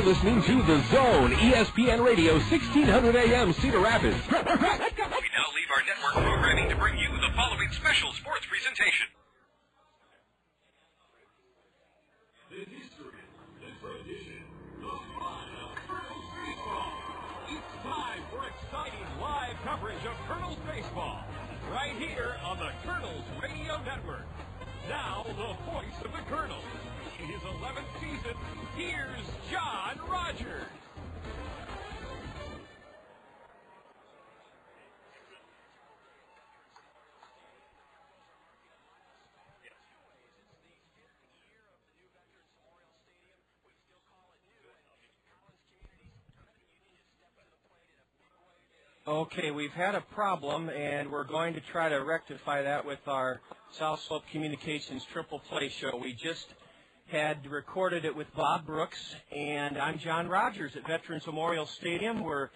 You're listening to The Zone, ESPN Radio, 1600 AM, Cedar Rapids. We now leave our network programming to bring you the following special sports presentation. The history, the tradition, the fun of Kernels baseball. It's time for exciting live coverage of Kernels baseball, right here on the Kernels Radio Network. Now, the voice of the Kernels. In his 11th season, here's John Rogers. Okay, we've had a problem, and we're going to try to rectify that with our South Slope Communications Triple Play show. We just had recorded it with Bob Brooks, and I'm John Rogers at Veterans Memorial Stadium. We're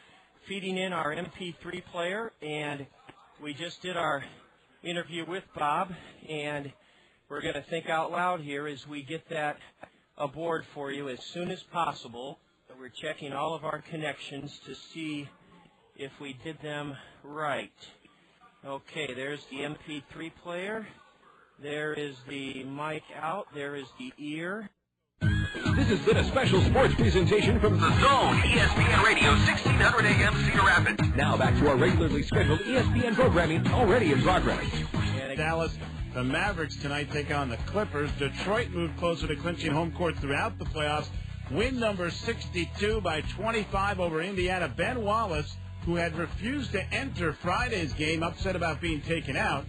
feeding in our MP3 player, and we just did our interview with Bob, and we're going to think out loud here as we get that aboard for you as soon as possible. We're checking all of our connections to see if we did them right. Okay, there's the MP3 player. There is the mic out. There is the ear. This has been a special sports presentation from The Zone, ESPN Radio, 1600 AM, Cedar Rapids. Now back to our regularly scheduled ESPN programming already in progress. And Dallas, the Mavericks tonight take on the Clippers. Detroit moved closer to clinching home court throughout the playoffs. Win number 62 by 25 over Indiana. Ben Wallace, who had refused to enter Friday's game, upset about being taken out.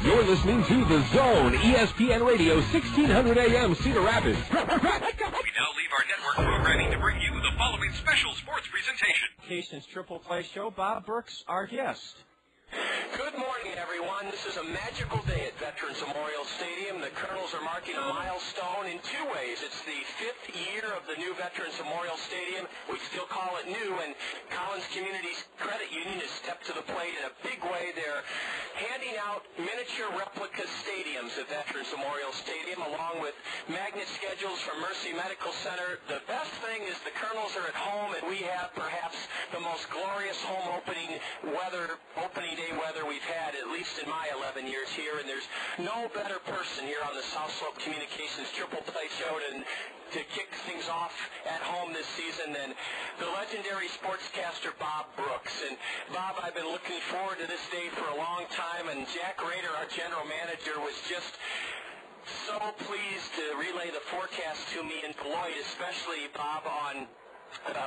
You're listening to The Zone, ESPN Radio, 1600 AM, Cedar Rapids. We now leave our network programming to bring you the following special sports presentation. Communications Triple Play show. Bob Brooks, our guest. Good morning, everyone. This is a magical day at Veterans Memorial Stadium. The Kernels are marking a milestone in two ways. It's the 5th year of the new Veterans Memorial Stadium. We still call it new, and Collins Community Credit Union has stepped to the plate in a big way. They're handing out miniature replica stadiums at Veterans Memorial Stadium, along with magnet schedules from Mercy Medical Center. The best thing is the Kernels are at home, and we have perhaps the most glorious home opening day weather we've had, at least in my 11 years here, and there's no better person here on the South Slope Communications Triple Play show to kick things off at home this season than the legendary sportscaster Bob Brooks. And Bob, I've been looking forward to this day for a long time, and Jack Rader, our general manager, was just so pleased to relay the forecast to me in Beloit, especially, Bob, on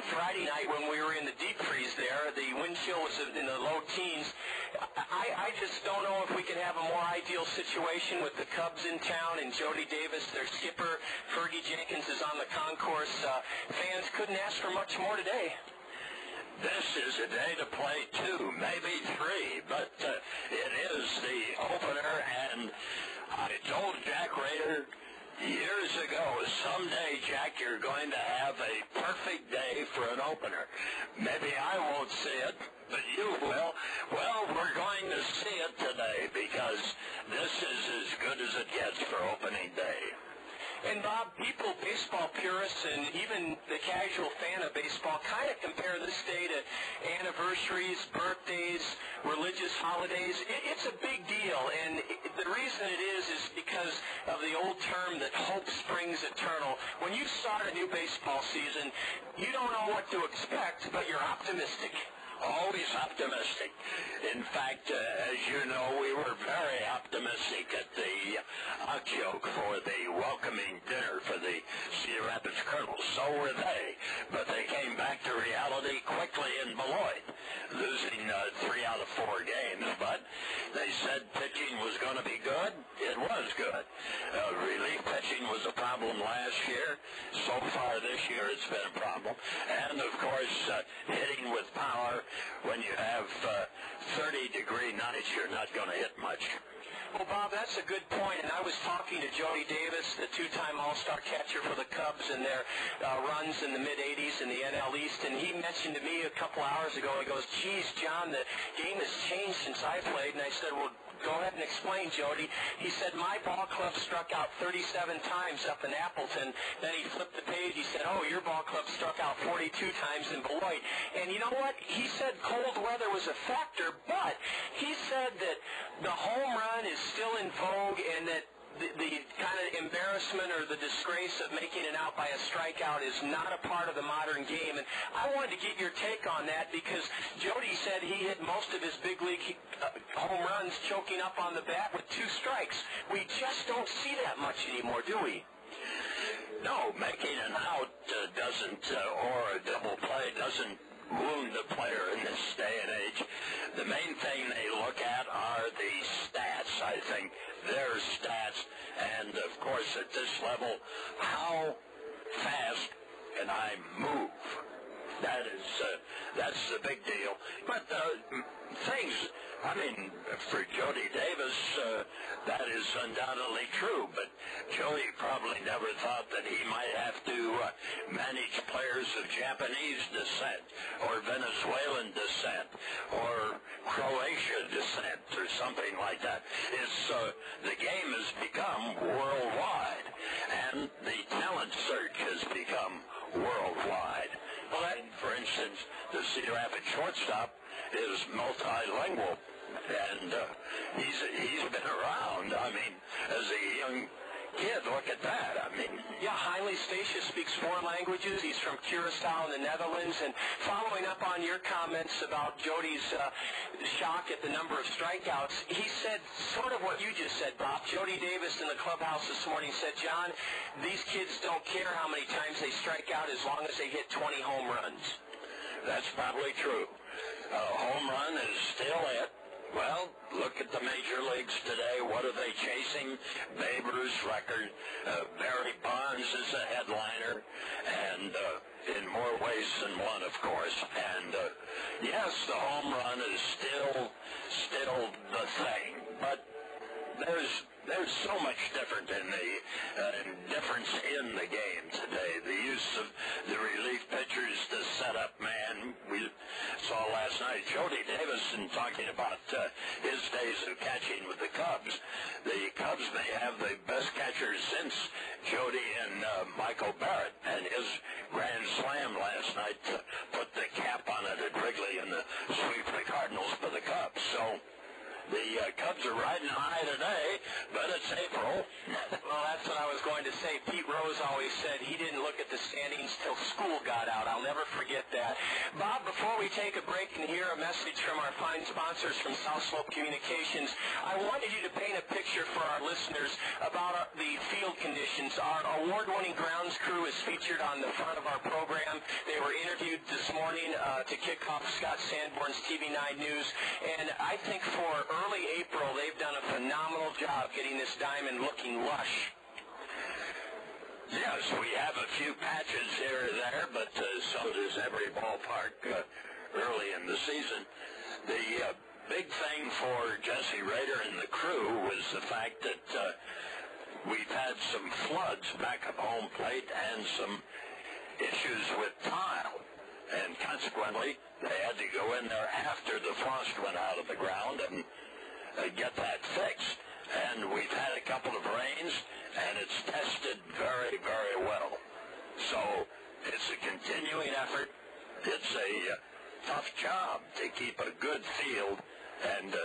Friday night when we were in the deep freeze there. The wind chill was in the low teens. I just don't know if we can have a more ideal situation with the Cubs in town and Jody Davis, their skipper. Fergie Jenkins is on the concourse. Fans couldn't ask for much more today. This is a day to play two, maybe three, but it is the opener, and I told Jack Rader years ago, someday, Jack, you're going to have a perfect day for an opener. Maybe I won't see it, but you will. Well, we're going to see it today because this is as good as it gets for opening day. And, Bob, people, baseball purists, and even the casual fan of baseball kind of compare this day to anniversaries, birthdays, religious holidays. It's a big deal, and the reason it is because of the old term that hope springs eternal. When you start a new baseball season, you don't know what to expect, but you're optimistic. Always optimistic. In fact, as you know, we were very optimistic at the joke for the welcoming dinner for the Cedar Rapids Kernels. So were they. But they came back to reality quickly in Beloit, losing 3 out of 4 games. But they said pitching was going to be good. It was good. Relief pitching was a problem last year. So far this year it's been a problem. And, of course, hitting with power. When you have 30-degree nights, you're not going to hit much. Well, Bob, that's a good point, and I was talking to Jody Davis, the two-time All-Star catcher for the Cubs, and their runs in the mid-'80s in the NL East, and he mentioned to me a couple hours ago, he goes, geez, John, the game has changed since I played, and I said, well, Go ahead and explain, Jody. He said, my ball club struck out 37 times up in Appleton. Then he flipped the page. He said, oh, your ball club struck out 42 times in Beloit. And you know what? He said cold weather was a factor, but he said that the home run is still in vogue and that the kind of embarrassment or the disgrace of making it out by a strikeout is not a part of the modern game. And I wanted to get your take on that because Jody said he hit most of his big league home runs choking up on the bat with 2 strikes. We just don't see that much anymore, do we? No, making an out doesn't, or a double play doesn't wound the player in this day and age. The main thing they look at are the stats, I think, their stats, and of course at this level, how fast can I move? That's the big deal. But things, I mean, for Jody Davis, that is undoubtedly true. But Jody probably never thought that he might have to manage players of Japanese descent or Venezuelan descent or Croatia descent or something like that. The game has become worldwide, and the talent search has become worldwide. Well, for instance, the Cedar Rapids shortstop is multilingual, and he's been around. I mean, as a young kid, look at that. I mean, yeah, Heinle Statius speaks 4 languages. He's from Curacao in the Netherlands. And following up on your comments about Jody's shock at the number of strikeouts, he said sort of what you just said, Bob. Jody Davis in the clubhouse this morning said, John, these kids don't care how many times they strike out as long as they hit 20 home runs. That's probably true. Home run is still it. Well, look at the major leagues today. What are they chasing? Babe Ruth's record. Barry Bonds is a headliner, and in more ways than one, of course. And yes, the home run is still the thing, but there's so much different difference in the game today. The use of the relief pitchers, the setup man. We saw last night Jody Davison talking about his days of catching with the Cubs. The Cubs may have the best catcher since Jody and Michael Barrett, and his grand slam last night put the cap on it at Wrigley and the sweep the Cardinals for the Cubs. So the Cubs are riding high today, but it's April. Well, that's what I was going to say. Pete Rose always said he didn't look at the standings till school got out. I'll never forget that. Bob, before we take a break and hear a message from our fine sponsors from South Slope Communications, I wanted you to paint a picture for our listeners about the field conditions. Our award-winning grounds crew is featured on the front of our program. They were interviewed this morning to kick off Scott Sanborn's TV9 News, and I think for early April, they've done a phenomenal job getting this diamond looking lush. Yes, we have a few patches here or there, but so does every ballpark early in the season. The big thing for Jesse Rader and the crew was the fact that we've had some floods back at home plate and some issues with tile. And consequently, they had to go in there after the frost went out of the ground and get that fixed. And we've had a couple of rains, and it's tested very, very well. So it's a continuing effort. It's a tough job to keep a good field, and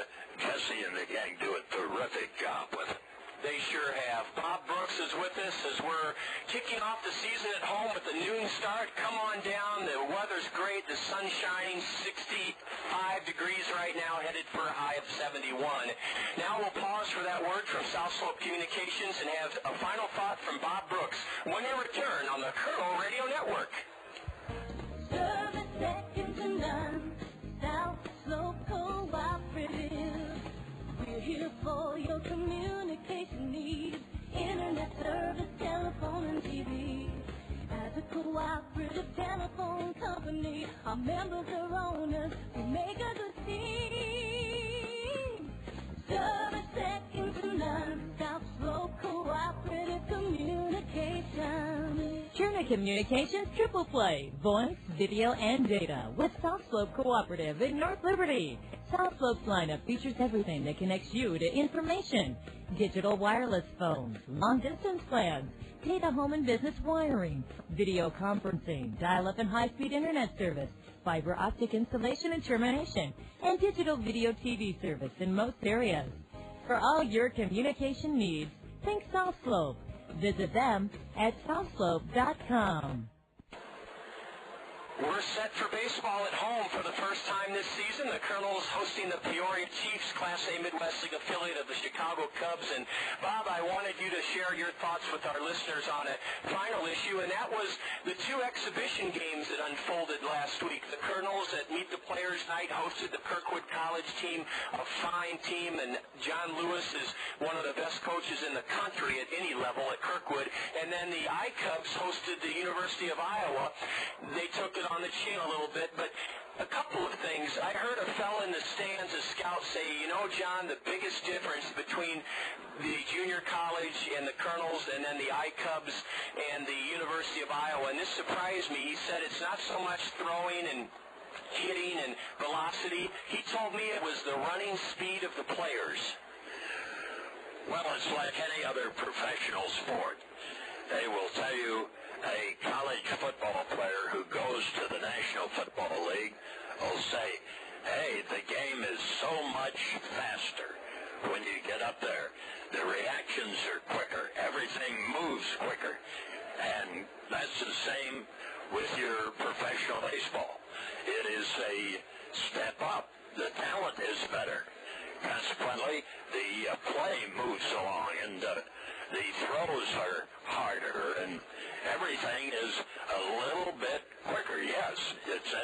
Jesse and the gang do a terrific job with it. They sure have. Bob Brooks is with us as we're kicking off the season at home with the noon start. Come on down. The weather's great. The sun's shining. 65 degrees right now, headed for a high of 71. Now we'll pause for that word from South Slope Communications and have a final thought from Bob Brooks when they return on the Kernel Radio Network. Service second to none. South Slope Cooperative. We're here for your communication needs. Internet service, telephone, and TV. As a cooperative telephone company, our members are owners. We make a good team. Service second to none. South Slope Cooperative Communication. Communications triple play, voice, video, and data with South Slope Cooperative in North Liberty. South Slope's lineup features everything that connects you to information. Digital wireless phones, long-distance plans, data home and business wiring, video conferencing, dial-up and high-speed internet service, fiber optic installation and termination, and digital video TV service in most areas. For all your communication needs, think South Slope. Visit them at southslope.com. We're set for baseball at home for the first time this season. The Kernels hosting the Peoria Chiefs, Class A Midwest League affiliate of the Chicago Cubs. And, Bob, I wanted you to share your thoughts with our listeners on a final issue, and that was the two exhibition games that unfolded last week. The Kernels at Meet the Players Night hosted the Kirkwood College team, a fine team, and John Lewis is one of the best coaches in the country at any level at Kirkwood. And then the I-Cubs hosted the University of Iowa. They took it on the chin a little bit, but a couple of things. I heard a fellow in the stands, a scout, say, you know, John, the biggest difference between the junior college and the Kernels and then the I-Cubs and the University of Iowa, and this surprised me. He said it's not so much throwing and hitting and velocity. He told me it was the running speed of the players. Well, it's like any other professional sport. They will tell you a college football player who goes to the National Football League will say, hey, the game is so much faster when you get up there. The reactions are quicker. Everything moves quicker. And that's the same with your professional baseball. It is a step up. The talent is better. Consequently, the play moves along, and the throws are harder, and everything is a little bit quicker. Yes, it's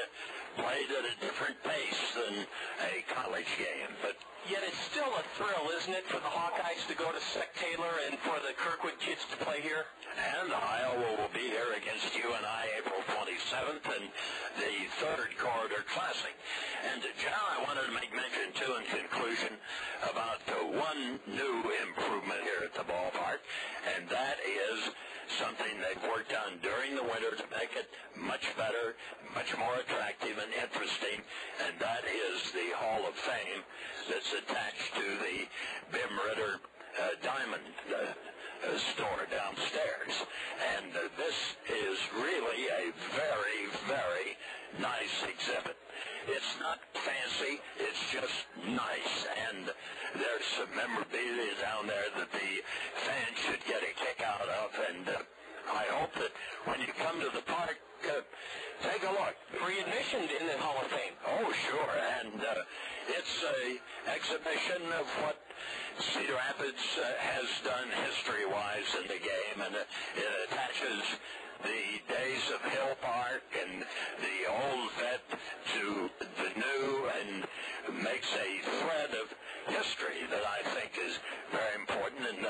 played at a different pace than a college game, but yet it's still a thrill, isn't it, for the Hawkeyes to go to Sec Taylor and for the Kirkwood kids to play here? And Iowa will be here against UNI April 27th in the third Corridor Classic. And John, I wanted to make mention, too, in conclusion, about one new improvement here at the ballpark, and that is something they've worked on during the winter to make it much better, much more attractive and interesting, and that is the Hall of Fame that's attached to the Bim Ritter Diamond store downstairs. And this is really a very, very nice exhibit. It's not fancy, it's just nice, and there's some memorabilia down there that the fans should get a kick out of, and I hope that when you come to the park, take a look. Free admission in the Hall of Fame. Oh, sure, and it's an exhibition of what Cedar Rapids has done history-wise in the game, and it attaches the days of Hill Park and the old vet to the new and makes a thread of history that I think is very important. And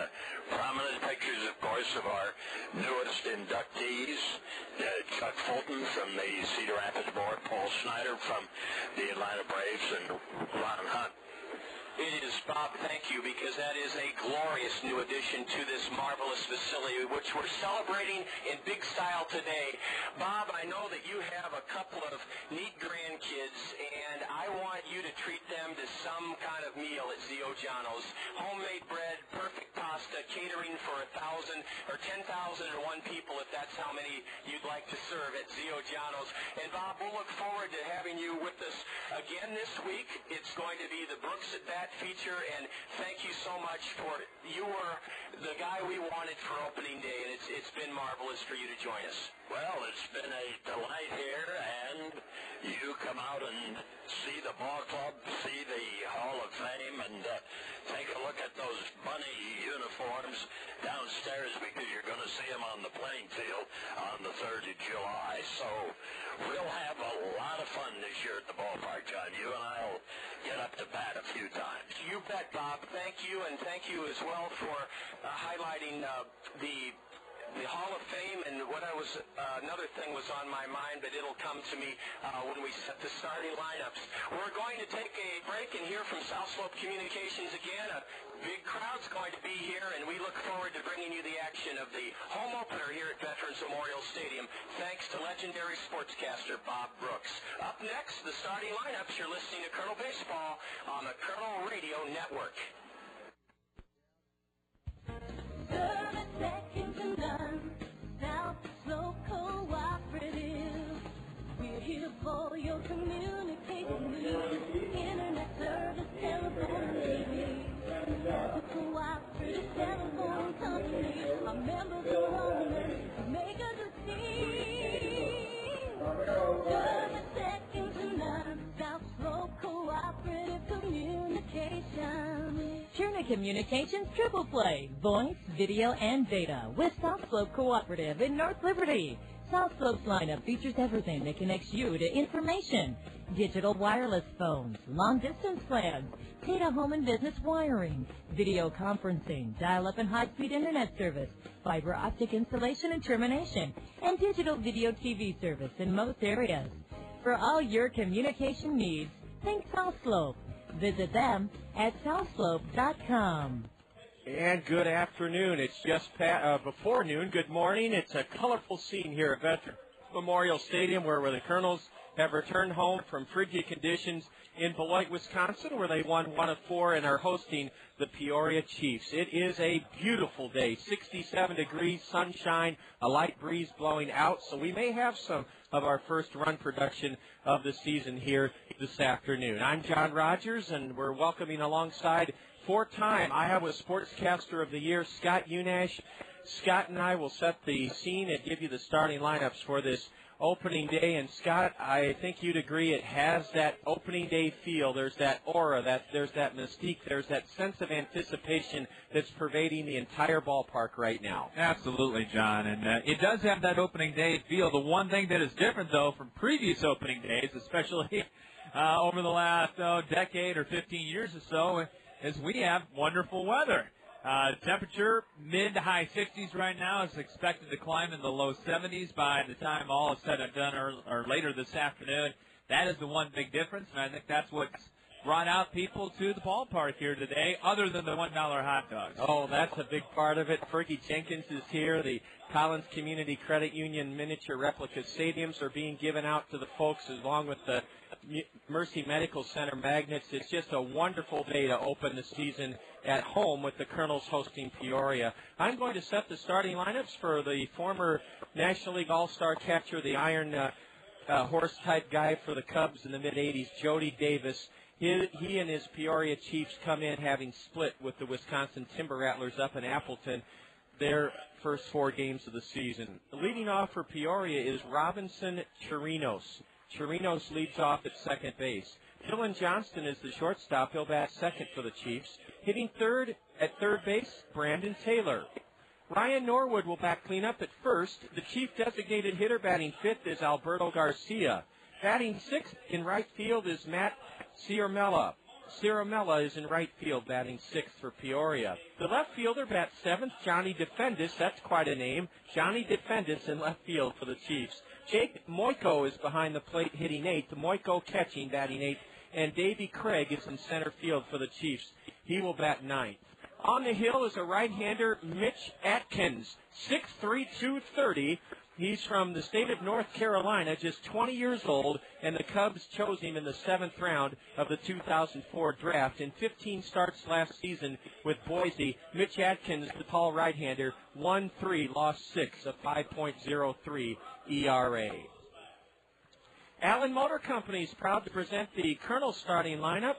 prominent pictures, of course, of our newest inductees, Chuck Fulton from the Cedar Rapids board, Paul Snyder from the Atlanta Braves, and Ron Hunt. It is, Bob, thank you, because that is a glorious new addition to this marvelous facility, which we're celebrating in big style today. Bob, I know that you have a couple of neat grandkids, and I want you to treat them to some kind of meal at Zio Giano's. Homemade bread, perfect pasta, catering for 1,000 or 10,001 people, if that's how many you'd like to serve at Zio Giano's. And, Bob, we'll look forward to having you with us again this week. It's going to be the Brooks at Bat feature, and thank you so much for, you were the guy we wanted for opening day, and it's been marvelous for you to join us. Well, it's been a delight here, and you come out and see the ball club, see the Hall of Fame, and take a look at those bunny uniforms downstairs, because you're going to see them on the playing field on the 3rd of July. So we'll have a lot of fun this year at the ballpark, John. You and I will get up to bat a few times. You bet, Bob. Thank you, and thank you as well for highlighting the Hall of Fame. And what I was another thing was on my mind, but it'll come to me when we set the starting lineups. We're going to take a break and hear from South Slope Communications again. A big crowd's going to be here, and we look forward to bringing you the action of the home opener here at Veterans Memorial Stadium, thanks to legendary sportscaster Bob Brooks. Up next, the starting lineups. You're listening to Kernel Baseball on the Kernel Radio Network. Service second to none. South Slope Cooperative. We're here for your communication needs. Internet service, telephone, and TV. The cooperative telephone company. Our members are owners. Make us a team. Service second to none. South Slope Cooperative Communications. Chirinos Communications Triple Play, voice, video, and data with South Slope Cooperative in North Liberty. South Slope's lineup features everything that connects you to information. Digital wireless phones, long-distance plans, data home and business wiring, video conferencing, dial-up and high-speed internet service, fiber optic installation and termination, and digital video TV service in most areas. For all your communication needs, think South Slope. Visit them at southslope.com. And good afternoon. It's just before noon. Good morning. It's a colorful scene here at Veterans Memorial Stadium where the Kernels have returned home from frigid conditions in Beloit, Wisconsin, where they won 1 of 4 and are hosting the Peoria Chiefs. It is a beautiful day, 67 degrees, sunshine, a light breeze blowing out, so we may have some of our first run production of the season here this afternoon. I'm John Rogers, and we're welcoming alongside four-time Iowa Sportscaster of the Year, Scott Unash. Scott and I will set the scene and give you the starting lineups for this opening day. And, Scott, I think you'd agree it has that opening day feel. There's that aura, there's that mystique, there's that sense of anticipation that's pervading the entire ballpark right now. Absolutely, John. And it does have that opening day feel. The one thing that is different, though, from previous opening days, especially over the last decade or 15 years or so, is we have wonderful weather. Temperature mid to high 60s right now is expected to climb in the low 70s by the time all is said and done or later this afternoon. That is the one big difference, and I think that's what's brought out people to the ballpark here today, other than the $1 hot dogs. Oh, that's a big part of it. Fergie Jenkins is here. The Collins Community Credit Union miniature replica stadiums are being given out to the folks along with the Mercy Medical Center magnets. It's just a wonderful day to open the season at home with the Kernels hosting Peoria. I'm going to set the starting lineups for the former National League All-Star catcher, the Iron Horse-type guy for the Cubs in the mid-'80s, Jody Davis. He and his Peoria Chiefs come in having split with the Wisconsin Timber Rattlers up in Appleton their first 4 games of the season. Leading off for Peoria is Robinson Chirinos. Chirinos leads off at second base. Dylan Johnston is the shortstop. He'll bat second for the Chiefs. Hitting third at third base, Brandon Taylor. Ryan Norwood will bat cleanup at first. The Chief designated hitter batting fifth is Alberto Garcia. Batting sixth in right field is Matt Ciaramella. Ciaramella is in right field, batting sixth for Peoria. The left fielder bats seventh, Johnny Defendis. That's quite a name. Johnny Defendis in left field for the Chiefs. Jake Moiko is behind the plate, hitting eighth. Moiko catching, batting eighth. And Davey Craig is in center field for the Chiefs. He will bat ninth. On the hill is a right-hander, Mitch Atkins, 6'3", 230. He's from the state of North Carolina, just 20 years old, and the Cubs chose him in the 7th round of the 2004 draft. In 15 starts last season with Boise, Mitch Atkins, the tall right-hander, 1-3, lost 6, a 5.03 ERA. Allen Motor Company is proud to present the Kernels starting lineup.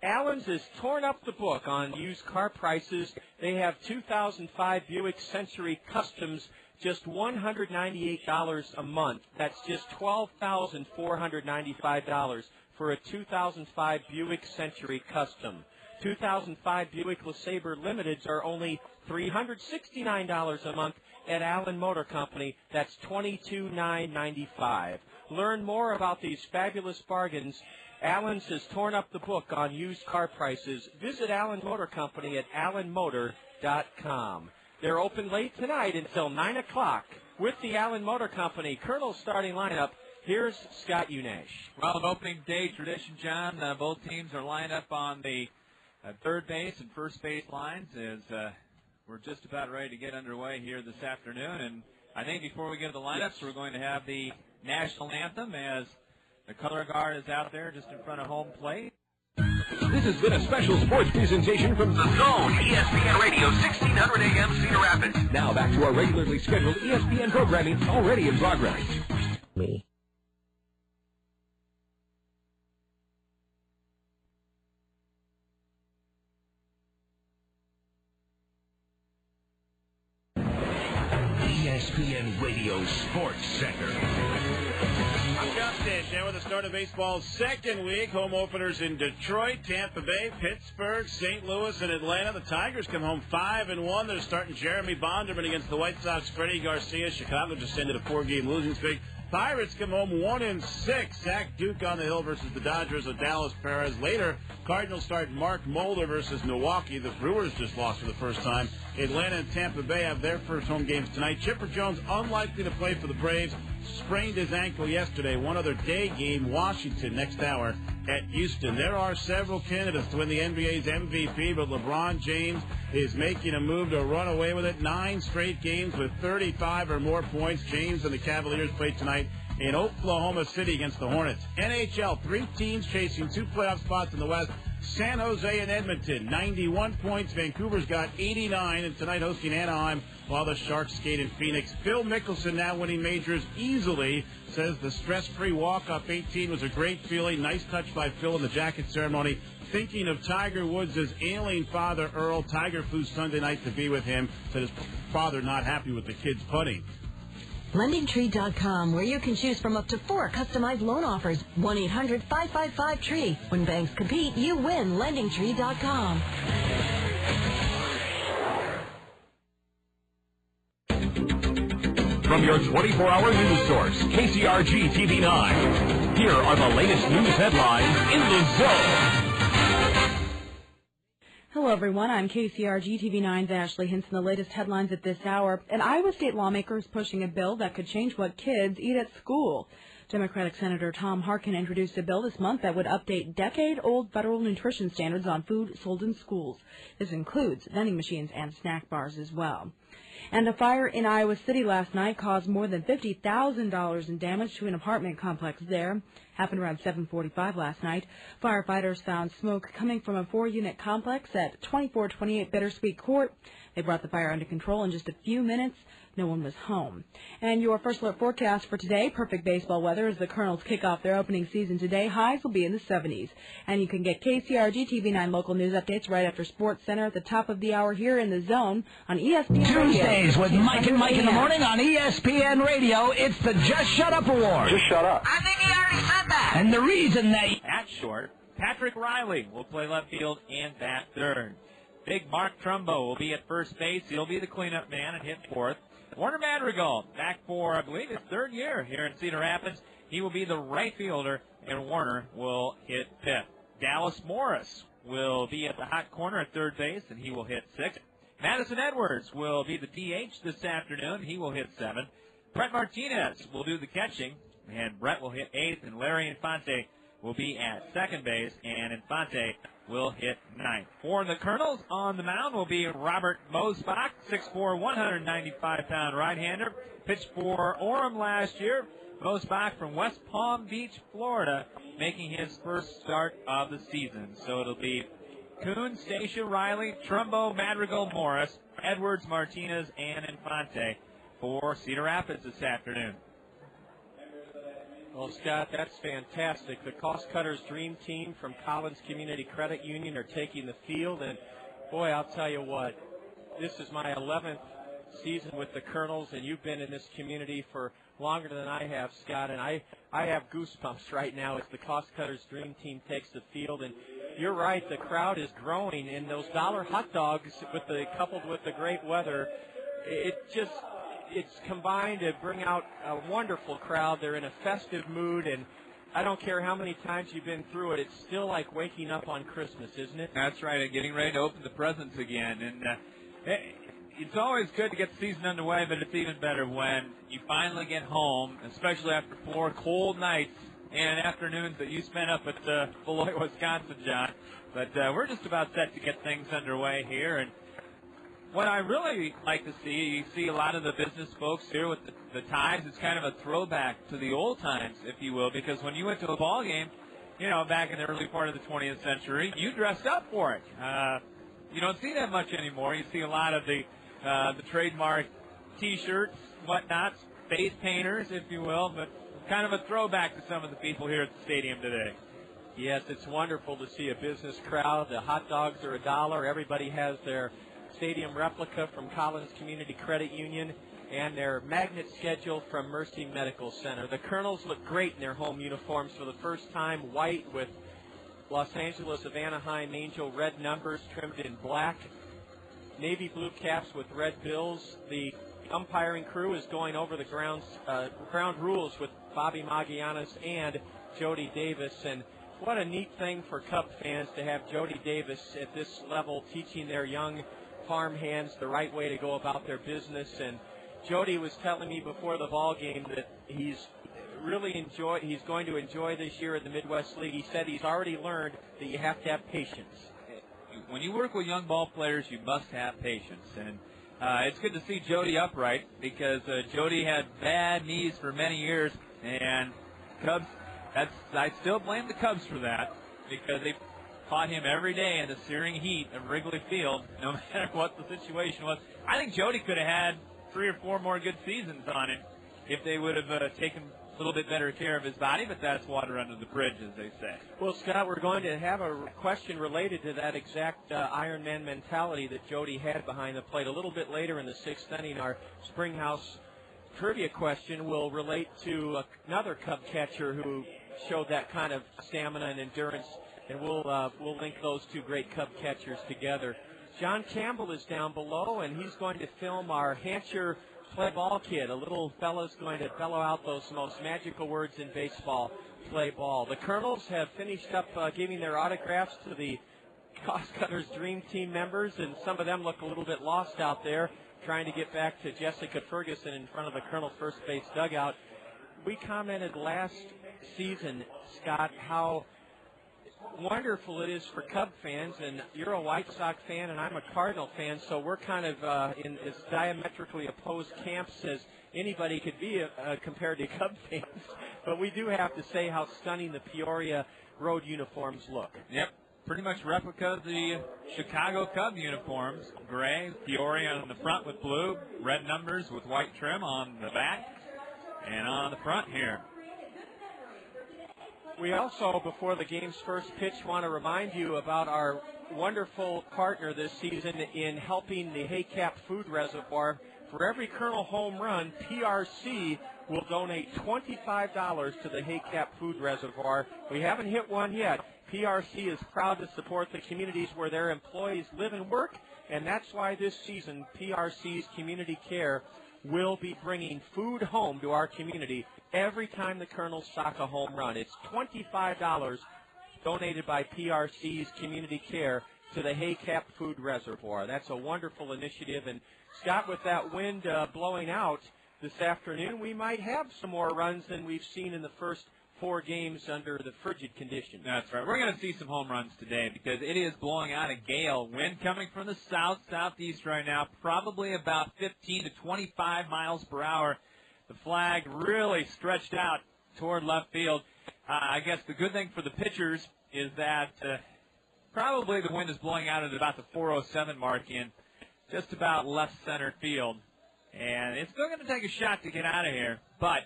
Allen's has torn up the book on used car prices. They have 2005 Buick Century Customs, just $198 a month. That's just $12,495 for a 2005 Buick Century Custom. 2005 Buick LeSabre Limiteds are only $369 a month at Allen Motor Company. That's $22,995. Learn more about these fabulous bargains. Allen's has torn up the book on used car prices. Visit Allen Motor Company at allenmotor.com. They're open late tonight until 9 o'clock with the Allen Motor Company Kernels starting lineup. Here's Scott Unash. Well, an opening day tradition, John. Both teams are lined up on the third base and first base lines as we're just about ready to get underway here this afternoon. And I think before we get to the lineups, we're going to have the national anthem as the color guard is out there just in front of home plate. This has been a special sports presentation from The Zone, ESPN Radio, 1600 AM, Cedar Rapids. Now back to our regularly scheduled ESPN programming already in progress. Me. ESPN Radio Sports Center. Now with the start of baseball's second week, home openers in Detroit, Tampa Bay, Pittsburgh, St. Louis, and Atlanta. The Tigers come home 5-1. They're starting Jeremy Bonderman against the White Sox, Freddie Garcia. Chicago just ended a 4-game losing streak. Pirates come home 1-6. Zach Duke on the hill versus the Dodgers of Dallas Perez. Later, Cardinals start Mark Mulder versus Milwaukee. The Brewers just lost for the first time. Atlanta and Tampa Bay have their first home games tonight. Chipper Jones unlikely to play for the Braves. Sprained his ankle yesterday. One other day game, Washington next hour at Houston. There are several candidates to win the NBA's MVP, but LeBron James is making a move to run away with it. 9 straight games with 35 or more points. James and the Cavaliers play tonight in Oklahoma City against the Hornets. NHL, 3 teams chasing 2 playoff spots in the West. San Jose and Edmonton, 91 points. Vancouver's got 89, and tonight hosting Anaheim while the Sharks skate in Phoenix. Phil Mickelson now winning majors easily. Says the stress-free walk-off 18 was a great feeling. Nice touch by Phil in the jacket ceremony. Thinking of Tiger Woods' ailing father, Earl. Tiger flew Sunday night to be with him. Said his father not happy with the kids putting. LendingTree.com, where you can choose from up to 4 customized loan offers. 1-800-555-TREE. When banks compete, you win. LendingTree.com. From your 24-hour news source, KCRG TV9. Here are the latest news headlines in the zone. Hello, everyone. I'm KCRG TV9's Ashley Hinson. The latest headlines at this hour. An Iowa state lawmaker is pushing a bill that could change what kids eat at school. Democratic Senator Tom Harkin introduced a bill this month that would update decade-old federal nutrition standards on food sold in schools. This includes vending machines and snack bars as well. And a fire in Iowa City last night caused more than $50,000 in damage to an apartment complex there. Happened around 7:45 last night. Firefighters found smoke coming from a 4-unit complex at 2428 Bittersweet Court. They brought the fire under control in just a few minutes. No one was home. And your first alert forecast for today, perfect baseball weather as the Kernels kick off their opening season today. Highs will be in the 70s. And you can get KCRG TV9 local news updates right after Sports Center at the top of the hour here in the zone on ESPN Tuesdays with Mike and Mike in the morning on ESPN Radio. It's the Just Shut Up Award. Just shut up. I think he already said that. And the reason that... At short, Patrick Riley will play left field and bat third. Big Mark Trumbo will be at first base. He'll be the cleanup man and hit fourth. Warner Madrigal, back for, I believe, his 3rd year here in Cedar Rapids. He will be the right fielder, and Warner will hit fifth. Dallas Morris will be at the hot corner at third base, and he will hit sixth. Madison Edwards will be the DH this afternoon. He will hit seventh. Brett Martinez will do the catching, and Brett will hit eighth, and Larry Infante will be at second base, and Infante will hit ninth. For the Kernels, on the mound will be Robert Mosebach, 6'4", 195-pound right-hander. Pitched for Orem last year. Mosebach from West Palm Beach, Florida, making his first start of the season. So it'll be Kuhn, Stacia, Riley, Trumbo, Madrigal, Morris, Edwards, Martinez, and Infante for Cedar Rapids this afternoon. Well, Scott, that's fantastic. The Cost Cutters Dream Team from Collins Community Credit Union are taking the field, and boy, I'll tell you what, this is my 11th season with the Kernels, and you've been in this community for longer than I have, Scott, and I have goosebumps right now as the Cost Cutters Dream Team takes the field. And you're right, the crowd is growing, and those dollar hot dogs coupled with the great weather, it's combined to bring out a wonderful crowd. They're in a festive mood, and I don't care how many times you've been through it, it's still like waking up on Christmas, isn't it? That's right, and getting ready to open the presents again. And it's always good to get the season underway, but it's even better when you finally get home, especially after 4 cold nights and afternoons that you spent up at Beloit, Wisconsin, John. But we're just about set to get things underway here. And what I really like to see, you see a lot of the business folks here with the ties. It's kind of a throwback to the old times, if you will, because when you went to a ball game, back in the early part of the 20th century, you dressed up for it. You don't see that much anymore. You see a lot of the trademark T-shirts, whatnot, face painters, if you will, but kind of a throwback to some of the people here at the stadium today. Yes, it's wonderful to see a business crowd. The hot dogs are $1. Everybody has their stadium replica from Collins Community Credit Union and their magnet schedule from Mercy Medical Center. The Kernels look great in their home uniforms for the first time, white with Los Angeles of Anaheim Angel red numbers trimmed in black, navy blue caps with red bills. The umpiring crew is going over the ground rules with Bobby Magianas and Jody Davis. And what a neat thing for Cub fans to have Jody Davis at this level teaching their young farm hands the right way to go about their business. And Jody was telling me before the ball game that he's going to enjoy this year at the Midwest League. He said he's already learned that you have to have patience. When you work with young ball players, you must have patience. And it's good to see Jody upright because Jody had bad knees for many years, and Cubs, I still blame the Cubs for that because they fought him every day in the searing heat of Wrigley Field, no matter what the situation was. I think Jody could have had 3 or 4 more good seasons on him if they would have taken a little bit better care of his body, but that's water under the bridge, as they say. Well, Scott, we're going to have a question related to that exact Ironman mentality that Jody had behind the plate. A little bit later in the 6th inning, our Springhouse trivia question will relate to another Cub catcher who showed that kind of stamina and endurance, and we'll link those 2 great Cub catchers together. John Campbell is down below, and he's going to film our Hampshire play ball kid. A little fella's going to bellow out those most magical words in baseball, play ball. The Kernels have finished up giving their autographs to the Cost Cutters Dream Team members, and some of them look a little bit lost out there, trying to get back to Jessica Ferguson in front of the Kernel first base dugout. We commented last season, Scott, how wonderful it is for Cub fans, and you're a White Sox fan and I'm a Cardinal fan, so we're kind of in as diametrically opposed camps as anybody could be compared to Cub fans. But we do have to say how stunning the Peoria road uniforms look. Yep, pretty much replica of the Chicago Cub uniforms. Gray, Peoria on the front with blue, red numbers with white trim on the back and on the front here. We also, before the game's first pitch, want to remind you about our wonderful partner this season in helping the Haycap Food Reservoir. For every Kernel home run, PRC will donate $25 to the Haycap Food Reservoir. We haven't hit one yet. PRC is proud to support the communities where their employees live and work, and that's why this season PRC's Community Care will be bringing food home to our community every time the Kernels sock a home run. It's $25 donated by PRC's Community Care to the Haycap Food Reservoir. That's a wonderful initiative. And, Scott, with that wind blowing out this afternoon, we might have some more runs than we've seen in the first 4 games under the frigid conditions. That's right. We're going to see some home runs today because it is blowing out a gale. Wind coming from the south-southeast right now, probably about 15 to 25 miles per hour. The flag really stretched out toward left field. I guess the good thing for the pitchers is that probably the wind is blowing out at about the 407 mark in just about left center field. And it's still going to take a shot to get out of here, but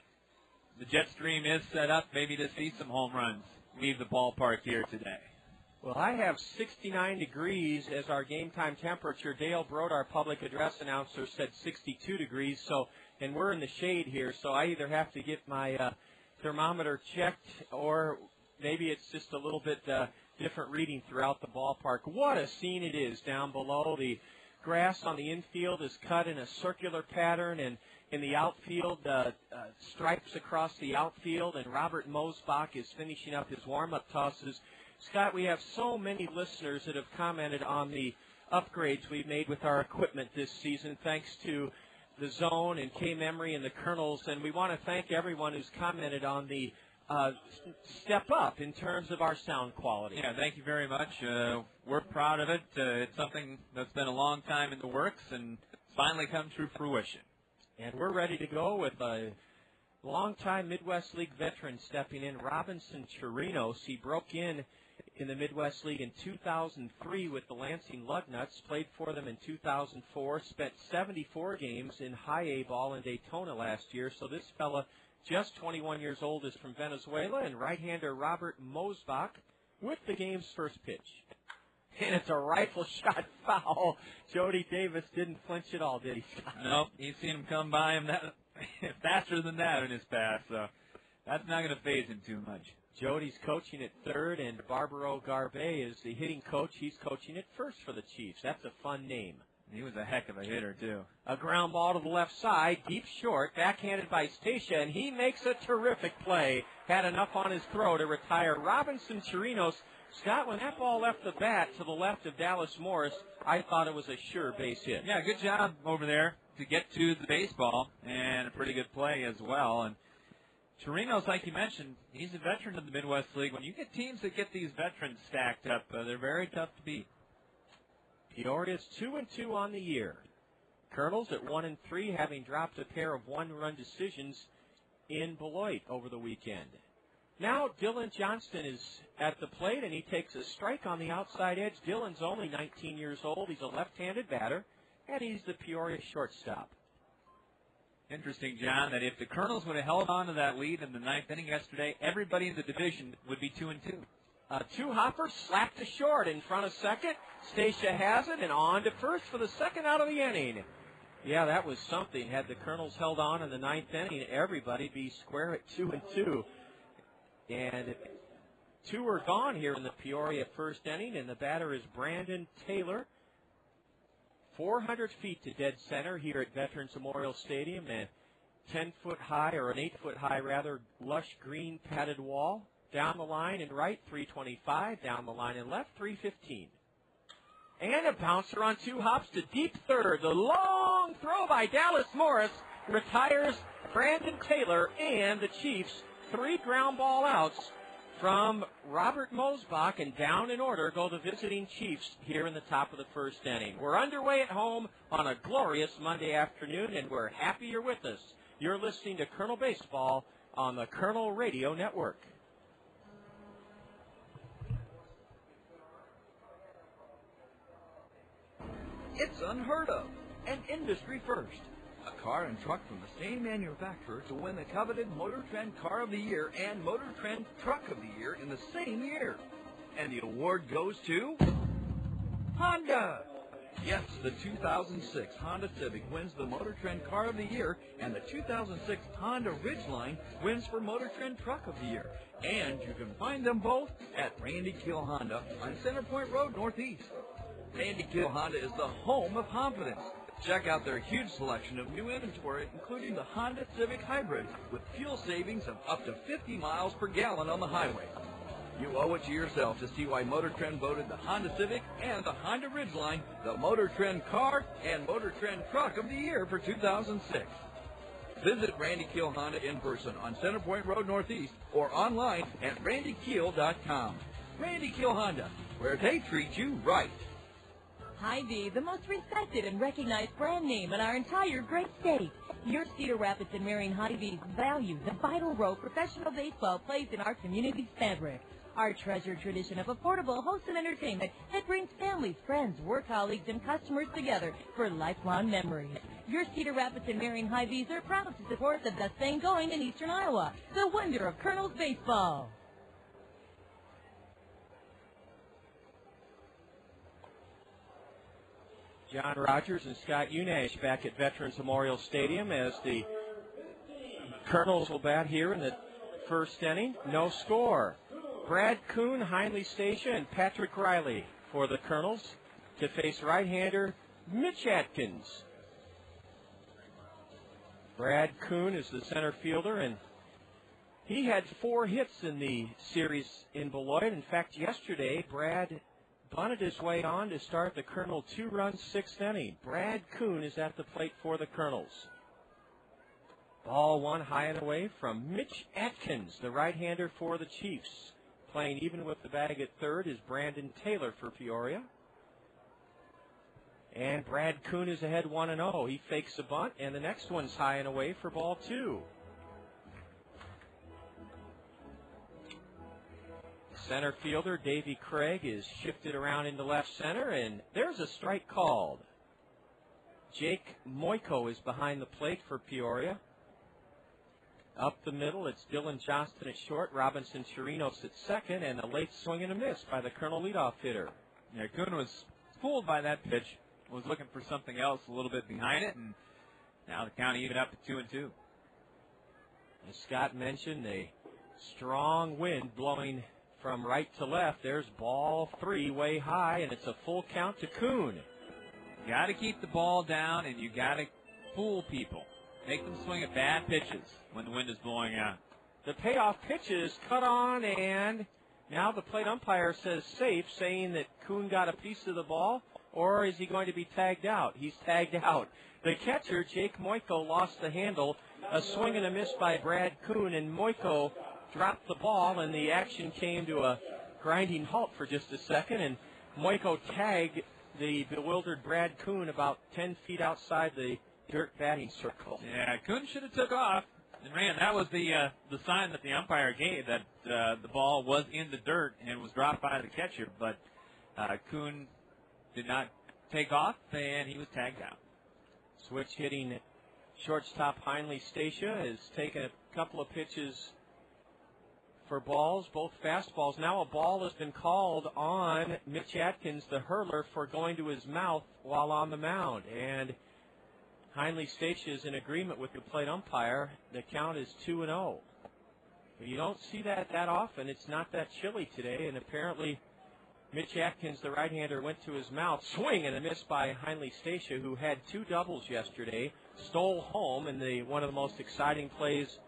the jet stream is set up maybe to see some home runs leave the ballpark here today. Well, I have 69 degrees as our game time temperature. Dale Broad, our public address announcer, said 62 degrees, and we're in the shade here, so I either have to get my thermometer checked or maybe it's just a little bit different reading throughout the ballpark. What a scene it is down below. The grass on the infield is cut in a circular pattern, and in the outfield, stripes across the outfield, and Robert Mosebach is finishing up his warm-up tosses. Scott, we have so many listeners that have commented on the upgrades we've made with our equipment this season, thanks to the Zone and K-Memory and the Kernels. And we want to thank everyone who's commented on the step up in terms of our sound quality. Yeah, thank you very much. We're proud of it. It's something that's been a long time in the works and finally come to fruition. And we're ready to go with a longtime Midwest League veteran stepping in, Robinson Chirinos. He broke in the Midwest League in 2003 with the Lansing Lugnuts, played for them in 2004, spent 74 games in high A ball in Daytona last year. So this fella, just 21 years old, is from Venezuela, and right-hander Robert Mosebach with the game's first pitch. And it's a rifle shot foul. Jody Davis didn't flinch at all, did he, Scott? Nope, you've seen him come by him that faster than that in his pass, so that's not going to faze him too much. Jody's coaching at third, and Barbaro Garbe is the hitting coach. He's coaching at first for the Chiefs. That's a fun name. He was a heck of a hitter, too. A ground ball to the left side, deep short, backhanded by Stacia, and he makes a terrific play. Had enough on his throw to retire Robinson Chirinos. Scott, when that ball left the bat to the left of Dallas Morris, I thought it was a sure base hit. Yeah, good job over there to get to the baseball, and a pretty good play as well. And Chirinos, like you mentioned, he's a veteran of the Midwest League. When you get teams that get these veterans stacked up, they're very tough to beat. Peoria's 2-2 on the year. Kernels at 1-3, having dropped a pair of one-run decisions in Beloit over the weekend. Now Dylan Johnston is at the plate, and he takes a strike on the outside edge. Dylan's only 19 years old. He's a left-handed batter, and he's the Peoria shortstop. Interesting, John, that if the Kernels would have held on to that lead in the ninth inning yesterday, everybody in the division would be 2-2. A two-hopper slapped to short in front of second. Stacia has it, and on to first for the second out of the inning. Yeah, that was something. Had the Kernels held on in the ninth inning, everybody be square at 2-2. And two are gone here in the Peoria first inning, and the batter is Brandon Taylor. 400 feet to dead center here at Veterans Memorial Stadium, and 10-foot high, or an 8-foot high rather, lush green padded wall. Down the line and right, 325. Down the line and left, 315. And a bouncer on two hops to deep third. The long throw by Dallas Morris retires Brandon Taylor, and the Chiefs 3 ground ball outs from Robert Mosebach, and down in order go the visiting Chiefs here in the top of the first inning. We're underway at home on a glorious Monday afternoon, and we're happy you're with us. You're listening to Kernel Baseball on the Kernel Radio Network. It's unheard of, an industry first. A car and truck from the same manufacturer to win the coveted Motor Trend Car of the Year and Motor Trend Truck of the Year in the same year. And the award goes to Honda. Yes, the 2006 Honda Civic wins the Motor Trend Car of the Year, and the 2006 Honda Ridgeline wins for Motor Trend Truck of the Year. And you can find them both at Randy Kill Honda on Center Point Road Northeast. Randy Kill Honda is the home of confidence. Check out their huge selection of new inventory, including the Honda Civic Hybrid, with fuel savings of up to 50 miles per gallon on the highway. You owe it to yourself to see why Motor Trend voted the Honda Civic and the Honda Ridgeline the Motor Trend Car and Motor Trend Truck of the Year for 2006. Visit Randy Keel Honda in person on Center Point Road Northeast or online at randykeel.com. Randy Keel Honda, where they treat you right. Hy-Vee, the most respected and recognized brand name in our entire great state. Your Cedar Rapids and Marion Hy-Vees value the vital role professional baseball plays in our community's fabric. Our treasured tradition of affordable, wholesome entertainment that brings families, friends, work colleagues, and customers together for lifelong memories. Your Cedar Rapids and Marion Hy-Vees are proud to support the best thing going in eastern Iowa, the wonder of Kernels baseball. John Rogers and Scott Unash back at Veterans Memorial Stadium as the Kernels will bat here in the first inning. No score. Brad Kuhn, Heinley Stacia, and Patrick Riley for the Kernels to face right-hander Mitch Atkins. Brad Kuhn is the center fielder, and he had 4 hits in the series in Beloit. In fact, yesterday, Brad bunted his way on to start the Kernel 2-run sixth inning. Brad Kuhn is at the plate for the Kernels. Ball one high and away from Mitch Atkins, the right-hander for the Chiefs. Playing even with the bag at third is Brandon Taylor for Peoria. And Brad Kuhn is ahead 1-0. He fakes a bunt, and the next one's high and away for ball two. Center fielder Davey Craig is shifted around into left center, and there's a strike called. Jake Moiko is behind the plate for Peoria. Up the middle, it's Dylan Johnston at short, Robinson Chirinos at second, and a late swing and a miss by the Kernel leadoff hitter. Yeah, Kuhn was fooled by that pitch. Was looking for something else a little bit behind it, and now the count even up to 2-2. As Scott mentioned, a strong wind blowing from right to left. There's ball three way high, and it's a full count to Kuhn. You got to keep the ball down, and you got to fool people. Make them swing at bad pitches when the wind is blowing out. The payoff pitch is cut on, and now the plate umpire says safe, saying that Kuhn got a piece of the ball, or is he going to be tagged out? He's tagged out. The catcher, Jake Moiko, lost the handle. A swing and a miss by Brad Kuhn, and Moiko dropped the ball, and the action came to a grinding halt for just a second, and Moiko tagged the bewildered Brad Kuhn about 10 feet outside the dirt batting circle. Yeah, Kuhn should have took off and ran. That was the sign that the umpire gave, that the ball was in the dirt and was dropped by the catcher, but Kuhn did not take off, and he was tagged out. Switch hitting shortstop Heinle Stacia has taken a couple of pitches for balls, both fastballs. Now a ball has been called on Mitch Atkins, the hurler, for going to his mouth while on the mound. And Heinle Stacia is in agreement with the plate umpire. The count is 2-0. But you don't see that often. It's not that chilly today, and apparently Mitch Atkins, the right-hander, went to his mouth. Swing and a miss by Heinle Stacia, who had two doubles yesterday. Stole home in one of the most exciting plays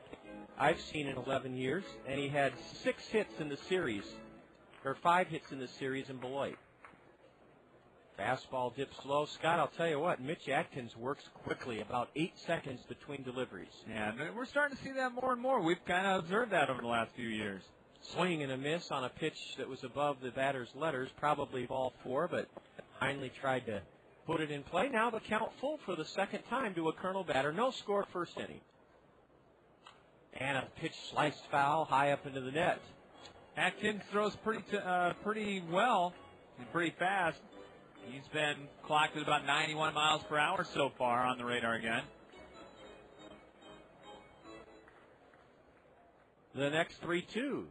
I've seen in 11 years. And he had 6 hits in the series, or 5 hits in the series in Beloit. Fastball dips low. Scott, I'll tell you what, Mitch Atkins works quickly, about 8 seconds between deliveries. Yeah, we're starting to see that more and more. We've kind of observed that over the last few years. Swing and a miss on a pitch that was above the batter's letters, probably ball 4, but Heinle tried to put it in play. Now the count full for the second time to a Kernel batter. No score first inning. And a pitch sliced foul high up into the net. Atkins throws pretty well and pretty fast. He's been clocked at about 91 miles per hour so far on the radar again. The next 3-2.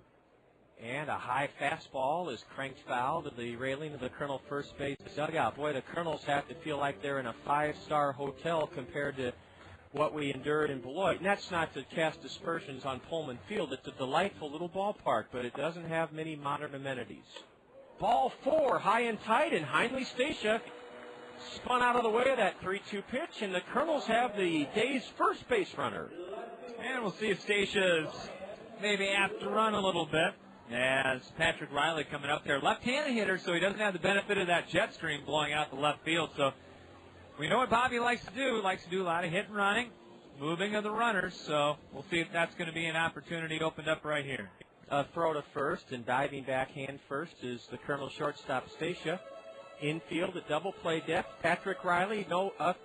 And a high fastball is cranked foul to the railing of the Kernel first base dugout. Boy, the Kernels have to feel like they're in a 5-star hotel compared to what we endured in Beloit. And that's not to cast aspersions on Pullman Field. It's a delightful little ballpark, but it doesn't have many modern amenities. Ball 4, high and tight, and Heinle Stacia spun out of the way of that 3-2 pitch, and the Kernels have the day's first base runner. And we'll see if Statia's maybe apt to run a little bit, as Patrick Riley coming up there. Left-handed hitter, so he doesn't have the benefit of that jet stream blowing out the left field. So we know what Bobby likes to do. He likes to do a lot of hit and running, moving of the runners. So we'll see if that's going to be an opportunity opened up right here. A throw to first, and diving backhand first is the Kernel shortstop Stacia. Infield at double play depth. Patrick Riley,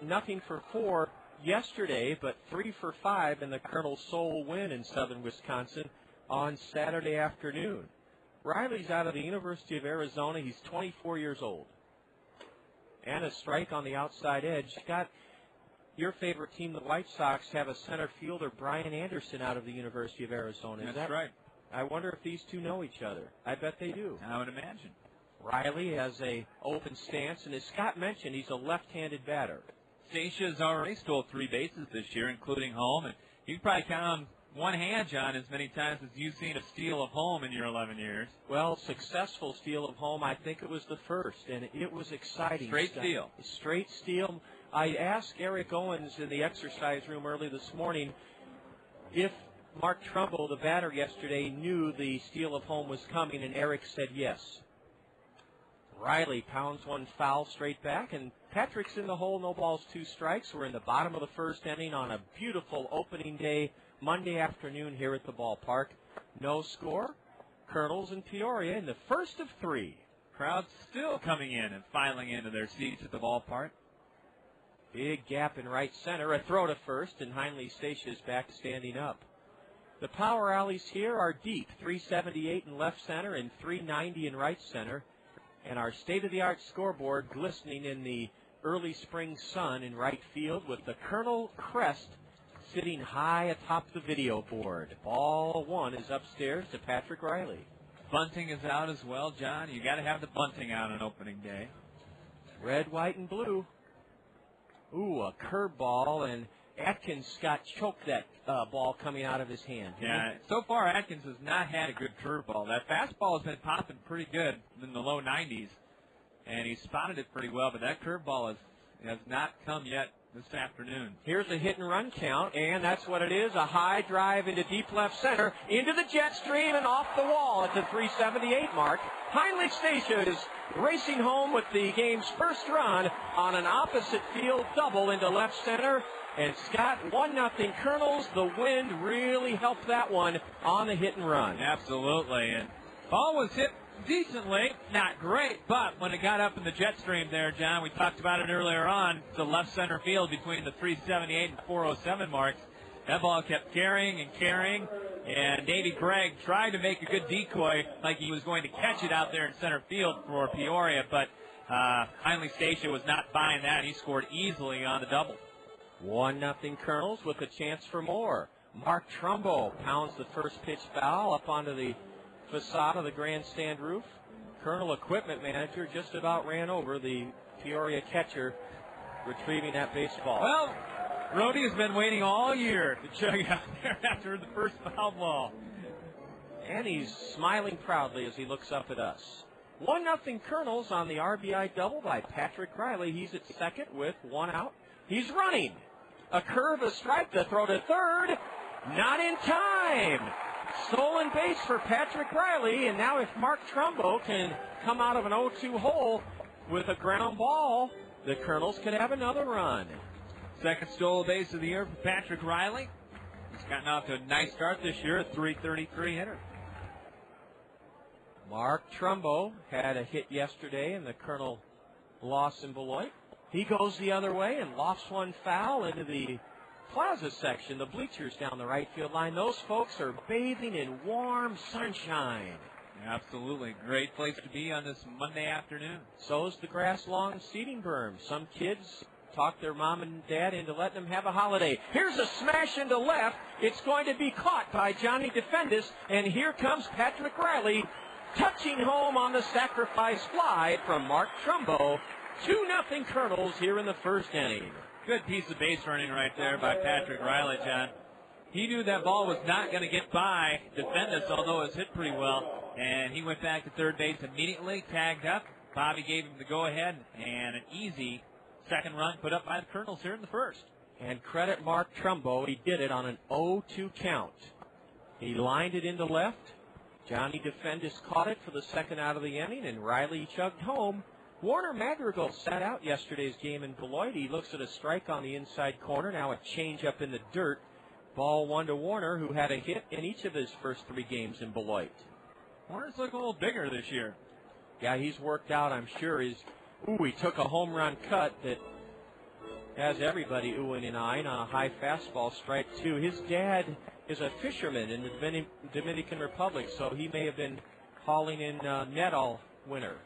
nothing for 4 yesterday, but 3 for 5 in the Kernel sole win in southern Wisconsin on Saturday afternoon. Riley's out of the University of Arizona. He's 24 years old. And a strike on the outside edge. Scott, your favorite team, the White Sox, have a center fielder, Brian Anderson, out of the University of Arizona. That's right. I wonder if these two know each other. I bet they do. I would imagine. Riley has a open stance, and as Scott mentioned, he's a left-handed batter. Statia's already stole 3 bases this year, including home, and you can probably count on one hand, John, as many times as you've seen a steal of home in your 11 years. Well, successful steal of home, I think it was the first, and it was exciting. Straight steal. Straight steal. I asked Eric Owens in the exercise room early this morning if Mark Trumbo, the batter yesterday, knew the steal of home was coming, and Eric said yes. Riley pounds one foul straight back, and Patrick's in the hole, no balls, 2 strikes. We're in the bottom of the first inning on a beautiful opening day, Monday afternoon here at the ballpark. No score. Kernels and Peoria in the first of 3. Crowd still coming in and filing into their seats at the ballpark. Big gap in right center, a throw to first, and Heinle Statia's back standing up. The power alleys here are deep, 378 in left center and 390 in right center. And our state-of-the-art scoreboard glistening in the early spring sun in right field with the Kernel crest sitting high atop the video board. Ball 1 is upstairs to Patrick Riley. Bunting is out as well, John. You got to have the bunting out on opening day. Red, white, and blue. Ooh, a curveball, and Atkins got choked that ball coming out of his hand. Yeah, so far Atkins has not had a good curveball. That fastball has been popping pretty good in the low 90s, and he spotted it pretty well, but that curveball has not come yet this afternoon. Here's a hit and run count, and that's what it is, a high drive into deep left center, into the jet stream and off the wall at the 378 mark. Heinle Statia is racing home with the game's first run on an opposite field double into left center. And Scott, 1-0 Kernels. The wind really helped that one on the hit and run. Absolutely. And ball was hit decently, not great, but when it got up in the jet stream there, John, we talked about it earlier on, to left center field between the 378 and 407 marks. That ball kept carrying, and Davey Gregg tried to make a good decoy like he was going to catch it out there in center field for Peoria, but Heinle Statia was not buying that. He scored easily on the double. 1-0 Kernels with a chance for more. Mark Trumbo pounds the first pitch foul up onto the facade of the grandstand roof. Kernel equipment manager just about ran over the Peoria catcher retrieving that baseball. Well, Rhodey has been waiting all year to chug out there after the first foul ball. And he's smiling proudly as he looks up at us. 1-0 Kernels on the RBI double by Patrick Riley. He's at second with 1 out. He's running. A curve, a strike, the throw to third. Not in time. Stolen base for Patrick Riley. And now if Mark Trumbo can come out of an 0-2 hole with a ground ball, the Kernels could have another run. Second stolen base of the year for Patrick Riley. He's gotten off to a nice start this year, a 333 hitter. Mark Trumbo had a hit yesterday in the Kernel loss in Beloit. He goes the other way and lofts one foul into the plaza section, the bleachers down the right field line. Those folks are bathing in warm sunshine. Absolutely. Great place to be on this Monday afternoon. So's the grass lawn seating berm. Some kids talk their mom and dad into letting them have a holiday. Here's a smash into left. It's going to be caught by Johnny Defendis, and here comes Patrick Riley touching home on the sacrifice fly from Mark Trumbo. 2-0 Kernels here in the first inning. Good piece of base running right there by Patrick Riley, John. He knew that ball was not going to get by Defendis, although it was hit pretty well. And he went back to third base immediately, tagged up. Bobby gave him the go-ahead, and an easy second run put up by the Kernels here in the first. And credit Mark Trumbo. He did it on an 0-2 count. He lined it into left. Johnny Defendis caught it for the second out of the inning, and Riley chugged home. Warner Madrigal sat out yesterday's game in Beloit. He looks at a strike on the inside corner. Now a changeup in the dirt. Ball 1 to Warner, who had a hit in each of his first 3 games in Beloit. Warner's looking a little bigger this year. Yeah, he's worked out, I'm sure. He took a home run cut that has everybody oohing and eyeing on a high fastball, strike 2. His dad is a fisherman in the Dominican Republic, so he may have been hauling in net all winter.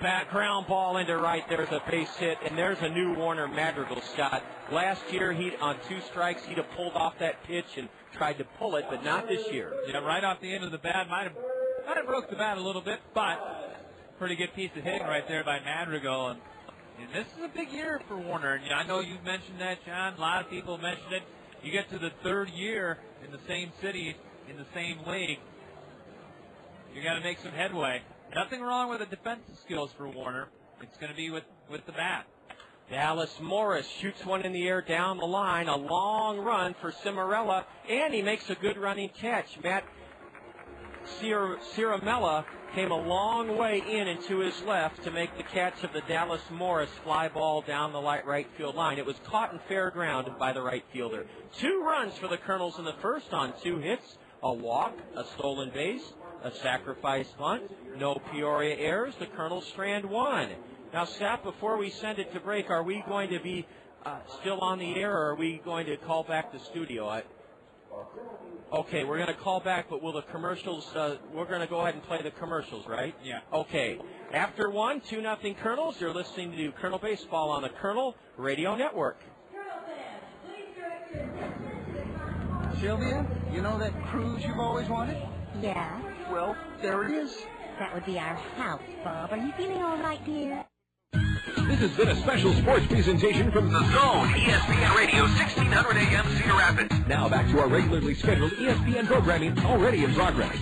Pat ground ball into right. There's a base hit, and there's a new Warner Madrigal shot. Last year, on 2 strikes, he'd have pulled off that pitch and tried to pull it, but not this year. Yeah, right off the end of the bat. Might have broke the bat a little bit, but pretty good piece of hitting right there by Madrigal. And this is a big year for Warner. And I know you've mentioned that, John. A lot of people mentioned it. You get to the 3rd year in the same city, in the same league, you got to make some headway. Nothing wrong with the defensive skills for Warner. It's going to be with the bat. Dallas Morris shoots one in the air down the line. A long run for Cimarella, and he makes a good running catch. Matt Ciaramella came a long way in and to his left to make the catch of the Dallas Morris fly ball down the right field line. It was caught in fair ground by the right fielder. 2 runs for the Kernels in the first on 2 hits, a walk, a stolen base, a sacrifice bunt, no Peoria errors. The Kernels strand 1. Now, Scott, before we send it to break, are we going to be still on the air, or are we going to call back the studio? Okay, we're going to call back, but will the commercials, we're going to go ahead and play the commercials, right? Yeah. Okay. After 1, 2-0 Kernels. You're listening to Kernel Baseball on the Kernel Radio Network. Sylvia, you know that cruise you've always wanted? Yeah. Well, there it is. That would be our house, Bob. Are you feeling all right, dear? This has been a special sports presentation from The Zone, ESPN Radio, 1600 AM, Cedar Rapids. Now back to our regularly scheduled ESPN programming already in progress.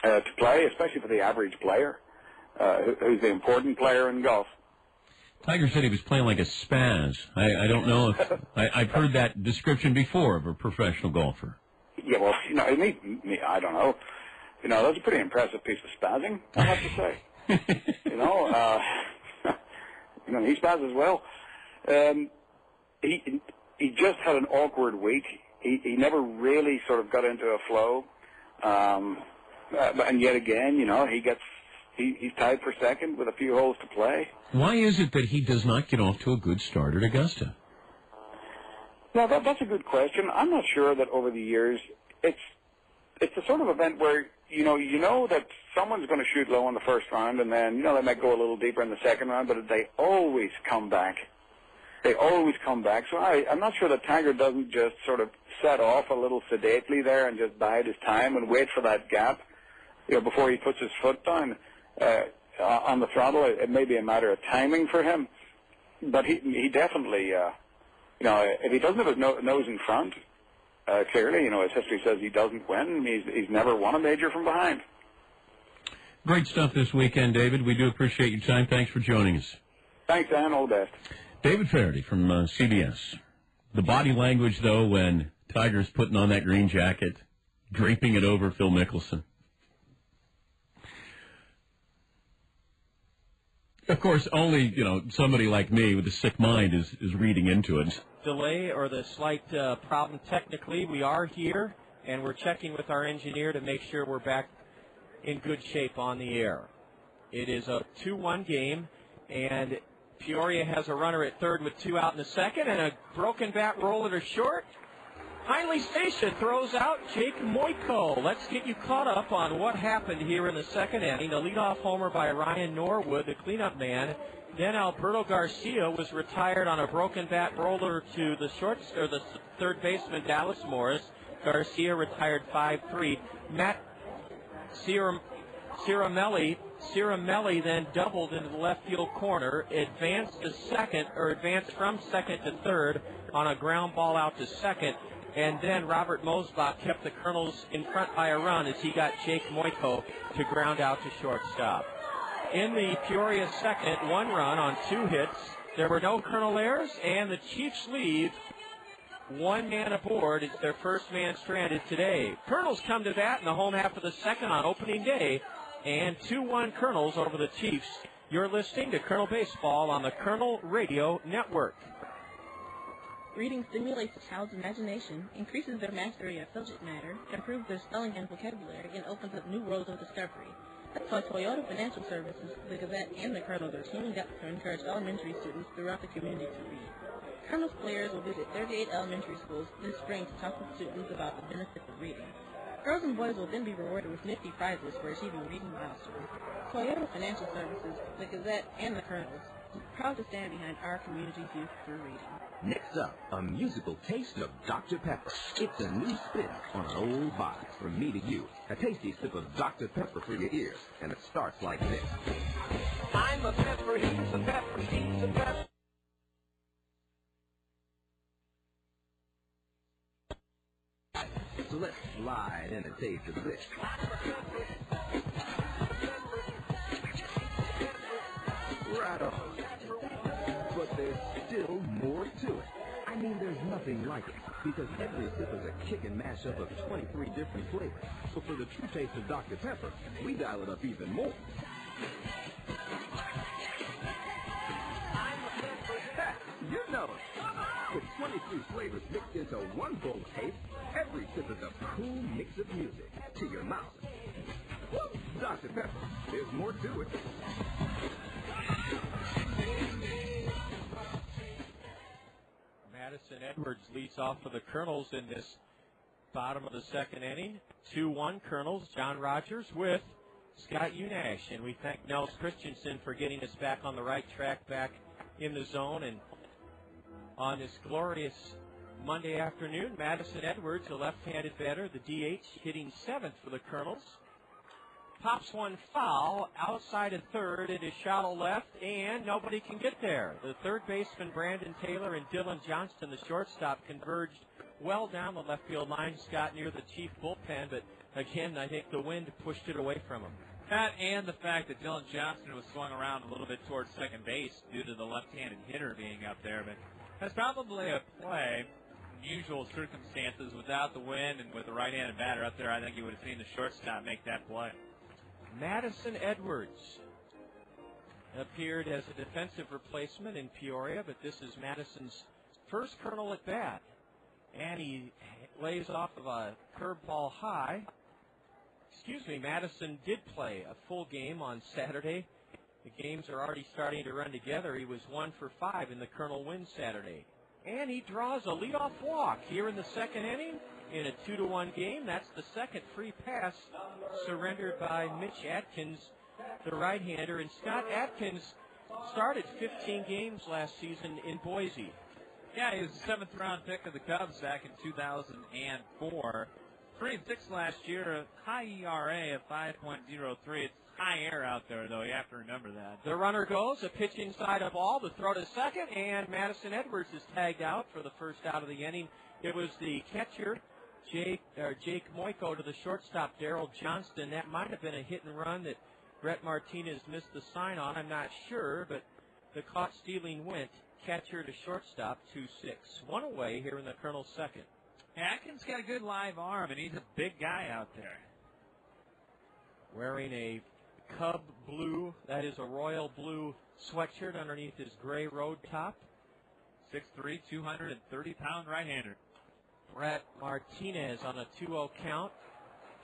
To play, especially for the average player, who's the important player in golf. Tiger said he was playing like a spaz. I don't know if I've heard that description before of a professional golfer. Yeah, well, I don't know. That's a pretty impressive piece of spazzing, I have to say. and he spaz as well. He just had an awkward week. He never really sort of got into a flow. And yet again, he's tied for second with a few holes to play. Why is it that he does not get off to a good start at Augusta? Now, that's a good question. I'm not sure that over the years it's the sort of event where you know that someone's going to shoot low in the first round, and then they might go a little deeper in the second round, but they always come back. They always come back. So I'm not sure that Tiger doesn't just sort of set off a little sedately there and just bide his time and wait for that gap, before he puts his foot down on the throttle. It may be a matter of timing for him, but he definitely, if he doesn't have his nose in front, clearly, his history says he doesn't win. He's never won a major from behind. Great stuff this weekend, David. We do appreciate your time. Thanks for joining us. Thanks, Dan. All the best. David Faraday from CBS. The body language, though, when Tiger's putting on that green jacket, draping it over Phil Mickelson. Of course, only, somebody like me with a sick mind is reading into it. Delay or the slight problem technically. We are here, and we're checking with our engineer to make sure we're back in good shape on the air. It is a 2-1 game, and Peoria has a runner at third with 2 out in the second, and a broken bat roller to short. Hindley Station throws out Jake Moiko. Let's get you caught up on what happened here in the second inning. The leadoff homer by Ryan Norwood, the cleanup man. Then Alberto Garcia was retired on a broken bat roller to the the third baseman Dallas Morris. Garcia retired 5-3. Matt Ciramelli then doubled into the left field corner, advanced from second to third on a ground ball out to second, and then Robert Mosebach kept the Kernels in front by a run as he got Jake Moiko to ground out to shortstop. In the Peoria second, 1 run on 2 hits. There were no Kernel errors, and the Chiefs leave 1 man aboard. It's their first man stranded today. Kernels come to bat in the home half of the second on opening day, and 2-1 Kernels over the Chiefs. You're listening to Kernel Baseball on the Kernel Radio Network. Reading stimulates a child's imagination, increases their mastery of subject matter, improves their spelling and vocabulary, and opens up new worlds of discovery. That's why Toyota Financial Services, the Gazette, and the Kernels are teaming up to encourage elementary students throughout the community to read. Kernels players will visit 38 elementary schools this spring to talk with students about the benefits of reading. Girls and boys will then be rewarded with nifty prizes for achieving reading milestones. Toyota Financial Services, the Gazette, and the Kernels are proud to stand behind our community's youth through reading. Next up, a musical taste of Dr. Pepper. It's a new spin on an old box from me to you. A tasty sip of Dr. Pepper for your ears, and it starts like this. I'm a pepper, he's a pepper, he's a pepper. So let's slide in a taste of this. Right on. But there's still more to it. I mean, there's nothing like it, because every sip is a kickin' mashup of 23 different flavors. So for the true taste of Dr. Pepper, we dial it up even more. You know it. With 23 flavors mixed into one bowl of taste, every sip is a cool mix of music to your mouth. Woo! Dr. Pepper, there's more to it. Madison Edwards leads off for the Kernels in this bottom of the second inning. 2-1 Kernels. John Rogers with Scott Unash. And we thank Nels Christensen for getting us back on the right track, back in the zone. And on this glorious Monday afternoon, Madison Edwards, a left-handed batter, the DH, hitting 7th for the Kernels. Pops one foul outside of third. It is shallow left, and nobody can get there. The third baseman, Brandon Taylor, and Dylan Johnston, the shortstop, converged well down the left field line. Scott near the Chief bullpen, but again, I think the wind pushed it away from him. That and the fact that Dylan Johnston was swung around a little bit towards second base due to the left-handed hitter being up there, but that's probably a play. Unusual circumstances without the wind and with the right-handed batter up there, I think you would have seen the shortstop make that play. Madison Edwards appeared as a defensive replacement in Peoria, but this is Madison's first Colonel at bat. And he lays off of a curveball high. Madison did play a full game on Saturday. The games are already starting to run together. He was 1 for 5 in the Colonel win Saturday. And he draws a leadoff walk here in the second inning in a 2-1 game. That's the second free pass surrendered by Mitch Atkins, the right-hander. And Scott Atkins started 15 games last season in Boise. Yeah, he was the 7th-round pick of the Cubs back in 2004. 3-6 last year, a high ERA of 5.03. It's high air out there, though. You have to remember that. The runner goes, a pitch inside a ball, the throw to second, and Madison Edwards is tagged out for the first out of the inning. It was the catcher, Jake Moiko, to the shortstop, Darrell Johnston. That might have been a hit and run that Brett Martinez missed the sign on. I'm not sure, but the caught stealing went catcher to shortstop, 2-6. One away here in the Colonel's second. Atkins got a good live arm, and he's a big guy out there. Wearing a Cub blue, that is a royal blue sweatshirt underneath his gray road top. 6'3", 230-pound right-hander. Brett Martinez on a 2-0 count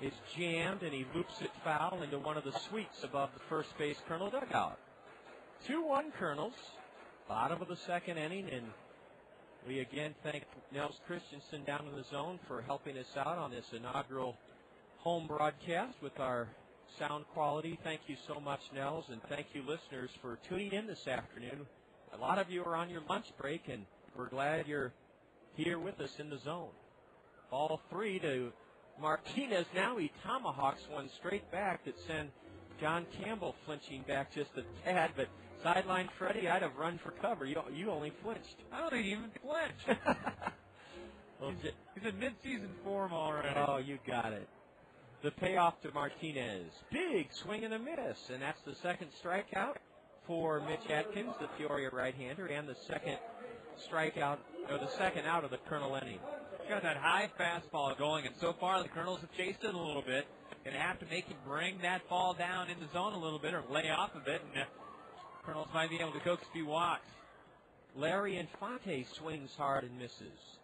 is jammed, and he loops it foul into one of the suites above the first base Colonel dugout. 2-1 Colonels, bottom of the second inning, and we again thank Nels Christensen down in the zone for helping us out on this inaugural home broadcast with our sound quality. Thank you so much, Nels, and thank you, listeners, for tuning in this afternoon. A lot of you are on your lunch break, and we're glad you're here with us in the zone. Ball 3 to Martinez. Now he tomahawks one straight back that sent John Campbell flinching back just a tad, but sideline Freddie, I'd have run for cover. You only flinched. I don't think he even flinched. Well, he's in mid-season form already. Oh, you got it. The payoff to Martinez. Big swing and a miss, and that's the second strikeout for Mitch Atkins, the Peoria right-hander, and the second strikeout, or the second out of the Colonel inning. Got that high fastball going, and so far the Colonels have chased it a little bit. Going to have to make him bring that ball down in the zone a little bit or lay off of it, and Colonels might be able to coax a few walks. Larry Infante swings hard and misses.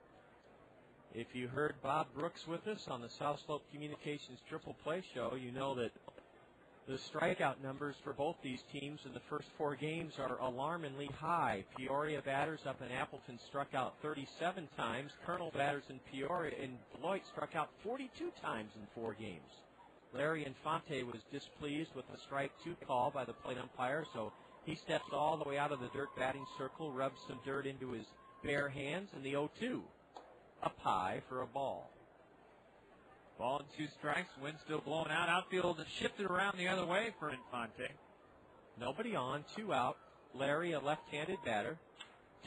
If you heard Bob Brooks with us on the South Slope Communications Triple Play Show, you know that the strikeout numbers for both these teams in the first 4 games are alarmingly high. Peoria batters up in Appleton struck out 37 times. Colonel batters in Peoria and Beloit struck out 42 times in 4 games. Larry Infante was displeased with the strike 2 call by the plate umpire, so he steps all the way out of the dirt batting circle, rubs some dirt into his bare hands, and the 0-2. Up high for a ball. Ball and 2 strikes. Wind still blowing out. Outfield shifted around the other way for Infante. Nobody on. 2 out. Larry, a left-handed batter,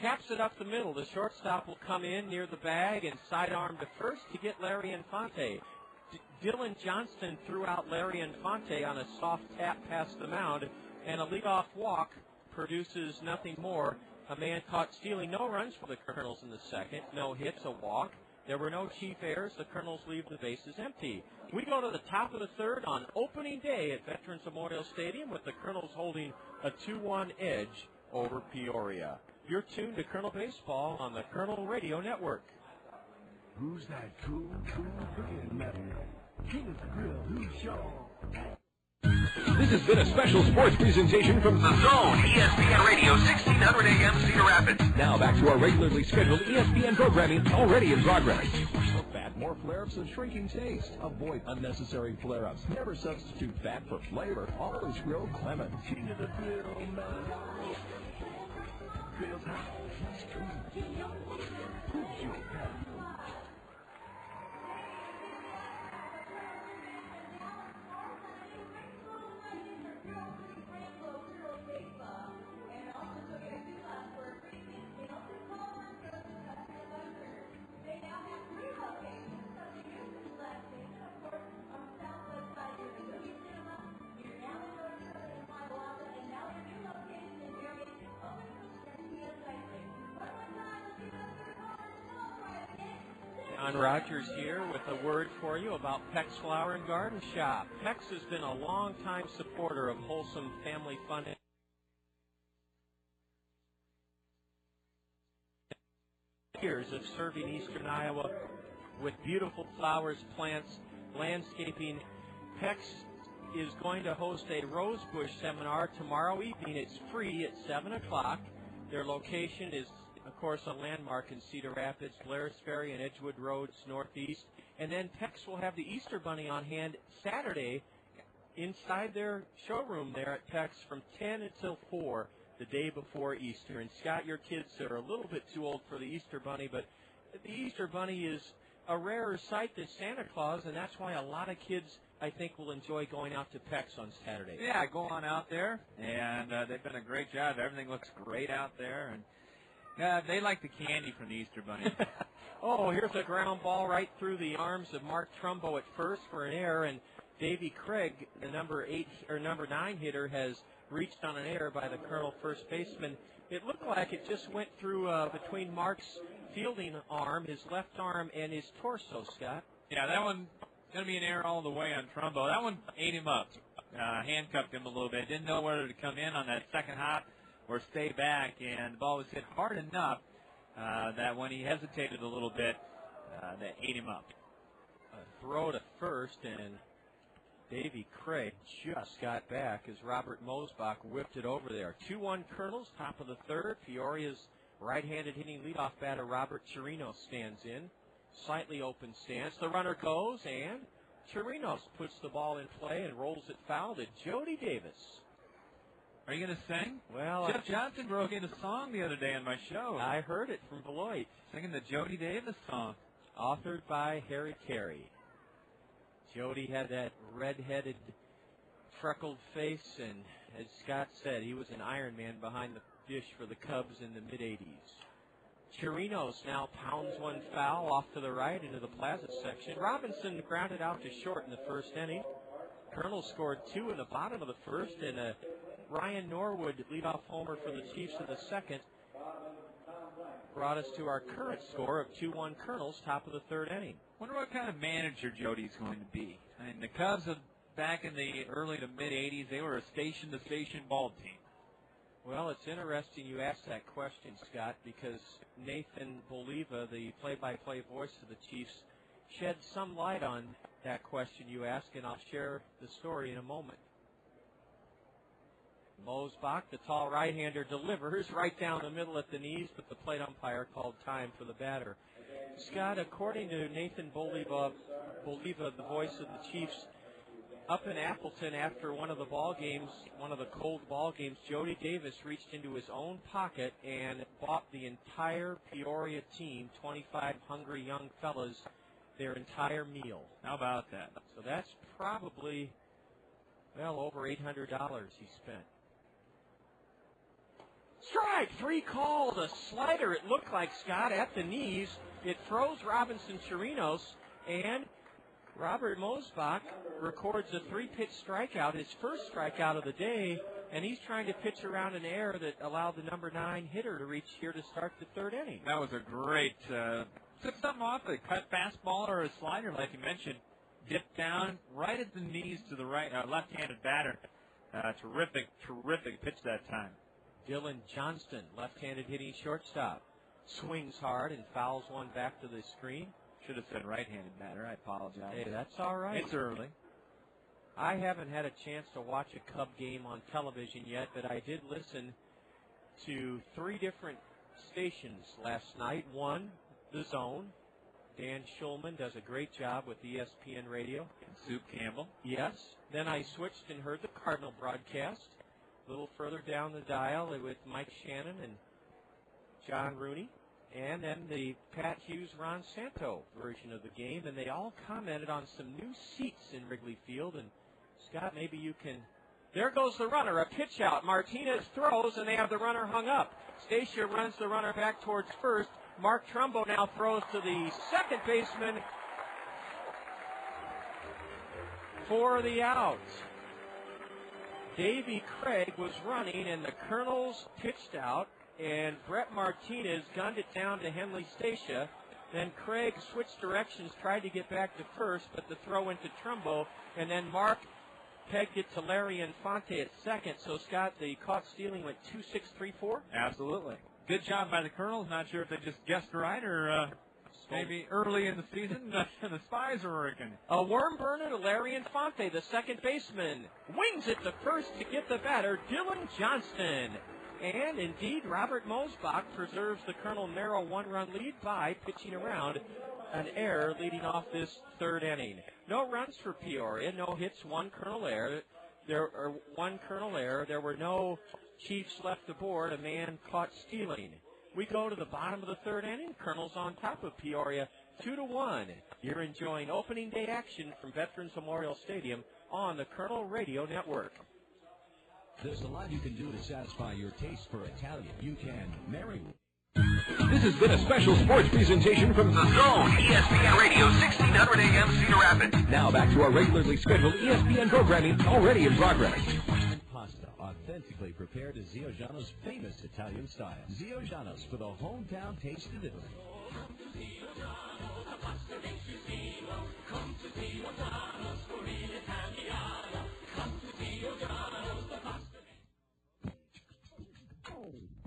taps it up the middle. The shortstop will come in near the bag and sidearm to first to get Larry Infante. Dylan Johnston threw out Larry Infante on a soft tap past the mound, and a leadoff walk produces nothing more. A man caught stealing. No runs for the Colonels in the second. No hits, a walk. There were no chief errors. The Colonels leave the bases empty. We go to the top of the third on opening day at Veterans Memorial Stadium with the Colonels holding a 2-1 edge over Peoria. You're tuned to Colonel Baseball on the Colonel Radio Network. Who's that cool cooking metal? King of the Grill, who's Shaw? This has been a special sports presentation from The Zone, ESPN Radio, 1600 AM, Cedar Rapids. Now back to our regularly scheduled ESPN programming already in progress. Fat, more flare-ups, and shrinking taste. Avoid unnecessary flare-ups. Never substitute fat for flavor. Always grill Clement. King of the Grill, man. Grill's hot. Who's your pet? John Rogers here with a word for you about Peck's Flower and Garden Shop. Peck's has been a long-time supporter of wholesome family fun years of serving eastern Iowa with beautiful flowers, plants, landscaping. PEX is going to host a rosebush seminar tomorrow evening. It's free at 7 o'clock. Their location is, of course, a landmark in Cedar Rapids, Blair's Ferry and Edgewood Roads northeast. And then PEX will have the Easter Bunny on hand Saturday inside their showroom there at PEX from 10 until 4 the day before Easter. And, Scott, your kids are a little bit too old for the Easter Bunny, but the Easter Bunny is a rarer sight than Santa Claus, and that's why a lot of kids, I think, will enjoy going out to PEX on Saturday. Yeah, go on out there, and they've done a great job. Everything looks great out there, and they like the candy from the Easter Bunny. Oh, here's a ground ball right through the arms of Mark Trumbo at first for an error, and Davy Craig, the number 9 hitter, has reached on an error by the Colonel first baseman. It looked like it just went through between Mark's fielding arm, his left arm, and his torso, Scott. Yeah, that one going to be an error all the way on Trumbo. That one ate him up, handcuffed him a little bit. Didn't know whether to come in on that second hop or stay back, and the ball was hit hard enough that when he hesitated a little bit, that ate him up. A throw to first, and Davy Craig just got back as Robert Mosebach whipped it over there. 2-1 Kernels, top of the third. Peoria's right-handed hitting leadoff batter Robert Chirinos stands in. Slightly open stance. The runner goes, and Chirinos puts the ball in play and rolls it foul to Jody Davis. Are you going to sing? Well, Jeff Johnson broke into song the other day on my show. I heard it from Beloit. Singing the Jody Davis song. Authored by Harry Carey. Jody had that red-headed, freckled face, and as Scott said, he was an Iron Man behind the dish for the Cubs in the mid-'80s. Chirinos now pounds one foul off to the right into the Plaza section. Robinson grounded out to short in the first inning. Colonel scored 2 in the bottom of the first, and a Ryan Norwood leadoff homer for the Chiefs in the second brought us to our current score of 2-1 Kernels, top of the third inning. Wonder what kind of manager Jody's going to be. I mean, the Cubs, back in the early to mid-'80s, they were a station-to-station ball team. Well, it's interesting you asked that question, Scott, because Nathan Boliva, the play-by-play voice of the Chiefs, shed some light on that question you asked, and I'll share the story in a moment. Mosebach, the tall right-hander, delivers right down the middle at the knees, but the plate umpire called time for the batter. Scott, according to Nathan Boliva, the voice of the Chiefs, up in Appleton after one of the cold ball games, Jody Davis reached into his own pocket and bought the entire Peoria team, 25 hungry young fellas, their entire meal. How about that? So that's probably, well, over $800 he spent. Strike 3 called, a slider it looked like, Scott, at the knees. It throws Robinson Chirinos, and Robert Mosebach records a 3-pitch strikeout, his first strikeout of the day, and he's trying to pitch around an error that allowed the number 9 hitter to reach here to start the third inning. That was a great, took something off, a cut fastball or a slider, like you mentioned, dipped down right at the knees to the right, left-handed batter. Terrific pitch that time. Dylan Johnston, left-handed hitting shortstop, swings hard and fouls one back to the screen. Should have said right-handed batter. I apologize. Hey, that's all right. It's early. I haven't had a chance to watch a Cub game on television yet, but I did listen to 3 different stations last night. One, The Zone. Dan Schulman does a great job with ESPN Radio. And Soup Campbell. Yes. Then I switched and heard the Cardinal broadcast. A little further down the dial with Mike Shannon and John Rooney. And then the Pat Hughes, Ron Santo version of the game. And they all commented on some new seats in Wrigley Field. And, Scott, maybe you can... There goes the runner, a pitch out. Martinez throws, and they have the runner hung up. Stacia runs the runner back towards first. Mark Trumbo now throws to the second baseman for the out. Davy Craig was running, and the Kernels pitched out, and Brett Martinez gunned it down to Henley Stacia. Then Craig switched directions, tried to get back to first, but the throw went to Trumbo, and then Mark pegged it to Larry Infante at second. So, Scott, the caught stealing went 2-6-3-4? Absolutely. Good job by the Kernels. Not sure if they just guessed right or maybe early in the season the spies are working. A worm burner to Larry Infante, the second baseman. Wings it to first to get the batter, Dylan Johnston. And, indeed, Robert Mosebach preserves the Kernel narrow one-run lead by pitching around an error leading off this third inning. No runs for Peoria, no hits, one Kernel error. There were no Chiefs left aboard, a man caught stealing. We go to the bottom of the third inning. Kernels on top of Peoria, 2-1. You're enjoying opening day action from Veterans Memorial Stadium on the Kernel Radio Network. There's a lot you can do to satisfy your taste for Italian. You can marry. This has been a special sports presentation from The Zone, ESPN Radio, 1600 AM, Cedar Rapids. Now back to our regularly scheduled ESPN programming already in progress. Pasta, authentically prepared to Zio Giano's famous Italian style. Zio Giano's for the hometown taste of Italy.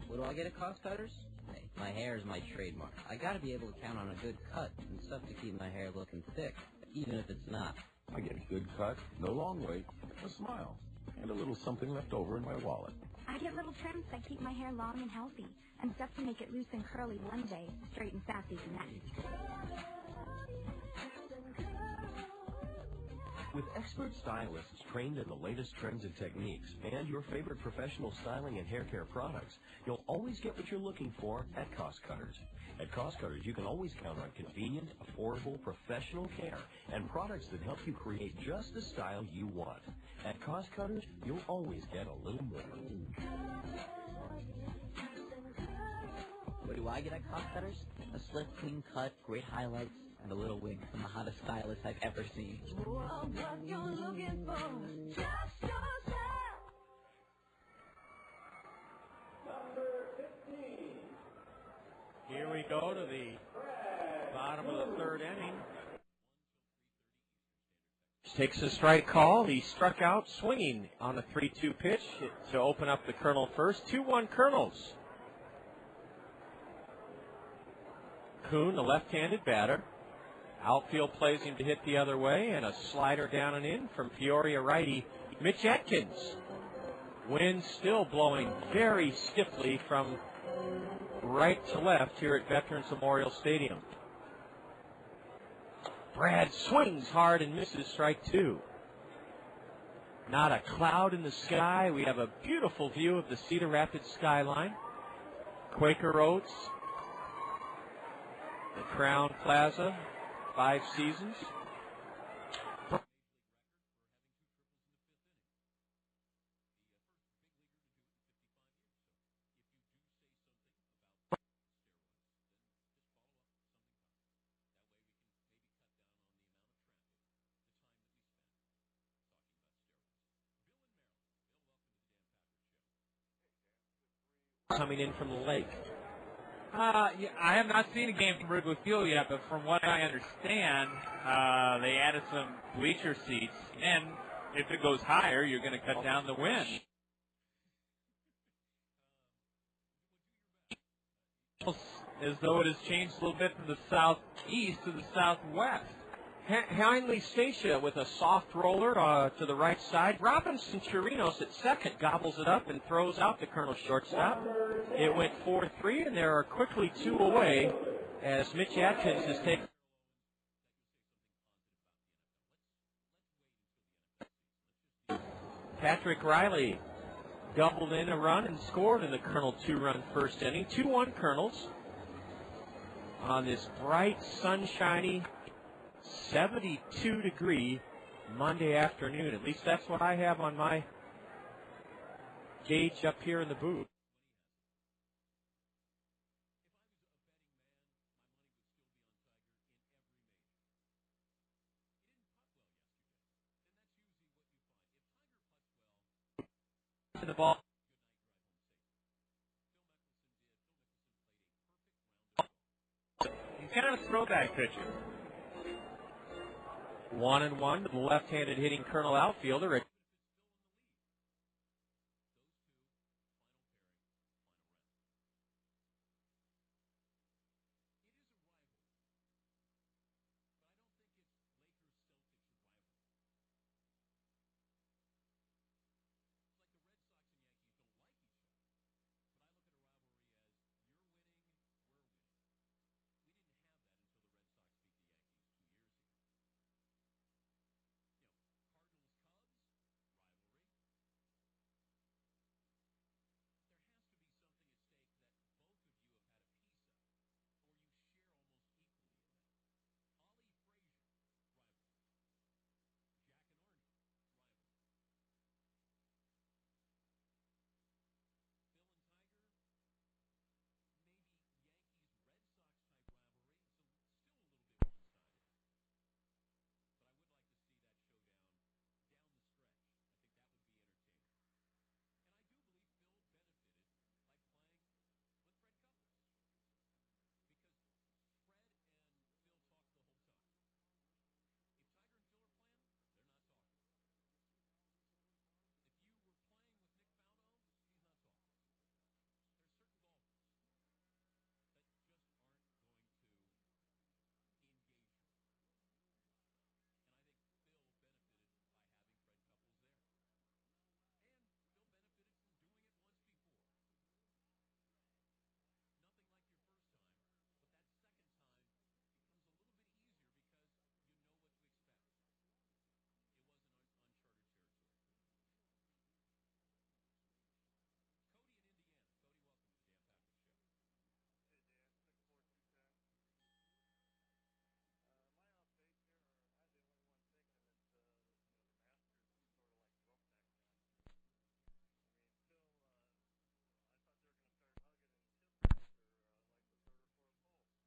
What do I get at Cost Cutters? Hey, my hair is my trademark. I gotta be able to count on a good cut and stuff to keep my hair looking thick, even if it's not. I get a good cut, no long wait, a smile, and a little something left over in my wallet. I get little trims that keep my hair long and healthy, and stuff to make it loose and curly one day, straight and sassy the next. With expert stylists trained in the latest trends and techniques and your favorite professional styling and hair care products, you'll always get what you're looking for at Cost Cutters. At Cost Cutters, you can always count on convenient, affordable, professional care and products that help you create just the style you want. At Cost Cutters, you'll always get a little more. What do I get at Cost Cutters? A slick, clean cut, great highlights, and a little wig from the hottest stylist I've ever seen. Here we go to the bottom of the third inning. Takes a strike call. He struck out swinging on a 3-2 pitch to open up the Kernel first. 2-1 Kernels. Kuhn, the left-handed batter. Outfield plays him to hit the other way, and a slider down and in from Peoria righty Mitch Atkins. Wind still blowing very stiffly from right to left here at Veterans Memorial Stadium. Brad swings hard and misses strike two. Not a cloud in the sky. We have a beautiful view of the Cedar Rapids skyline. Quaker Oats, the Crown Plaza, 5 seasons. Coming in from the lake. I have not seen a game from Wrigley Field yet, but from what I understand, they added some bleacher seats, and if it goes higher, you're going to cut down the wind. As though it has changed a little bit from the southeast to the southwest. Hindley Stacia with a soft roller to the right side. Robinson Chirinos at second gobbles it up and throws out the Kernel shortstop. It went 4-3, and there are quickly 2 away as Mitch Atkins has taken. Patrick Riley doubled in a run and scored in the Kernel 2-run first inning. 2-1 Kernels on this bright, sunshiny 72-degree Monday afternoon. At least that's what I have on my gauge up here in the booth. The ball. He's kind of a throwback pitcher. 1-1 to the left-handed hitting Kernel outfielder.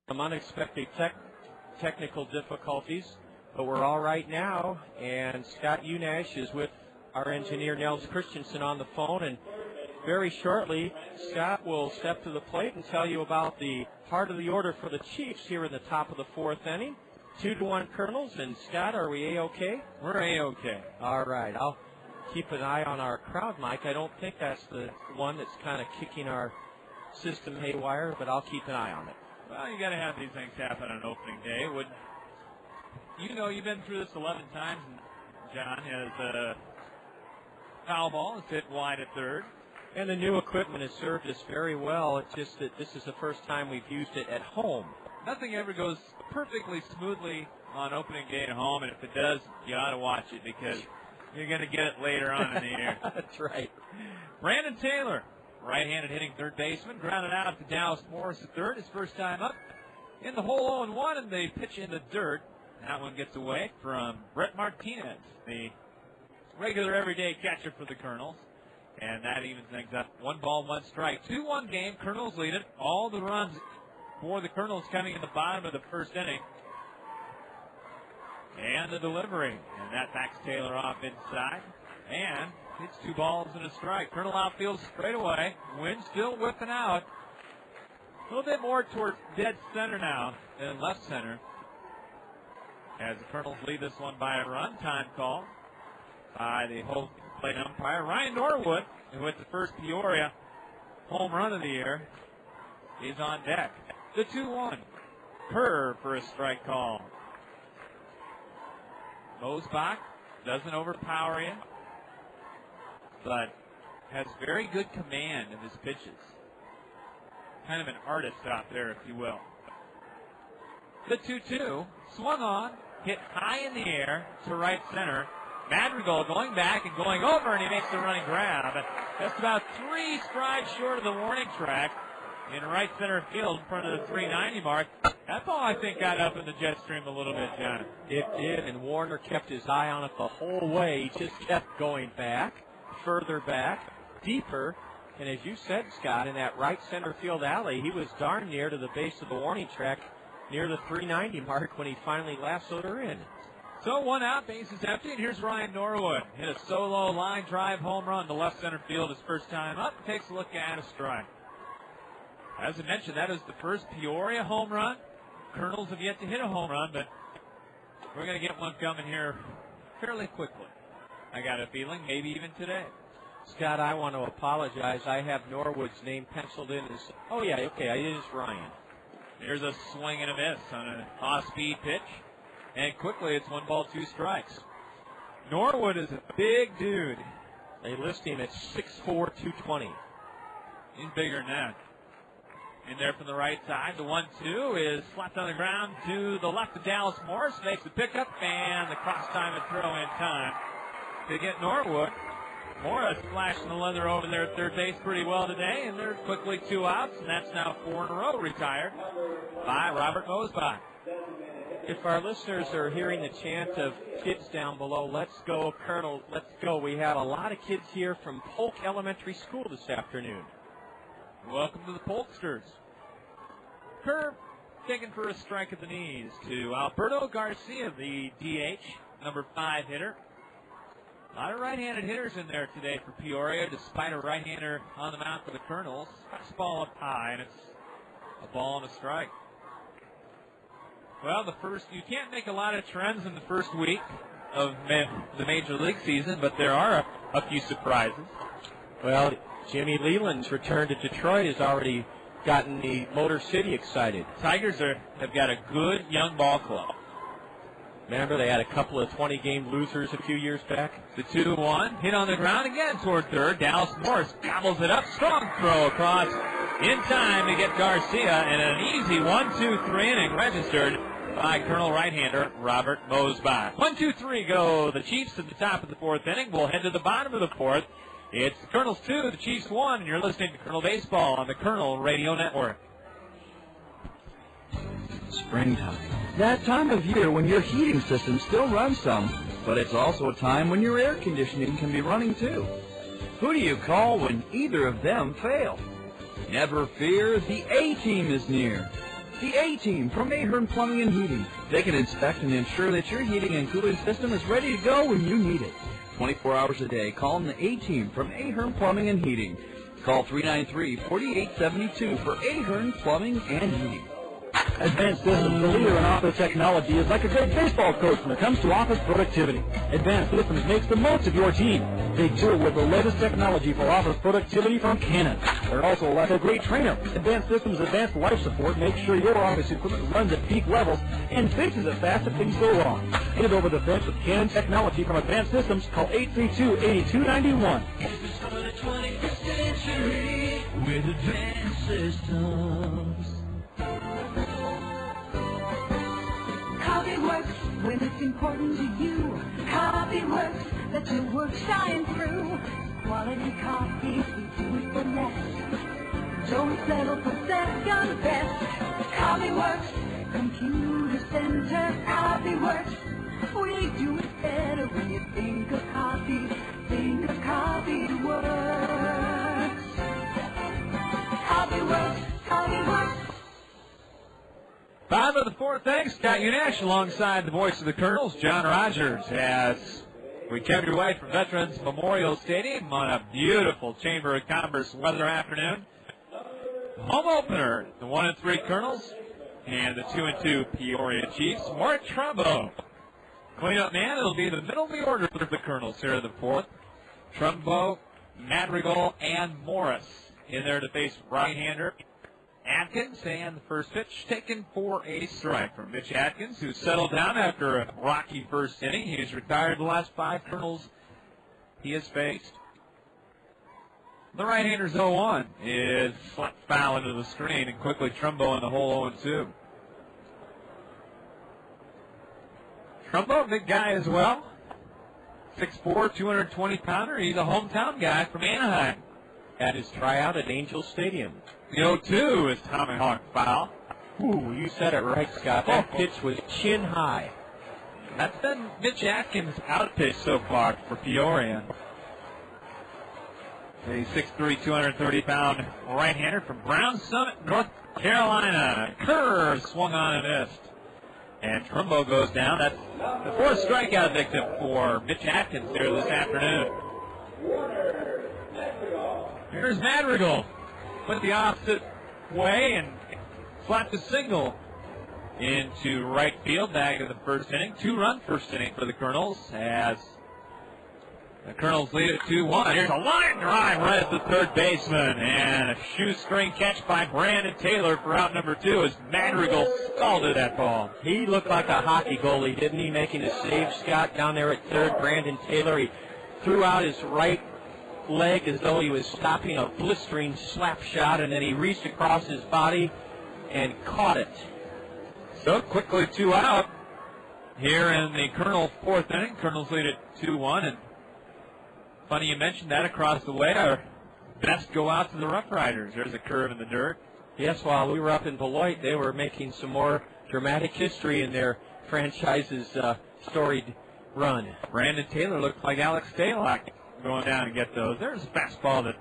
some unexpected technical difficulties, but we're all right now. And Scott Unash is with our engineer Nels Christensen on the phone, and very shortly Scott will step to the plate and tell you about the part of the order for the Chiefs here in the top of the fourth inning. 2-1 Kernels, and Scott, are we A-OK? We're A-OK. All right, I'll keep an eye on our crowd mic. I don't think that's the one that's kind of kicking our system haywire, but I'll keep an eye on it. Well, you got to have these things happen on opening day. You've been through this 11 times, and John has a foul ball. It's hit wide at third. And the new equipment has served us very well. It's just that this is the first time we've used it at home. Nothing ever goes perfectly smoothly on opening day at home, and if it does, you ought to watch it because you're going to get it later on in the year. That's right. Brandon Taylor, right-handed hitting third baseman, grounded out to Dallas Morris at third. His first time up in the hole 0-1, and they pitch in the dirt. That one gets away from Brett Martinez, the regular everyday catcher for the Kernels. And that evens things up. 1 ball, 1 strike. 2-1 game. Kernels lead it. All the runs for the Kernels coming in the bottom of the first inning. And the delivery. And that backs Taylor off inside. And it's 2 balls and a strike. Kernel outfield straight away. Wind still whipping out. A little bit more toward dead center now than left center. As the Kernels lead this one by a run. Time call by the whole plate umpire. Ryan Norwood, with the first Peoria home run of the year, is on deck. The 2-1. Curve for a strike call. Mosebach doesn't overpower you, but has very good command of his pitches. Kind of an artist out there, if you will. The 2-2. Swung on, hit high in the air to right center. Madrigal going back and going over, and he makes the running grab. Just about 3 strides short of the warning track in right center field in front of the 390 mark. That ball, I think, got up in the jet stream a little bit, John. It did, and Warner kept his eye on it the whole way. He just kept going back, further back, deeper. And as you said, Scott, in that right center field alley, he was darn near to the base of the warning track, near the 390 mark when he finally lassoed her in. So 1 out, base is empty, and here's Ryan Norwood. Hit a solo line drive home run to left center field his first time up. Takes a look at a strike. As I mentioned, that is the first Peoria home run. Kernels have yet to hit a home run, but we're going to get one coming here fairly quickly. I got a feeling, maybe even today. Scott, I want to apologize. I have Norwood's name penciled in as, it is Ryan. There's a swing and a miss on an off-speed pitch. And quickly, it's 1 ball, 2 strikes. Norwood is a big dude. They list him at 6'4", 220. He's bigger than that. In there from the right side, the 1-2 is slapped on the ground to the left of Dallas Morris. Makes the pickup, and the cross-time and throw in time to get Norwood. Morris flashing the leather over there at third base pretty well today, and they're quickly 2 outs, and that's now 4 in a row retired by Robert Mosebach. If our listeners are hearing the chant of kids down below, let's go, Colonel, let's go. We have a lot of kids here from Polk Elementary School this afternoon. Welcome to the Polksters. Curve taken for a strike at the knees to Alberto Garcia, the DH, number 5 hitter. A lot of right-handed hitters in there today for Peoria, despite a right-hander on the mound for the Kernels. Fastball up high, and it's a ball and a strike. Well, you can't make a lot of trends in the first week of the Major League season, but there are a few surprises. Well, Jimmy Leland's return to Detroit has already gotten the Motor City excited. Tigers have got a good young ball club. Remember, they had a couple of 20-game losers a few years back? The 2-1, hit on the ground again toward third. Dallas Morris gobbles it up. Strong throw across in time to get Garcia, and an easy 1-2-3 inning registered by Colonel right-hander Robert Mosebach. 1-2-3 go the Chiefs at the top of the 4th inning. We'll head to the bottom of the 4th. It's the Kernels 2, the Chiefs 1, and you're listening to Kernel Baseball on the Kernel Radio Network. Springtime. That time of year when your heating system still runs some, but it's also a time when your air conditioning can be running too. Who do you call when either of them fail? Never fear, the A-Team is near. The A-Team from Ahern Plumbing and Heating. They can inspect and ensure that your heating and cooling system is ready to go when you need it. 24 hours a day, call them the A-Team from Ahern Plumbing and Heating. Call 393-4872 for Ahern Plumbing and Heating. Advanced Systems, the leader in office technology, is like a great baseball coach when it comes to office productivity. Advanced Systems makes the most of your team. They deal with the latest technology for office productivity from Canon. They're also like a great trainer. Advanced Systems Advanced Life Support makes sure your office equipment runs at peak levels and fixes it fast if things go wrong. Get over the fence with Canon technology from Advanced Systems. Call 832-8291. For the 21st century with Advanced Systems. Coffee works when it's important to you. Coffee works, let your work shine through. Quality coffee, we do it for less. Don't settle for second best. Coffee works, computer center. Coffee works, we do it better. When you think of coffee works. Coffee works, coffee works. Bottom of the fourth inning, Scott Unash alongside the voice of the Kernels, John Rogers, as we kept you away from Veterans Memorial Stadium on a beautiful Chamber of Commerce weather afternoon. Home opener, the 1-3 Kernels and the 2-2 Peoria Chiefs. Mark Trumbo, cleanup man. It'll be the middle of the order for the Kernels here in the fourth. Trumbo, Madrigal, and Morris in there to face right-hander Atkins, and the first pitch taken for a strike from Mitch Atkins, who settled down after a rocky first inning. He's retired the last 5 Kernels he has faced. The right-hander's 0-1 is flat foul into the screen, and quickly Trumbo in the hole 0-2. Trumbo, big guy as well. 6'4", 220-pounder. He's a hometown guy from Anaheim. At his tryout at Angel Stadium. The 0-2 is tomahawk foul. Ooh, you said it right, Scott. That pitch was chin high. That's been Mitch Atkins' out pitch so far for Peoria. A 6'3", 230-pound right-hander from Brown Summit, North Carolina. Curve swung on and missed. And Trumbo goes down. That's the 4th strikeout victim for Mitch Atkins here this afternoon. Here's Madrigal. Went the opposite way and slapped a single into right field back in the first inning. 2-run first inning for the Kernels as the Kernels lead at 2-1. Here's a line drive right at the third baseman, and a shoestring catch by Brandon Taylor for out number 2 as Madrigal scalded that ball. He looked like a hockey goalie, didn't he, making a save, Scott, down there at third. Brandon Taylor, he threw out his right leg as though he was stopping a blistering slap shot, and then he reached across his body and caught it. So quickly 2 out here in the Kernel 4th inning. Kernels lead at 2-1, and funny you mentioned that. Across the way, our best go out to the Rough Riders. There's a curve in the dirt. Yes, while we were up in Beloit, they were making some more dramatic history in their franchise's storied run. Brandon Taylor looked like Alex Stalock going down to get those. There's a fastball that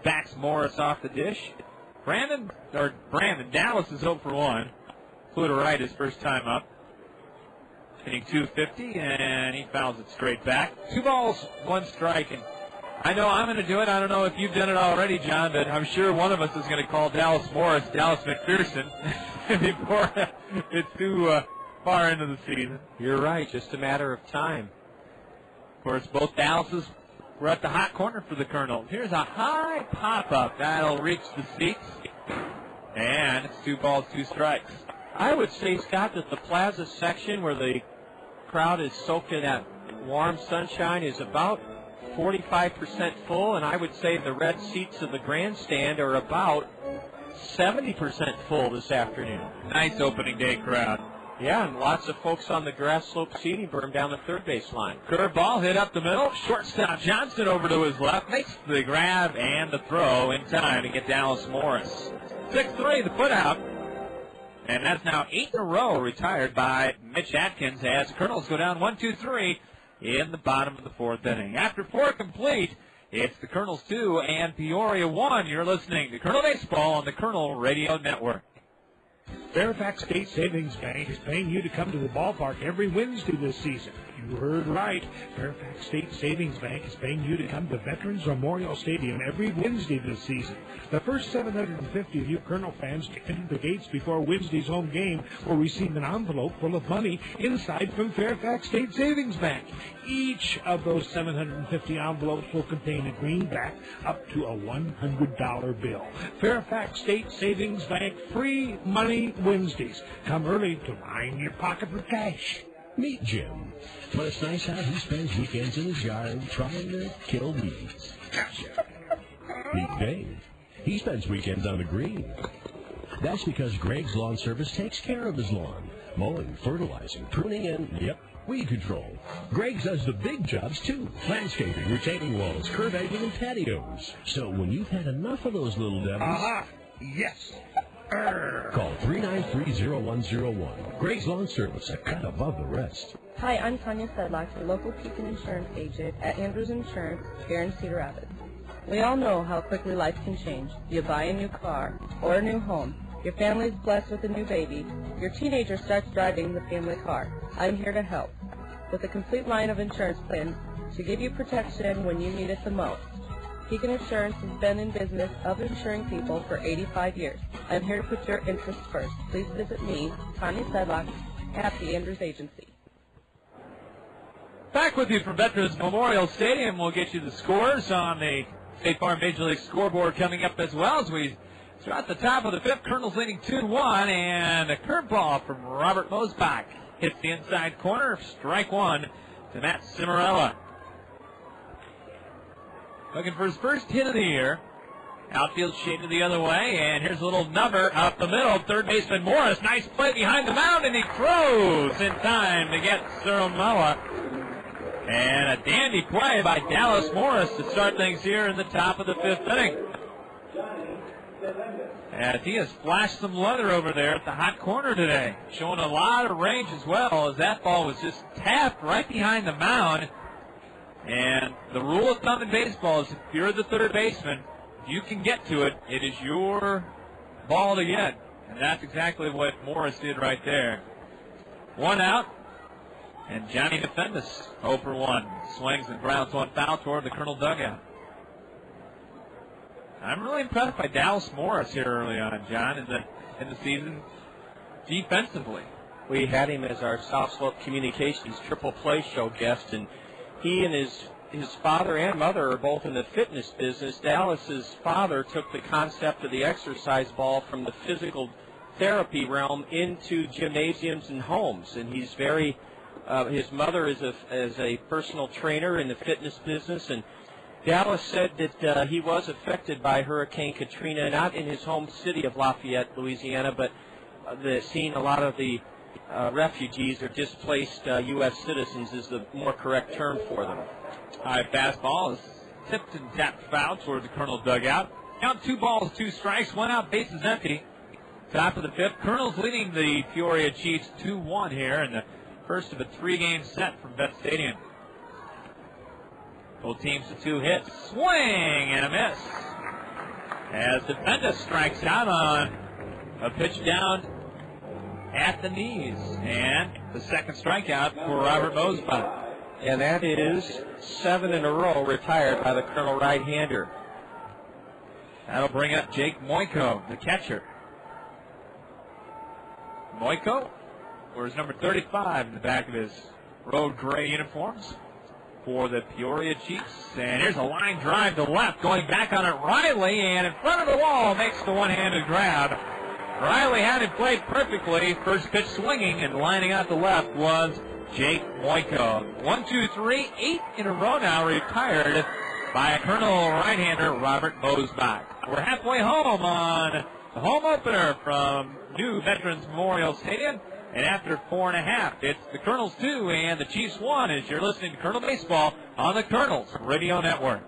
backs Morris off the dish. Brandon Dallas is 0 for 1. Flew to right his first time up. Hitting 250, and he fouls it straight back. 2 balls, 1 strike, and I know I'm going to do it. I don't know if you've done it already, John, but I'm sure one of us is going to call Dallas Morris Dallas McPherson before it's too far into the season. You're right, just a matter of time. Of course, both Dallases were at the hot corner for the Kernels. Here's a high pop-up. That'll reach the seats. And it's 2 balls, 2 strikes. I would say, Scott, that the plaza section where the crowd is soaked in that warm sunshine is about 45% full, and I would say the red seats of the grandstand are about 70% full this afternoon. Nice opening day crowd. Yeah, and lots of folks on the grass slope seating berm down the third base line. Curveball hit up the middle. Shortstop Johnson over to his left. Makes the grab and the throw in time to get Dallas Morris. 6-3, the put out. And that's now 8 in a row retired by Mitch Atkins as the Kernels go down 1-2-3 in the bottom of the 4th inning. After 4 complete, it's the Kernels 2 and Peoria 1. You're listening to Kernel Baseball on the Kernel Radio Network. Fairfax State Savings Bank is paying you to come to the ballpark every Wednesday this season. You heard right. Fairfax State Savings Bank is paying you to come to Veterans Memorial Stadium every Wednesday this season. The first 750 of you Colonel fans to enter the gates before Wednesday's home game will receive an envelope full of money inside from Fairfax State Savings Bank. Each of those 750 envelopes will contain a greenback up to a $100 bill. Fairfax State Savings Bank free money Wednesdays. Come early to line your pocket with cash. Meet Jim. When it's nice out, he spends weekends in his yard trying to kill weeds. Meet Dave. He spends weekends on the green. That's because Greg's Lawn Service takes care of his lawn. Mowing, fertilizing, pruning, and, weed control. Greg's does the big jobs, too. Landscaping, retaining walls, curb edging, and patios. So when you've had enough of those little devils... Aha! Yes! Call 393-0101. Greg's Lawn Service, a cut above the rest. Hi, I'm Tanya Sedlock, your local Pekin insurance agent at Andrews Insurance here in Cedar Rapids. We all know how quickly life can change. You buy a new car or a new home. Your family's blessed with a new baby. Your teenager starts driving the family car. I'm here to help with a complete line of insurance plans to give you protection when you need it the most. Pekin Insurance has been in business of insuring people for 85 years. I'm here to put your interests first. Please visit me, Tanya Sedlock, at the Andrews Agency. Back with you from Veterans Memorial Stadium. We'll get you the scores on the State Farm Major League scoreboard coming up as well as we start at the top of the fifth. Colonels leading 2-1, and a curveball from Robert Mosebach hits the inside corner. Strike one to Matt Cimarella. Looking for his first hit of the year. Outfield shaded the other way, and here's a little number up the middle. Third baseman Morris, nice play behind the mound, and he throws in time to get Cimarella. And a dandy play by Dallas Morris to start things here in the top of the fifth inning. As he has flashed some leather over there at the hot corner today, showing a lot of range as well, as that ball was just tapped right behind the mound. And the rule of thumb in baseball is if you're the third baseman, if you can get to it, it is your ball to get. And that's exactly what Morris did right there. One out, and Johnny Defendis, 0 for 1. Swings and grounds one foul toward the Colonel dugout. I'm really impressed by Dallas Morris here early on, John, in the season defensively. We had him as our South Slope Communications Triple Play Show guest, and he and his father and mother are both in the fitness business. Dallas's father took the concept of the exercise ball from the physical therapy realm into gymnasiums and homes, and he's very. His mother is a personal trainer in the fitness business, and Dallas said that he was affected by Hurricane Katrina, not in his home city of Lafayette, Louisiana, but seeing a lot of the refugees or displaced U.S. citizens is the more correct term for them. High fastball is tipped and tapped foul toward the Colonel dugout. Count 2 balls, 2 strikes, 1 out, bases empty. Top of the fifth. Colonels leading the Peoria Chiefs 2-1 here in the first of a 3-game set from Vet Stadium. Both teams to 2 hits. Swing and a miss. As Defendis strikes out on a pitch down at the knees. And the second strikeout for Robert Mosebach. And that is 7 in a row retired by the Colonel right-hander. That'll bring up Jake Moiko, the catcher. Moiko wears number 35 in the back of his road gray uniforms for the Peoria Chiefs. And here's a line drive to left, going back on it, Riley, and in front of the wall makes the one-handed grab. Riley had it played perfectly. First pitch swinging and lining out the left was Jake Moiko. 1, 2, 3, 8 in a row now retired by a Colonel right-hander, Robert Mosebach. We're halfway home on the home opener from new Veterans Memorial Stadium. And after 4.5, it's the Colonels 2 and the Chiefs 1 as you're listening to Colonel Baseball on the Colonels Radio Network.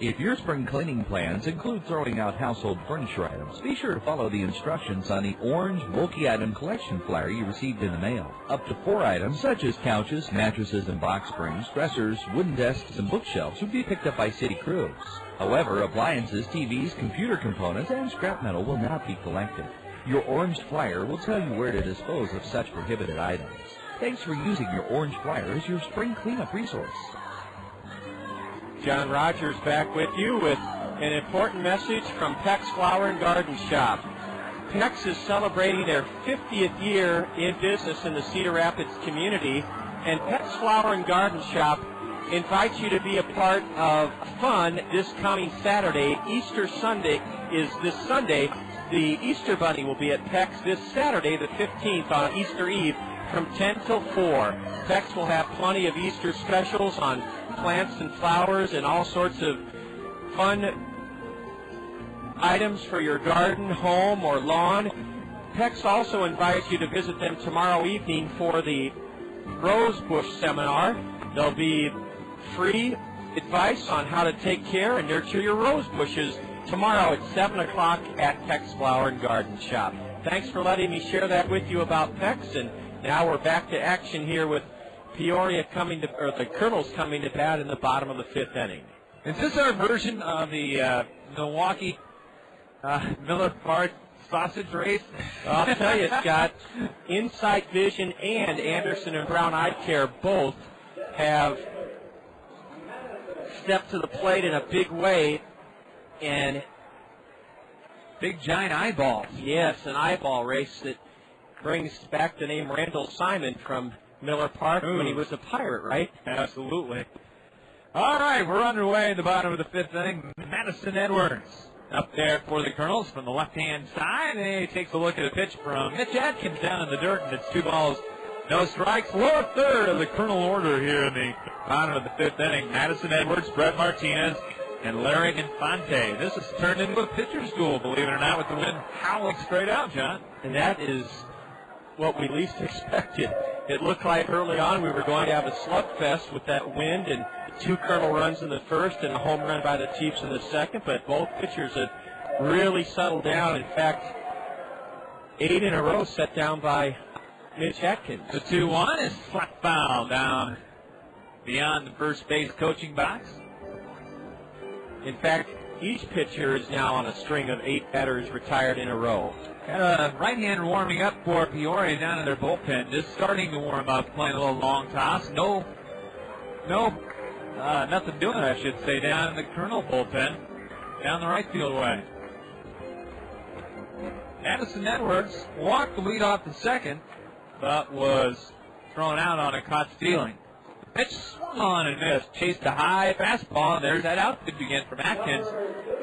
If your spring cleaning plans include throwing out household furniture items, be sure to follow the instructions on the orange bulky item collection flyer you received in the mail. Up to 4 items, such as couches, mattresses, and box springs, dressers, wooden desks, and bookshelves, would be picked up by city crews. However, appliances, TVs, computer components, and scrap metal will not be collected. Your Orange Flyer will tell you where to dispose of such prohibited items. Thanks for using your Orange Flyer as your spring cleanup resource. John Rogers back with you with an important message from Peck's Flower and Garden Shop. Peck's is celebrating their 50th year in business in the Cedar Rapids community, and Peck's Flower and Garden Shop invites you to be a part of fun this coming Saturday. Easter Sunday is this Sunday. The Easter Bunny will be at Peck's this Saturday, the 15th, on Easter Eve from 10 till 4. Peck's will have plenty of Easter specials on plants and flowers and all sorts of fun items for your garden, home, or lawn. Peck's also invites you to visit them tomorrow evening for the Rose Bush Seminar. There'll be free advice on how to take care and nurture your rose bushes tomorrow at 7 o'clock at Peck's Flower and Garden Shop. Thanks for letting me share that with you about Peck's, and now we're back to action here with Peoria the Kernels coming to bat in the bottom of the 5th inning. Is this our version of the Milwaukee Miller Park sausage race? I'll tell you, Scott, Insight Vision and Anderson and Brown Eye Care both have stepped to the plate in a big way, and big giant eyeballs. Yes, an eyeball race that brings back the name Randall Simon from Miller Park when he was a Pirate, right? Absolutely. All right, we're underway in the bottom of the 5th inning. Madison Edwards up there for the Kernels from the left-hand side, and he takes a look at a pitch from Mitch Atkins down in the dirt, and it's 2 balls, no strikes. Lower third of the Kernel order here in the bottom of the 5th inning. Madison Edwards, Brett Martinez, and Larry Infante. This has turned into a pitcher's duel, believe it or not, with the wind howling straight out, John. And that is what we least expected. It looked like early on we were going to have a slugfest with that wind and 2 Kernel runs in the first and a home run by the Chiefs in the second, but both pitchers have really settled down. In fact, 8 in a row set down by Mitch Atkins. The 2-1 is flat foul down beyond the first base coaching box. In fact, each pitcher is now on a string of 8 batters retired in a row. Got a right-hander warming up for Peoria down in their bullpen, just starting to warm up, playing a little long toss. Nothing doing, I should say, down in the Kernel bullpen, down the right field way. Madison Edwards walked the lead off the second, but was thrown out on a caught stealing. Pitch swung on and missed, chased a high fastball, and there's that output again from Atkins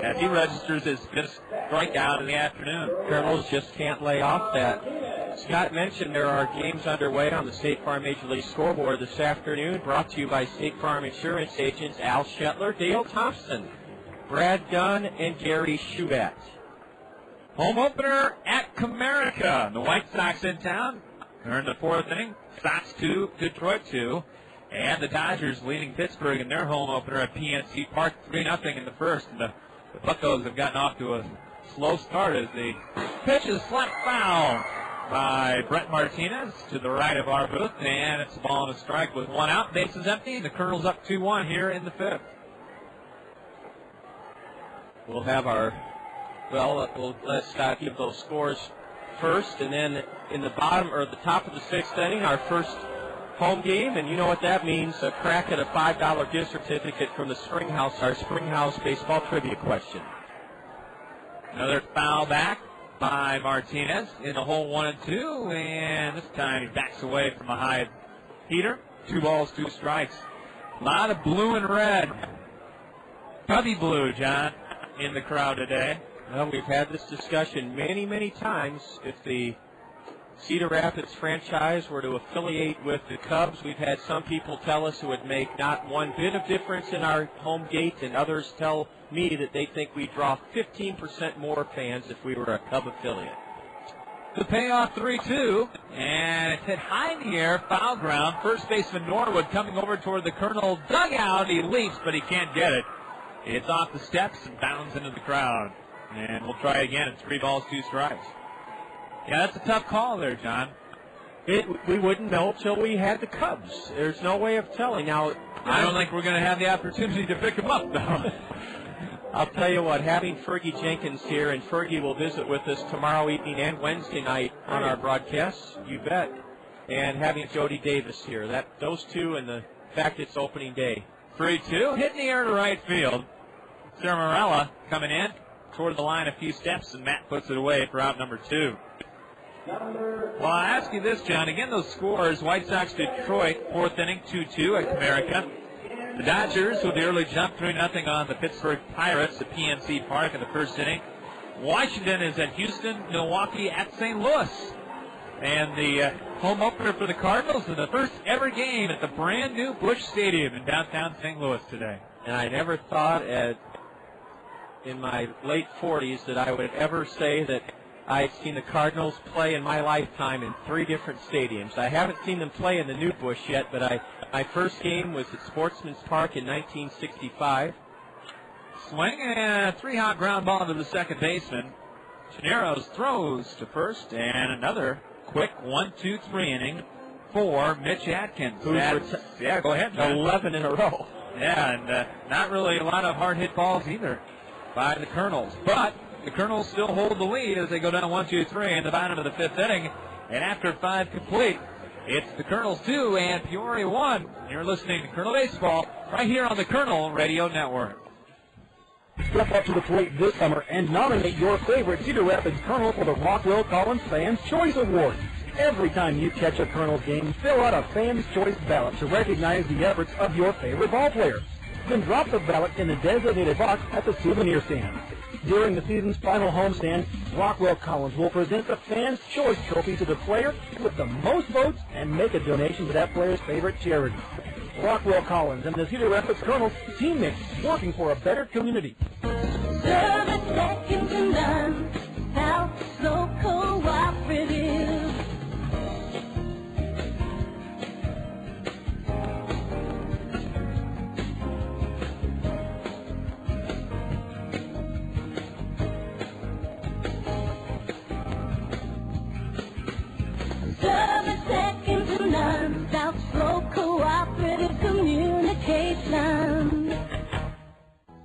as he registers his 5th strikeout in the afternoon. Kernels just can't lay off that. Scott mentioned there are games underway on the State Farm Major League scoreboard this afternoon, brought to you by State Farm Insurance agents Al Shetler, Dale Thompson, Brad Dunn, and Gary Schubat. Home opener at Comerica. The White Sox in town. They're in the 4th inning. Sox 2, Detroit 2. And the Dodgers leading Pittsburgh in their home opener at PNC Park 3-0 in the first. And the Buccos have gotten off to a slow start as the pitch is slapped foul by Brett Martinez to the right of our booth. And it's a ball and a strike with 1 out. Bases empty. And the Kernels up 2-1 here in the 5th. We'll have let's give those scores first. And then in the bottom or the top of the 6th inning, our first home game, and you know what that means, a crack at a $5 gift certificate from the Springhouse, our Springhouse baseball trivia question. Another foul back by Martinez in the hole 1 and 2, and this time he backs away from a high heater. 2 balls, 2 strikes. A lot of blue and red. Cubby blue, John, in the crowd today. Well, we've had this discussion many, many times. If the Cedar Rapids franchise were to affiliate with the Cubs, we've had some people tell us it would make not one bit of difference in our home gate, and others tell me that they think we draw 15% more fans if we were a Cub affiliate. The payoff 3-2, and it's hit high in the air, foul ground. First baseman Norwood coming over toward the Kernel dugout. He leaps, but he can't get it. It's off the steps and bounds into the crowd. And we'll try again. It's 3 balls, 2 strikes. Yeah, that's a tough call there, John. We wouldn't know till we had the Cubs. There's no way of telling. Now, I don't think we're going to have the opportunity to pick them up, though. I'll tell you what, having Fergie Jenkins here, and Fergie will visit with us tomorrow evening and Wednesday night on our broadcasts, you bet. And having Jody Davis here, those two and the fact it's opening day. 3-2, hitting the air to right field. Sarah Morella coming in toward the line a few steps, and Matt puts it away for out number 2. Well, I ask you this, John. Again, those scores, White Sox, Detroit, 4th inning, 2-2 at Comerica. The Dodgers with the early jump, 3-0 on the Pittsburgh Pirates at PNC Park in the 1st inning. Washington is at Houston, Milwaukee at St. Louis. And the home opener for the Cardinals in the first ever game at the brand new Busch Stadium in downtown St. Louis today. And I never thought in my late 40s that I would ever say that I've seen the Cardinals play in my lifetime in 3 different stadiums. I haven't seen them play in the new Busch yet, but my first game was at Sportsman's Park in 1965. Swing and a 3-hop ground ball to the second baseman. Chirinos throws to first, and another quick 1-2-3 inning for Mitch Atkins. Go ahead, John. 11 in a row. Yeah, and not really a lot of hard-hit balls either by the Kernels. But the Kernels still hold the lead as they go down 1-2-3 in the bottom of the 5th inning. And after 5 complete, it's the Kernels 2 and Peoria 1. You're listening to Kernel Baseball right here on the Kernel Radio Network. Step up to the plate this summer and nominate your favorite Cedar Rapids Kernel for the Rockwell Collins Fans Choice Award. Every time you catch a Kernels game, fill out a Fans Choice ballot to recognize the efforts of your favorite ball players. Then drop the ballot in the designated box at the souvenir stand. During the season's final homestand, Rockwell Collins will present the Fans Choice Trophy to the player with the most votes and make a donation to that player's favorite charity. Rockwell Collins and the Cedar Rapids Kernels, teammates working for a better community. Service second to none, South Slope Cooperative. Service second to none, South Slope Cooperative Communication.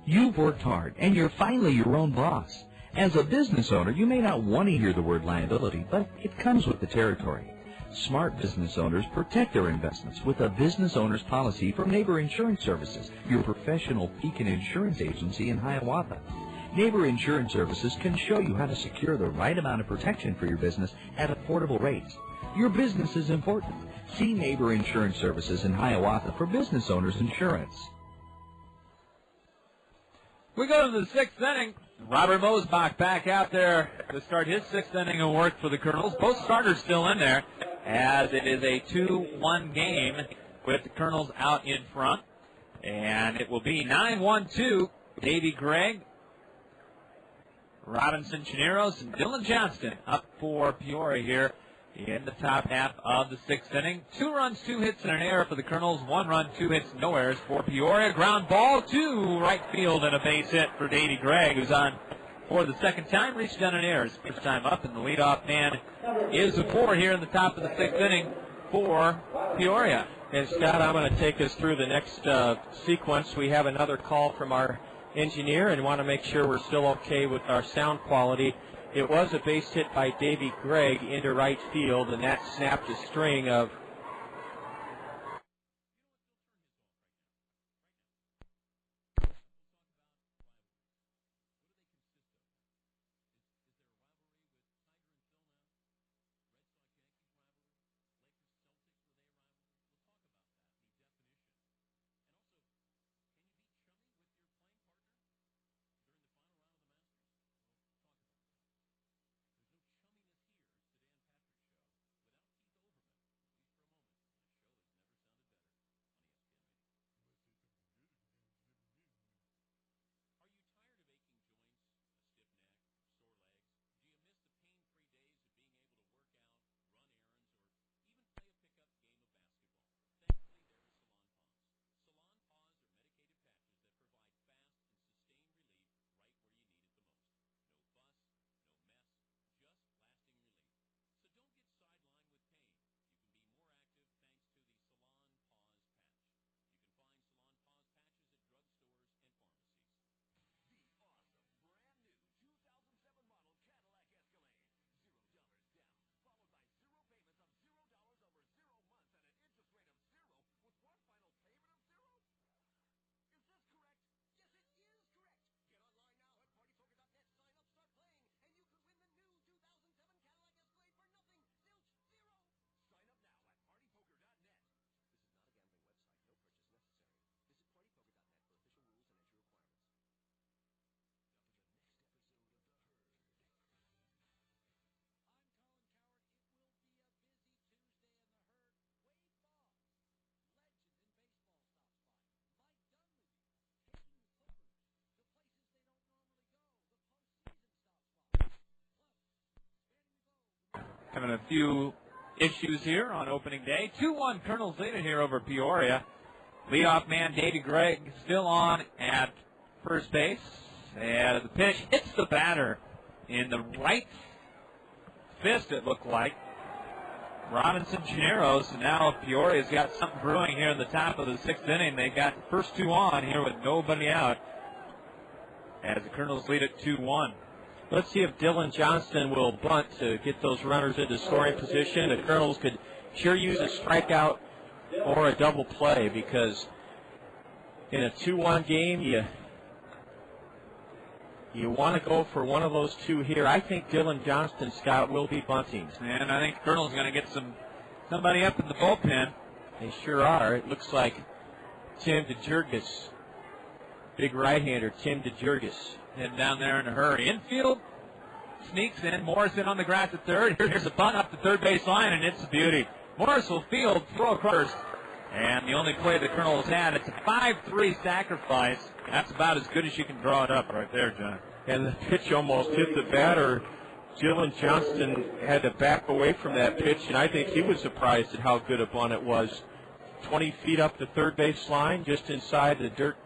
You've worked hard, and you're finally your own boss. As a business owner, you may not want to hear the word liability, but it comes with the territory. Smart business owners protect their investments with a business owner's policy from Neighbor Insurance Services, your professional Pekin insurance agency in Hiawatha. Neighbor Insurance Services can show you how to secure the right amount of protection for your business at affordable rates. Your business is important. See Neighbor Insurance Services in Hiawatha for business owners insurance. We go to the 6th inning. Robert Mosebach back out there to start his 6th inning of work for the Kernels. Both starters still in there as it is a 2-1 game with the Kernels out in front. And it will be 9-1-2. Davey Gregg, Robinson Chirinos, and Dylan Johnston up for Peoria here in the top half of the 6th inning. 2 runs, 2 hits, and an error for the Kernels. 1 run, 2 hits, no errors for Peoria. Ground ball to right field and a base hit for Davey Gregg, who's on for the 2nd time. Reached down an error his first time up, and the leadoff man is a 4 here in the top of the 6th inning for Peoria. And Scott, I'm going to take us through the next sequence. We have another call from our engineer and want to make sure we're still okay with our sound quality. It was a base hit by Davey Gregg into right field, and that snapped a string of Having a few issues here on opening day. 2-1 Kernels leading here over Peoria. Leadoff man Davey Gregg still on at first base. And the pitch hits the batter in the right fist, it looked like. Robinson Chirinos, and now Peoria's got something brewing here in the top of the sixth inning. They got the first two on here with nobody out as the Kernels lead at 2-1. Let's see if Dylan Johnston will bunt to get those runners into scoring position. The Kernels could sure use a strikeout or a double play, because in a 2-1 game, you want to go for one of those two here. I think Dylan Johnston, Scott, will be bunting. And I think Kernels going to get somebody up in the bullpen. They sure are. It looks like Tim DeJurgis, big right-hander Tim DeJurgis, heading down there in a hurry. Infield sneaks in. Morrison on the grass at third. Here's a bunt up the third base line, and it's a beauty. Morris will field, throw across. And the only play the Kernels had, it's a 5-3 sacrifice. That's about as good as you can draw it up right there, John. And the pitch almost hit the batter. Dylan Johnston had to back away from that pitch, and I think he was surprised at how good a bunt it was. 20 feet up the third base line, just inside the dirt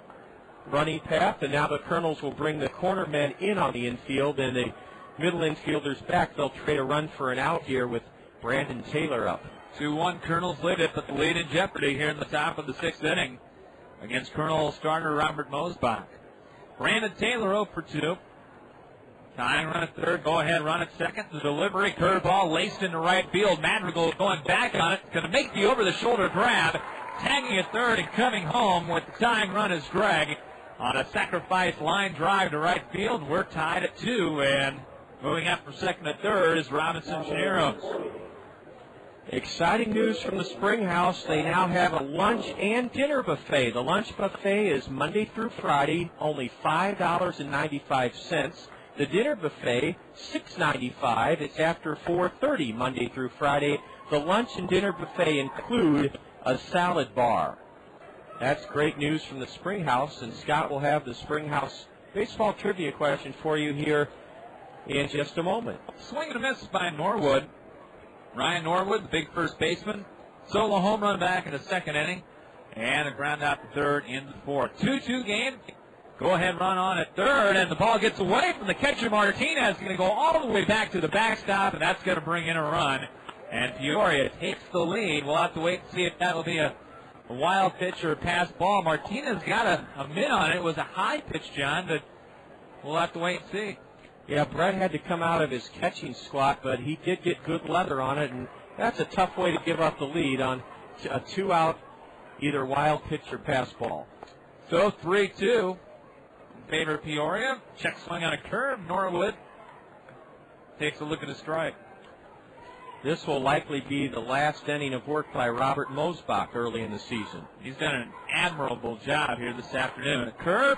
running path, and now the Kernels will bring the corner men in on the infield, and the middle infielders back. They'll trade a run for an out here with Brandon Taylor up. 2-1 Kernels lead it, but the lead in jeopardy here in the top of the sixth inning against Kernels starter Robert Mosebach. Brandon Taylor 0 for 2. Tying run at third, go ahead, run at second. The delivery, curveball laced into right field. Madrigal going back on it, going to make the over-the-shoulder grab. Tagging at third and coming home with the tying run is Gregg on a sacrifice line drive to right field. We're tied at 2, and moving up from second to third is Robinson Chirinos. Exciting news from the Spring House. They now have a lunch and dinner buffet. The lunch buffet is Monday through Friday, only $5.95. The dinner buffet, $6.95. It's after 4:30 Monday through Friday. The lunch and dinner buffet include a salad bar. That's great news from the Spring House, and Scott will have the Spring House baseball trivia question for you here in just a moment. Swing and a miss by Norwood. Ryan Norwood, the big first baseman. Solo home run back in the second inning. And a ground out to third in the fourth. 2-2 game. Go ahead, run on at third, and the ball gets away from the catcher. Martinez going to go all the way back to the backstop, and that's going to bring in a run. And Peoria takes the lead. We'll have to wait and see if that will be a wild pitch or a pass ball. Martinez got a mitt on it. It was a high pitch, John, but we'll have to wait and see. Yeah, Brett had to come out of his catching squat, but he did get good leather on it, and that's a tough way to give up the lead on a two-out, either wild pitch or pass ball. So 3-2 in favor of Peoria. Check swing on a curve. Norwood takes a look at a strike. This will likely be the last inning of work by Robert Mosebach early in the season. He's done an admirable job here this afternoon. A curve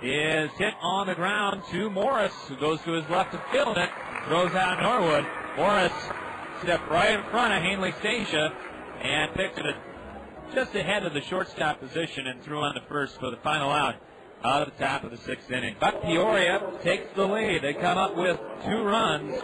is hit on the ground to Morris, who goes to his left to field it, throws out Norwood. Morris stepped right in front of Hanley Stasia and picked it just ahead of the shortstop position and threw on the first for the final out of the top of the sixth inning. But Peoria takes the lead. They come up with 2 runs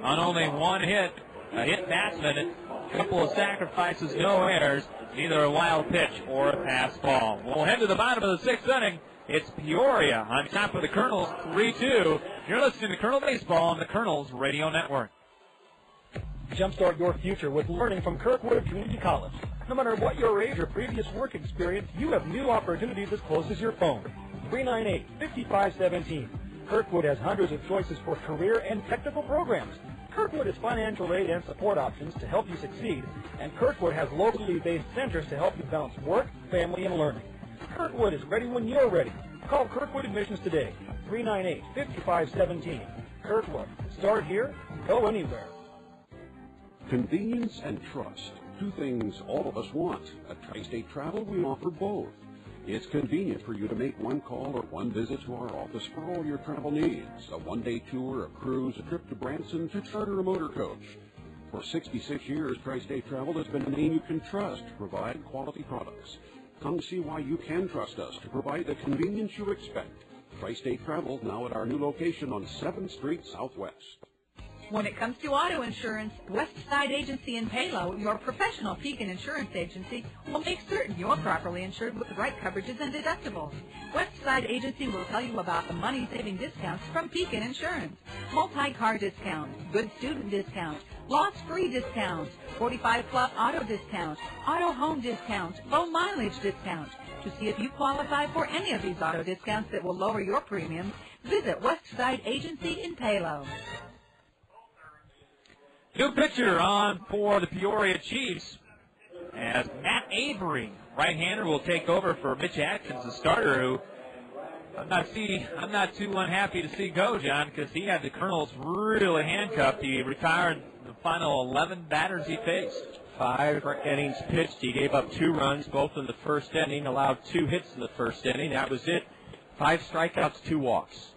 on only 1 hit. A hit batsman, a couple of sacrifices, no errors, neither a wild pitch or a pass ball. We'll head to the bottom of the sixth inning. It's Peoria on top of the Kernels, 3-2. You're listening to Kernel Baseball on the Kernels Radio Network. Jumpstart your future with learning from Kirkwood Community College. No matter what your age or previous work experience, you have new opportunities as close as your phone. 398-5517. Kirkwood has hundreds of choices for career and technical programs. Kirkwood has financial aid and support options to help you succeed, and Kirkwood has locally based centers to help you balance work, family, and learning. Kirkwood is ready when you're ready. Call Kirkwood Admissions today, 398-5517. Kirkwood. Start here, go anywhere. Convenience and trust, 2 things all of us want. At Tri-State Travel, we offer both. It's convenient for you to make 1 call or 1 visit to our office for all your travel needs. A 1-day tour, a cruise, a trip to Branson, to charter a motor coach. For 66 years, Tri-State Travel has been a name you can trust to provide quality products. Come see why you can trust us to provide the convenience you expect. Tri-State Travel, now at our new location on 7th Street Southwest. When it comes to auto insurance, Westside Agency in Palo, your professional Pekin insurance agency, will make certain you're properly insured with the right coverages and deductibles. Westside Agency will tell you about the money-saving discounts from Pekin Insurance. Multi-car discount, good student discount, loss-free discount, 45-plus auto discount, auto home discount, low mileage discount. To see if you qualify for any of these auto discounts that will lower your premiums, visit Westside Agency in Palo. New pitcher on for the Peoria Chiefs as Matt Avery, right-hander, will take over for Mitch Atkins, the starter, who I'm not too unhappy to see go, John, because he had the Kernels really handcuffed. He retired the final 11 batters he faced. 5 innings pitched. He gave up 2 runs, both in the first inning, allowed 2 hits in the first inning. That was it. 5 strikeouts, 2 walks.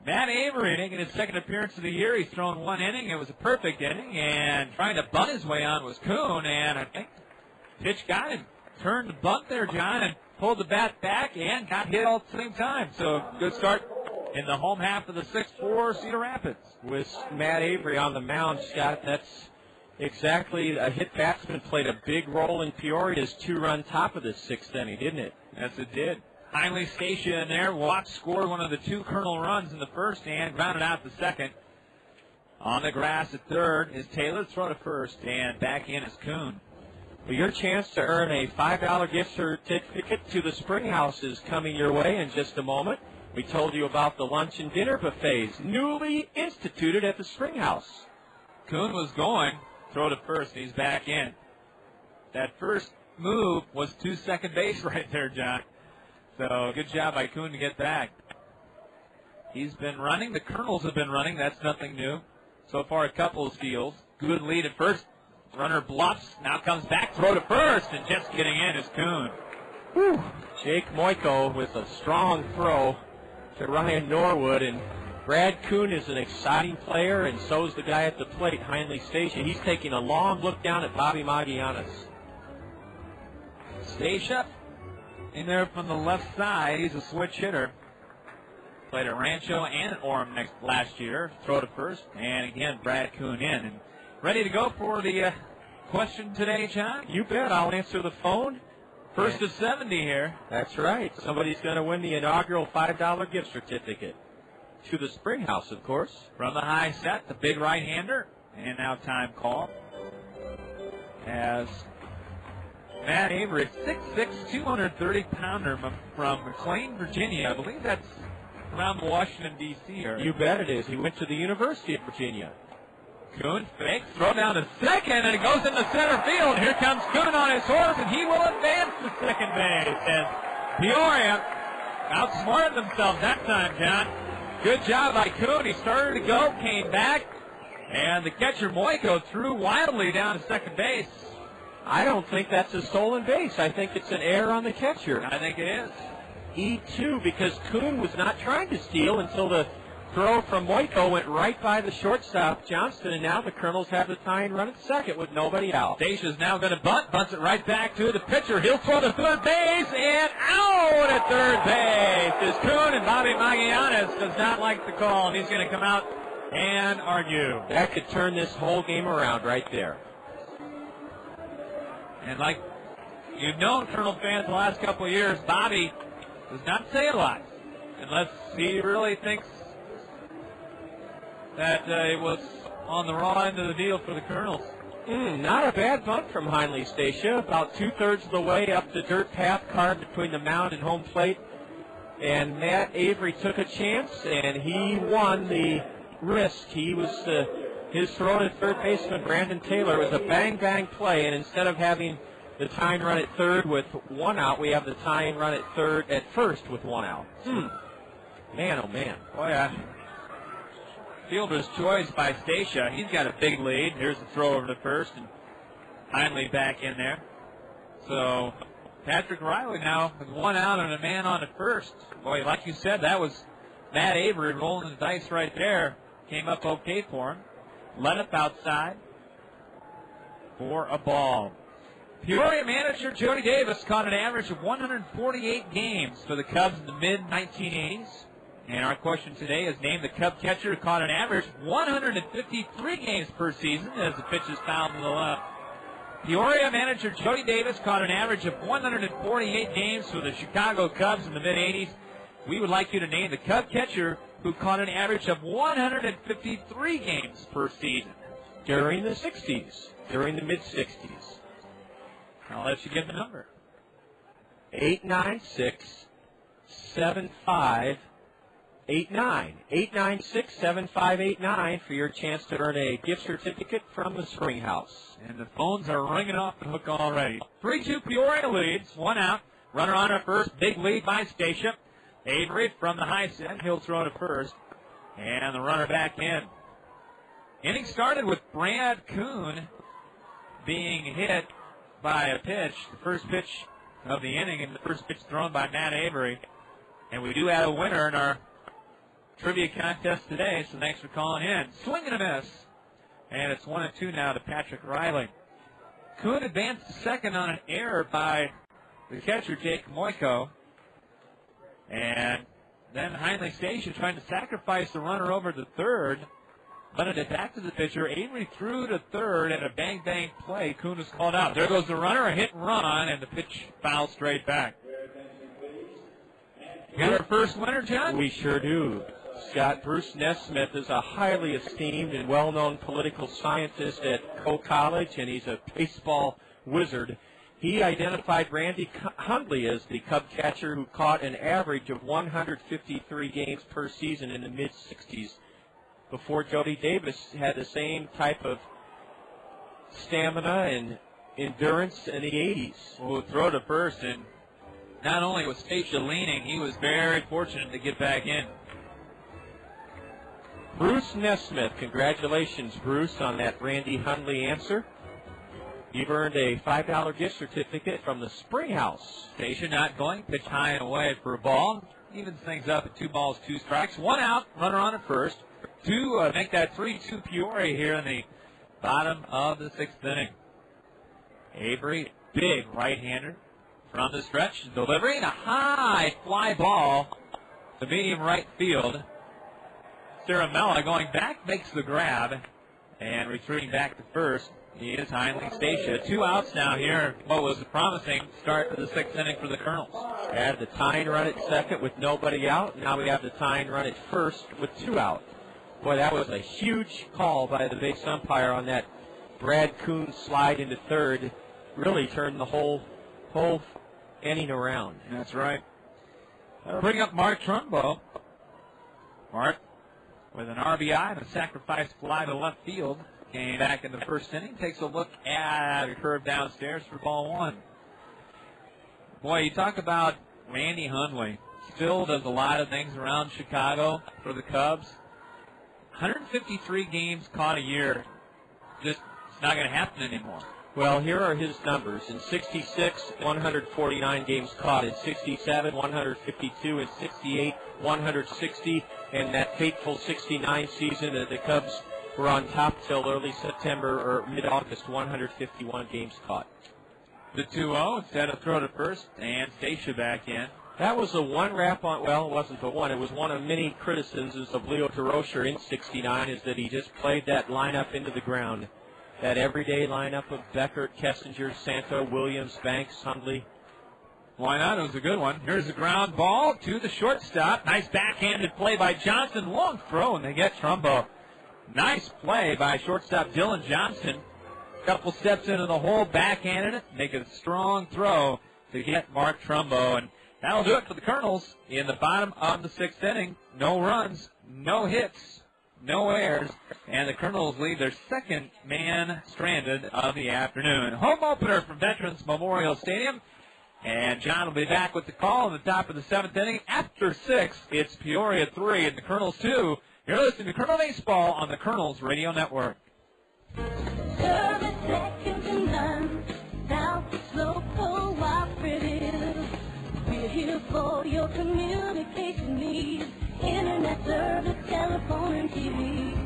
Matt Avery making his second appearance of the year. He's thrown 1 inning. It was a perfect inning, and trying to bunt his way on was Kuhn, and I think pitch got him. Turned the bunt there, John, and pulled the bat back and got hit all at the same time. So good start in the home half of the 6-4 Cedar Rapids. With Matt Avery on the mound, Scott, that's exactly a hit batsman played a big role in Peoria's 2-run top of the 6th inning, didn't it? Yes, it did. Heinley Stacia in there. Watts scored one of the 2 Kernel runs in the first and grounded out the second. On the grass at third is Taylor. Throw to first, and back in is Kuhn. Well, your chance to earn a $5 gift certificate to the Spring House is coming your way in just a moment. We told you about the lunch and dinner buffets, newly instituted at the Spring House. Kuhn was going. Throw to first. He's back in. That first move was to second base right there, John. So good job by Kuhn to get back. He's been running. The Kernels have been running. That's nothing new. So far, a couple of steals. Good lead at first. Runner bluffs. Now comes back. Throw to first. And just getting in is Kuhn. Whew. Jake Moiko with a strong throw to Ryan Norwood. And Brad Kuhn is an exciting player, and so is the guy at the plate, Heinley Stacia. He's taking a long look down at Bobby Magianis. Stacia in there from the left side. He's a switch hitter. Played at Rancho and at Orem last year. Throw to first. And again, Brad Kuhn in. And ready to go for the question today, John? You bet. I'll answer the phone. First of 70 here. That's right. Somebody's going to win the inaugural $5 gift certificate to the Spring House, of course. From the high set, the big right-hander. And now time call. As Matt Avery, 6'6", 230-pounder from McLean, Virginia. I believe that's around Washington, D.C. area. You bet it is. He went to the University of Virginia. Kuhn fakes, throw down to second, and it goes into center field. Here comes Kuhn on his horse, and he will advance to second base. And Peoria outsmarted themselves that time, John. Good job by Kuhn. He started to go, came back, and the catcher Moiko threw wildly down to second base. I don't think that's a stolen base. I think it's an error on the catcher. I think it is. E2, because Kuhn was not trying to steal until the throw from Moiko went right by the shortstop, Johnston, and now the Kernels have the tying run at second with nobody out. Stacia's now going to bunts it right back to the pitcher. He'll throw to third base, and out at third base is Kuhn, and Bobby Magianis does not like the call, and he's going to come out and argue. That could turn this whole game around right there. And like you've known Kernel fans the last couple of years, Bobby does not say a lot unless he really thinks that it was on the wrong end of the deal for the Kernels. Not a bad bunt from Heinley Stacia. About 2/3 of the way up the dirt path carved between the mound and home plate. And Matt Avery took a chance, and he won the risk. He was his throw to third baseman Brandon Taylor was a bang-bang play, and instead of having the tying run at third with 1 out, we have the tying run at first with 1 out. Man, oh man. Oh yeah. Fielder's choice by Stacia. He's got a big lead. Here's the throw over to first, and Heinley back in there. So Patrick Riley now with 1 out and a man on at first. Boy, like you said, that was Matt Avery rolling the dice right there. Came up okay for him. Let up outside for a ball. Peoria manager Jody Davis caught an average of 148 games for the Cubs in the mid-1980s. And our question today is name the Cub catcher who caught an average 153 games per season as the pitch is fouled to the left. Peoria manager Jody Davis caught an average of 148 games for the Chicago Cubs in the mid-'80s. We would like you to name the Cub catcher who caught an average of 153 games per season. During the 60s, during the mid-60s. I'll let you give the number. 896-7589. 896-7589 for your chance to earn a gift certificate from the Spring House. And the phones are ringing off the hook already. 3-2 Peoria leads, one out. Runner on at first, big lead by Stacia. Avery from the high set, he'll throw to first. And the runner back in. Inning started with Brad Kuhn being hit by a pitch, the first pitch of the inning, and the first pitch thrown by Matt Avery. And we do have a winner in our trivia contest today, so thanks for calling in. Swing and a miss. And it's 1-2 now to Patrick Riley. Kuhn advanced to second on an error by the catcher, Jake Moiko. And then Heinley Stacia trying to sacrifice the runner over to third. But it back to the pitcher. Avery threw to third at a bang-bang play. Kuhn was called out. There goes the runner, a hit and run, and the pitch fouled straight back. Got our first winner, John? We sure do. Scott, Bruce Nesmith is a highly esteemed and well-known political scientist at Coe College, and he's a baseball wizard. He identified Randy Hundley as the Cub catcher who caught an average of 153 games per season in the mid-'60s, before Jody Davis had the same type of stamina and endurance in the 80s. Well, throw to first, and not only was Stacia leaning, he was very fortunate to get back in. Bruce Nesmith, congratulations, Bruce, on that Randy Hundley answer. You've earned a $5 gift certificate from the Spring House. Stacia not going, pitch high and away for a ball. Evens things up at 2 balls, 2 strikes. One out, runner on at first. To make that 3-2 Peoria here in the bottom of the 6th inning. Avery, big right-hander from the stretch, delivering a high fly ball to medium right field. Ciaramella going back, makes the grab, and retreating back to first. He is Heinley Stacia. 2 outs now here. What was a promising start to the 6th inning for the Kernels. Had the tying run at second with nobody out. Now we have the tying run at first with 2 out. Boy, that was a huge call by the base umpire on that Brad Kuhn slide into third. Really turned the whole inning around. That's right. Bring up Mark Trumbo. Mark with an RBI and a sacrifice fly to left field. Came back in the first inning. Takes a look at a curve downstairs for ball 1. Boy, you talk about Randy Hundley. Still does a lot of things around Chicago for the Cubs. 153 games caught a year. Just it's not going to happen anymore. Well, here are his numbers. In 66, 149 games caught. In 67, 152. In 68, 160. And that fateful 69 season that the Cubs were on top till early September or mid-August, 151 games caught. The 2-0 instead of throw to first, and Stacia back in. That was a one wrap on, well, it wasn't the one. It was one of many criticisms of Leo DeRocher in 69 is that he just played that lineup into the ground. That everyday lineup of Beckert, Kessinger, Santo, Williams, Banks, Hundley. Why not? It was a good one. Here's a ground ball to the shortstop. Nice backhanded play by Johnson. Long throw, and they get Trumbo. Nice play by shortstop Dylan Johnson. Couple steps into the hole, backhanded it, make a strong throw to get Mark Trumbo. And that'll do it for the Kernels in the bottom of the 6th inning. No runs, no hits, no errors, and the Kernels leave their second man stranded of the afternoon. Home opener from Veterans Memorial Stadium. And John will be back with the call in the top of the 7th inning. After 6, it's Peoria 3 and the Kernels 2. You're listening to Kernel Baseball on the Kernels Radio Network. Service second to none. South Slope Cooperative. We're here for your communication needs. Internet service, telephone, and TV.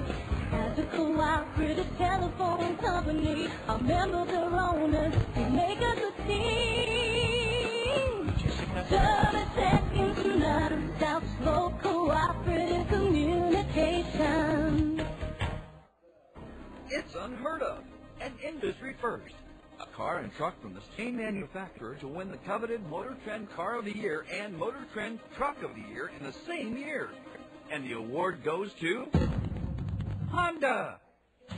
As a cooperative telephone company, our members are owners who make us a team. Service second to none. South Slope Cooperative. It's unheard of. An industry first. A car and truck from the same manufacturer to win the coveted Motor Trend Car of the Year and Motor Trend Truck of the Year in the same year. And the award goes to Honda.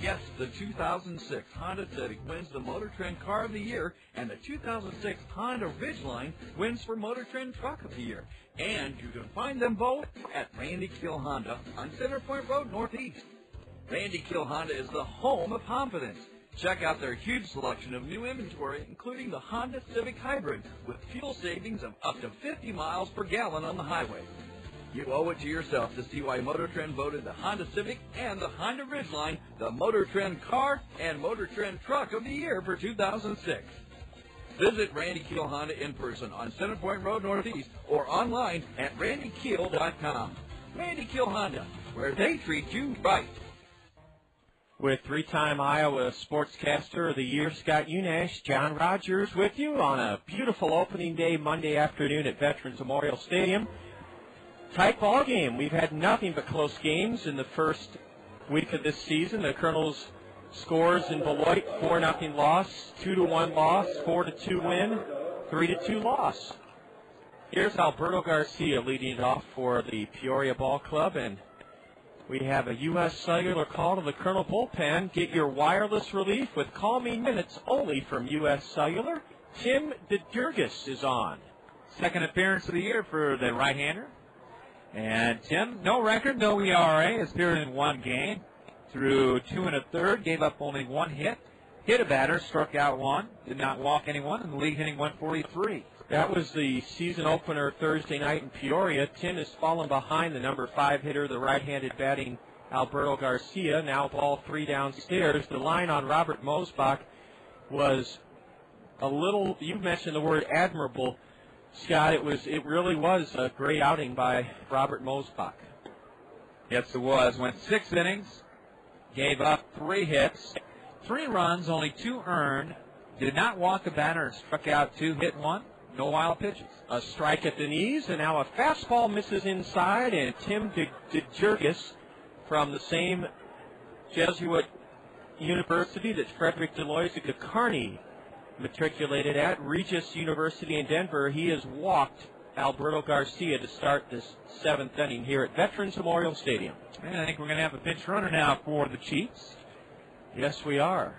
Yes, the 2006 Honda Civic wins the Motor Trend Car of the Year, and the 2006 Honda Ridgeline wins for Motor Trend Truck of the Year. And you can find them both at Randy Kill Honda on Center Point Road Northeast. Randy Kill Honda is the home of confidence. Check out their huge selection of new inventory, including the Honda Civic Hybrid, with fuel savings of up to 50 miles per gallon on the highway. You owe it to yourself to see why Motor Trend voted the Honda Civic and the Honda Ridgeline the Motor Trend Car and Motor Trend Truck of the Year for 2006. Visit Randy Keel Honda in person on Center Point Road Northeast or online at randykeel.com. Randy Keel Honda, where they treat you right. With three-time Iowa Sportscaster of the Year, Scott Unash, John Rogers with you on a beautiful opening day Monday afternoon at Veterans Memorial Stadium. Tight ball game. We've had nothing but close games in the first week of this season. The Kernels scores in Beloit, 4-0 loss, 2-1 loss, 4-2 win, 3-2 loss. Here's Alberto Garcia leading it off for the Peoria Ball Club, and we have a U.S. Cellular call to the Colonel bullpen. Get your wireless relief with calming minutes only from U.S. Cellular. Tim DeJurgis is on. Second appearance of the year for the right-hander. And Tim, no record, no ERA, has appeared in one game. Through 2 1/3, gave up only one hit. Hit a batter, struck out one, did not walk anyone, and the league hitting 143. That was the season opener Thursday night in Peoria. Tim has fallen behind the number 5 hitter, the right-handed batting Alberto Garcia. Now ball 3 downstairs. The line on Robert Mosebach was a little, you mentioned the word admirable, Scott. It really was a great outing by Robert Mosebach. Yes, it was. Went 6 innings, gave up 3 hits, 3 runs, only 2 earned, did not walk a batter, and struck out 2, hit 1. No wild pitches. A strike at the knees, and now a fastball misses inside, and Tim DeJurgis from the same Jesuit university that Frederick Deloise Kearney matriculated at, Regis University in Denver. He has walked Alberto Garcia to start this 7th inning here at Veterans Memorial Stadium. And I think we're going to have a pinch runner now for the Chiefs. Yes, we are.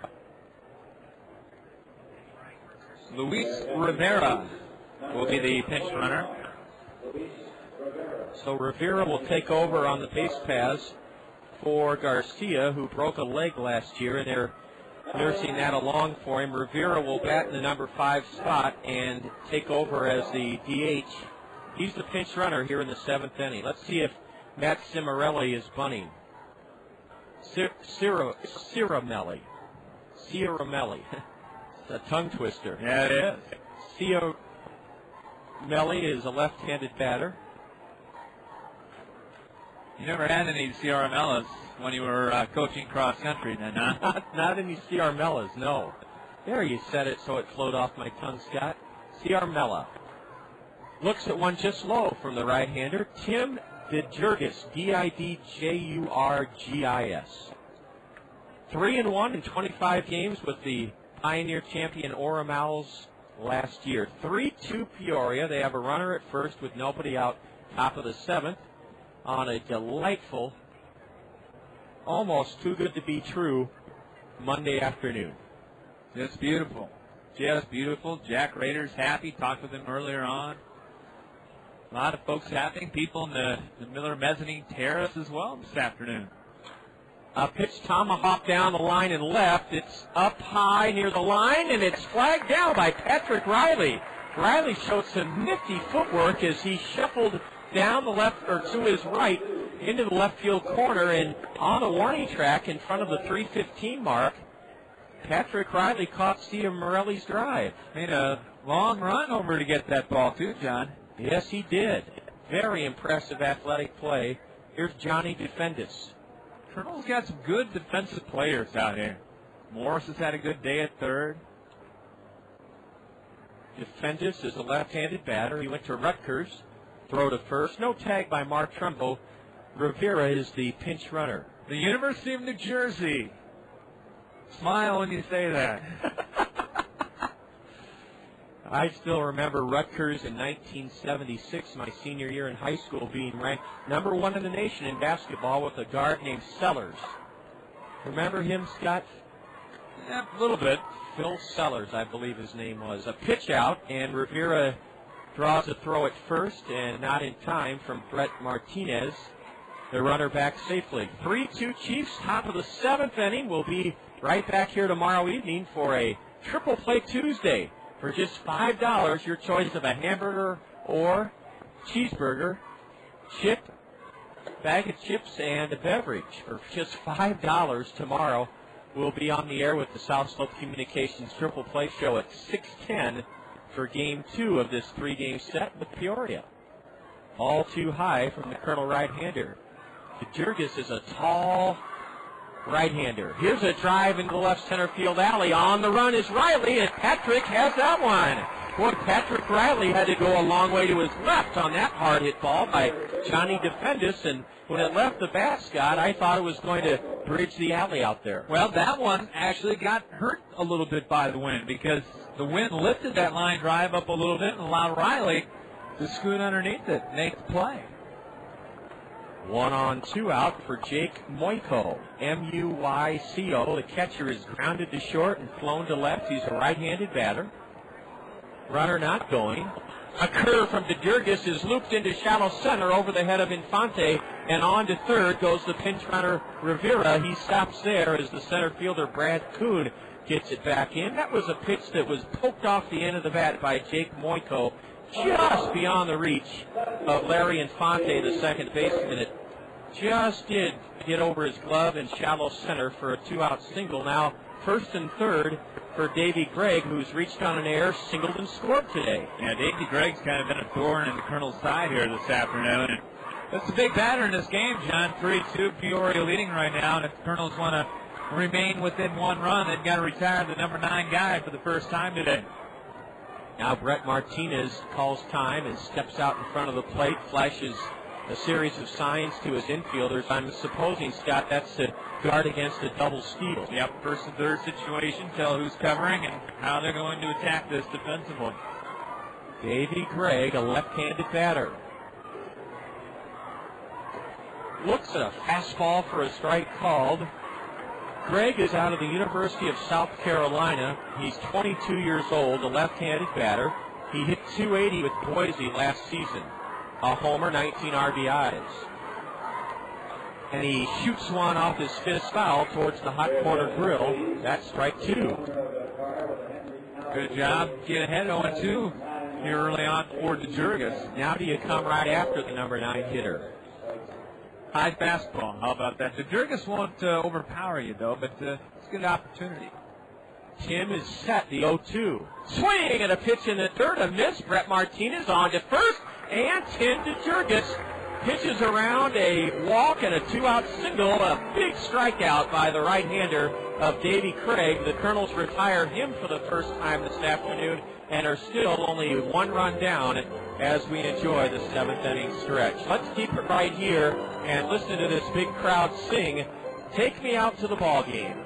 Luis Rivera will be the pinch runner. So Rivera will take over on the base paths for Garcia, who broke a leg last year, and they're nursing that along for him. Rivera will bat in the number 5 spot and take over as the DH. He's the pinch runner here in the 7th inning. Let's see if Matt Cimarelli is bunting. Ciaramelli. It's a tongue twister. Yeah, it is. Ciaramelli is a left-handed batter. You never had any Ciaramellas when you were coaching cross country, then, huh? Not any Ciaramellas, no. There, you said it so it flowed off my tongue, Scott. Ciaramella. Looks at one just low from the right-hander. Tim DeJurgis, Didjurgis. 3-1 in 25 games with the Pioneer champion Orem Owls last year. 3-2 Peoria. They have a runner at first with nobody out, top of the 7th, on a delightful, almost too good to be true, Monday afternoon. Just beautiful. Just beautiful. Jack Rader's happy. Talked with him earlier on. A lot of folks happy. People in the Miller Mezzanine Terrace as well this afternoon. A pitch tomahawk down the line and left. It's up high near the line, and it's flagged down by Patrick Riley. Riley showed some nifty footwork as he shuffled down the left, or to his right, into the left field corner, and on the warning track in front of the 3:15 mark, Patrick Riley caught Ciamarelli's drive. Made a long run over to get that ball, too, John. Yes, he did. Very impressive athletic play. Here's Johnny Defendis. Colonel's got some good defensive players out here. Morris has had a good day at third. Defendis is a left-handed batter. He went to Rutgers. Throw to first. No tag by Mark Trumbo. Rivera is the pinch runner. The University of New Jersey Smile when you say that. I still remember Rutgers in 1976, my senior year in high school, being ranked number 1 in the nation in basketball with a guard named Sellers. Remember him, Scott? Yeah, a little bit. Phil Sellers, I believe his name was. A pitch out, and Rivera draws a throw at first, and not in time from Brett Martinez. The runner back safely. 3-2 Chiefs, top of the 7th inning. We'll be right back here tomorrow evening for a Triple Play Tuesday. For just $5, your choice of a hamburger or cheeseburger, chip, bag of chips, and a beverage. For just $5 tomorrow, we'll be on the air with the South Slope Communications Triple Play Show at 6:10 for Game 2 of this 3-game set with Peoria. All too high from the Colonel right-hander. Jurgis is a tall right-hander. Here's a drive into the left center field alley. On the run is Riley, and Patrick has that one. Boy, Patrick Riley had to go a long way to his left on that hard hit ball by Johnny Defendis, and when it left the bat, Scott, I thought it was going to bridge the alley out there. Well, that one actually got hurt a little bit by the wind because the wind lifted that line drive up a little bit and allowed Riley to scoot underneath it and make the play. 1 on, 2 out for Jake Moyko. M-U-Y-C-O. The catcher is grounded to short and flown to left. He's a right-handed batter. Runner not going. A curve from DeJurgis is looped into shallow center over the head of Infante, and on to third goes the pinch runner Rivera. He stops there as the center fielder Brad Kuhn gets it back in. That was a pitch that was poked off the end of the bat by Jake Moyko, just beyond the reach of Larry Infante, the second baseman. It just did get over his glove in shallow center for a 2-out single. Now first and third for Davey Gregg, who's reached on an error, singled and scored today. Yeah, Davey Gregg's kind of been a thorn in the Colonel's side here this afternoon. And that's the big batter in this game, John. 3-2, Peoria leading right now. And if the Colonels want to remain within 1 run, they've got to retire the number 9 guy for the first time today. Now Brett Martinez calls time and steps out in front of the plate, flashes a series of signs to his infielders. I'm supposing, Scott, that's to guard against a double steal. Yep, first and third situation, tell who's covering and how they're going to attack this defensively. Davey Gregg, a left-handed batter. Looks at a fastball for a strike called. Gregg is out of the University of South Carolina. He's 22 years old, a left-handed batter. He hit .280 with Boise last season. A homer, 19 RBIs. And he shoots one off his fifth foul towards the hot corner grill. That's strike 2. Good job. Get ahead 0-2 here early on toward the Jurgis. Now do you come right after the number 9 hitter? High fastball. How about that? The Jurgis won't overpower you, though, but it's a good opportunity. Tim is set, the 0-2. Swing and a pitch in the dirt, a miss. Brett Martinez on to first, and Tim to Jurgis. Pitches around a walk and a 2-out single. A big strikeout by the right-hander of Davey Craig. The Colonels retire him for the first time this afternoon and are still only 1 run down as we enjoy the 7th inning stretch. Let's keep it right here and listen to this big crowd sing, "Take Me Out to the Ball Game."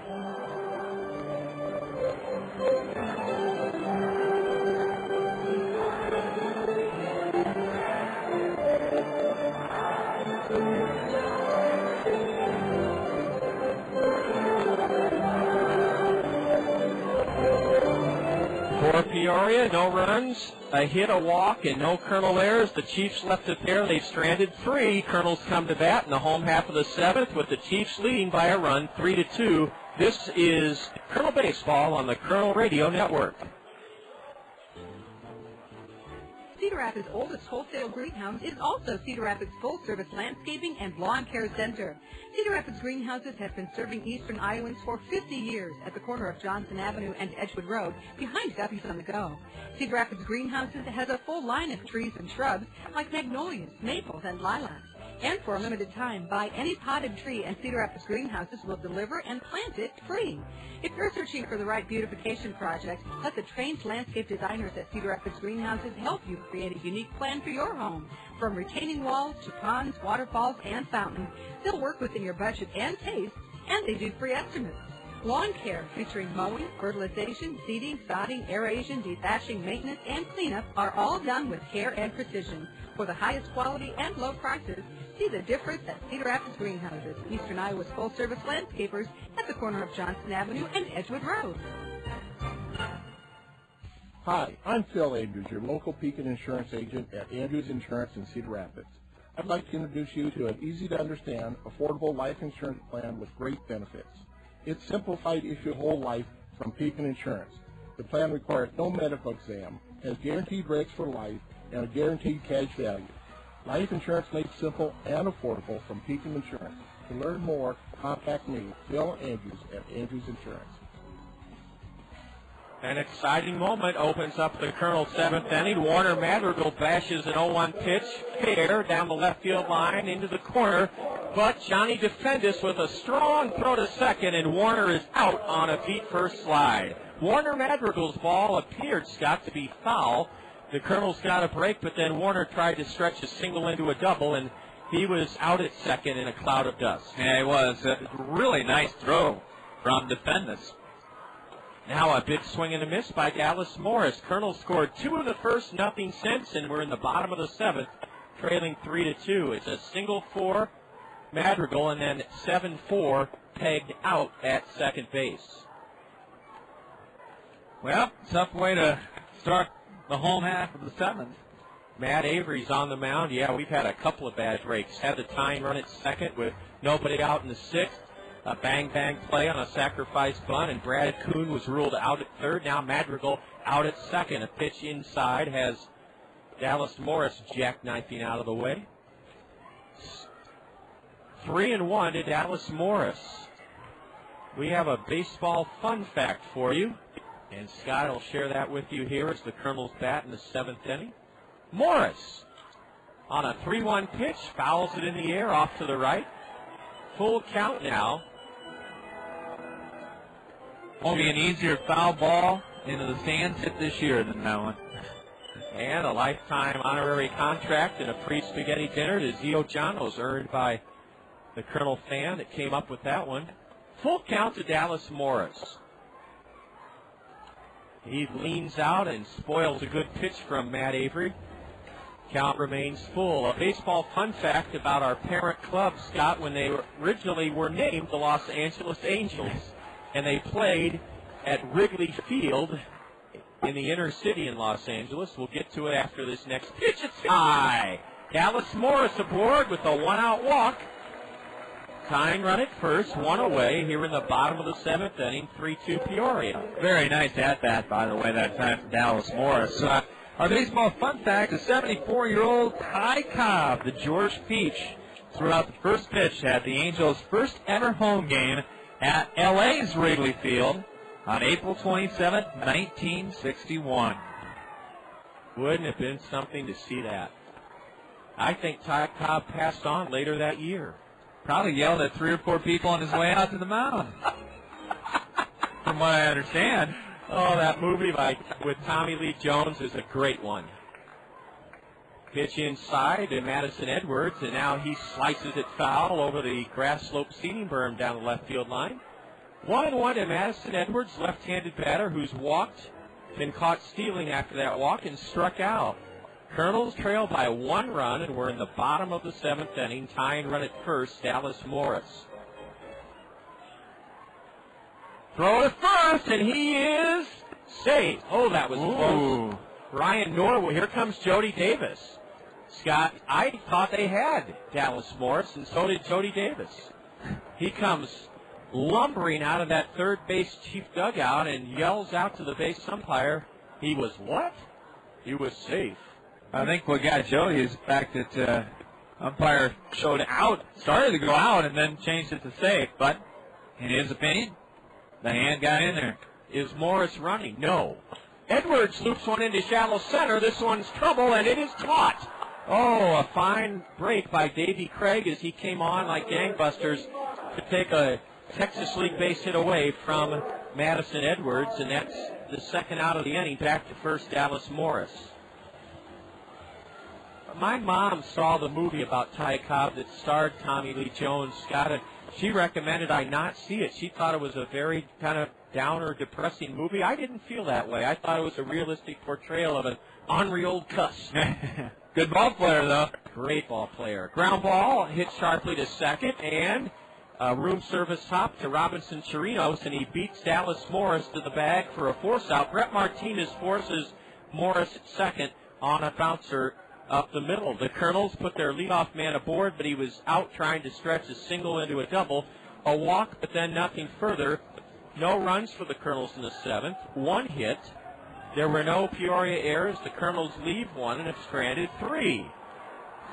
For Peoria, no runs, a hit, a walk, and no Colonel errors. The Chiefs left it there. They've stranded 3. Colonels come to bat in the home half of the 7th with the Chiefs leading by a run, 3-2. This is Colonel Baseball on the Colonel Radio Network. Cedar Rapids' oldest wholesale greenhouse is also Cedar Rapids' full-service landscaping and lawn care center. Cedar Rapids greenhouses have been serving eastern Iowans for 50 years at the corner of Johnson Avenue and Edgewood Road, behind Guppy's on the Go. Cedar Rapids greenhouses has a full line of trees and shrubs like magnolias, maples, and lilacs. And for a limited time, buy any potted tree and Cedar Rapids greenhouses will deliver and plant it free. If you're searching for the right beautification project, let the trained landscape designers at Cedar Rapids greenhouses help you create a unique plan for your home. From retaining walls to ponds, waterfalls, and fountains, they'll work within your budget and taste, and they do free estimates. Lawn care featuring mowing, fertilization, seeding, sodding, aeration, dethatching, maintenance, and cleanup are all done with care and precision. For the highest quality and low prices, see the difference at Cedar Rapids Greenhouses, Eastern Iowa's full-service landscapers at the corner of Johnson Avenue and Edgewood Road. Hi, I'm Phil Andrews, your local Pekin insurance agent at Andrews Insurance in Cedar Rapids. I'd like to introduce you to an easy-to-understand, affordable life insurance plan with great benefits. It's simplified issue whole life from Pekin Insurance. The plan requires no medical exam, has guaranteed rates for life, and a guaranteed cash value. Life insurance made simple and affordable from Pekin Insurance. To learn more, contact me, Phil Andrews, at Andrews Insurance. An exciting moment opens up the Kernels' seventh inning. Warner Madrigal bashes an 0-1 pitch fair down the left field line into the corner, but Johnny Defendis with a strong throw to second, and Warner is out on a feet-first slide. Warner Madrigal's ball appeared, Scott, to be foul. The Kernels got a break, but then Warner tried to stretch a single into a double, and he was out at second in a cloud of dust. Yeah, it was a really nice throw from Defendis. Now a big swing and a miss by Dallas Morris. Kernels scored 2 in the first, nothing since, and we're in the bottom of the seventh, trailing 3-2. It's a single for Madrigal, and then 7-4 pegged out at second base. Well, tough way to start the home half of the seventh. Matt Avery's on the mound. Yeah, we've had a couple of bad breaks. Had the tying run at second with nobody out in the sixth. A bang-bang play on a sacrifice bunt, and Brad Kuhn was ruled out at third. Now Madrigal out at second. A pitch inside has Dallas Morris jackknifing out of the way. 3-1 to Dallas Morris. We have a baseball fun fact for you, and Scott will share that with you here as the Kernels bat in the seventh inning. Morris on a 3-1 pitch, fouls it in the air off to the right. Full count now. Won't be an easier foul ball into the stands hit this year than that one. And a lifetime honorary contract and a free spaghetti dinner to Zio Gianos earned by the Kernel fan that came up with that one. Full count to Dallas Morris. He leans out and spoils a good pitch from Matt Avery. Count remains full. A baseball fun fact about our parent club, Scott, when they originally were named the Los Angeles Angels, and they played at Wrigley Field in the inner city in Los Angeles. We'll get to it after this next pitch. It's high. Dallas Morris aboard with a one-out walk. Tying run at first, one away here in the bottom of the seventh inning, 3-2 Peoria. Very nice at-bat, by the way, that time for Dallas Morris. Our baseball fun fact, a 74-year-old Ty Cobb, the George Peach, threw out the first pitch at the Angels' first ever home game at L.A.'s Wrigley Field on April 27, 1961. Wouldn't have been something to see that. I think Ty Cobb passed on later that year. Probably yelled at 3 or 4 people on his way out to the mound, from what I understand. Oh, that movie with Tommy Lee Jones is a great one. Pitch inside to Madison Edwards, and now he slices it foul over the grass slope seating berm down the left field line. 1-1 to Madison Edwards, left-handed batter who's walked, been caught stealing after that walk, and struck out. Kernels trail by 1 run, and we're in the bottom of the seventh inning. Tying run at first, Dallas Morris. Throw to first, and he is safe. Oh, that was close. Ryan Norwood. Here comes Jody Davis. Scott, I thought they had Dallas Morris, and so did Jody Davis. He comes lumbering out of that third base chief dugout and yells out to the base umpire, he was what? He was safe. I think what got Jody is the fact that umpire showed out, started to go out, and then changed it to safe. But in his opinion, the hand got in there. Is Morris running? No. Edwards loops one into shallow center. This one's trouble, and it is caught. Oh, a fine break by Davey Craig as he came on like gangbusters to take a Texas League base hit away from Madison Edwards, and that's the second out of the inning. Back to first, Dallas Morris. My mom saw the movie about Ty Cobb that starred Tommy Lee Jones, Scott, and she recommended I not see it. She thought it was a very kind of downer, depressing movie. I didn't feel that way. I thought it was a realistic portrayal of an ornery old cuss. Good ball player, though. Great ball player. Ground ball hit sharply to second, and room service hop to Robinson Chirinos, and he beats Dallas Morris to the bag for a force out. Brett Martinez forces Morris at second on a bouncer up the middle. The Kernels put their leadoff man aboard, but he was out trying to stretch a single into a double. A walk, but then nothing further. No runs for the Kernels in the seventh. One hit. There were no Peoria errors. The Kernels leave one and have stranded three.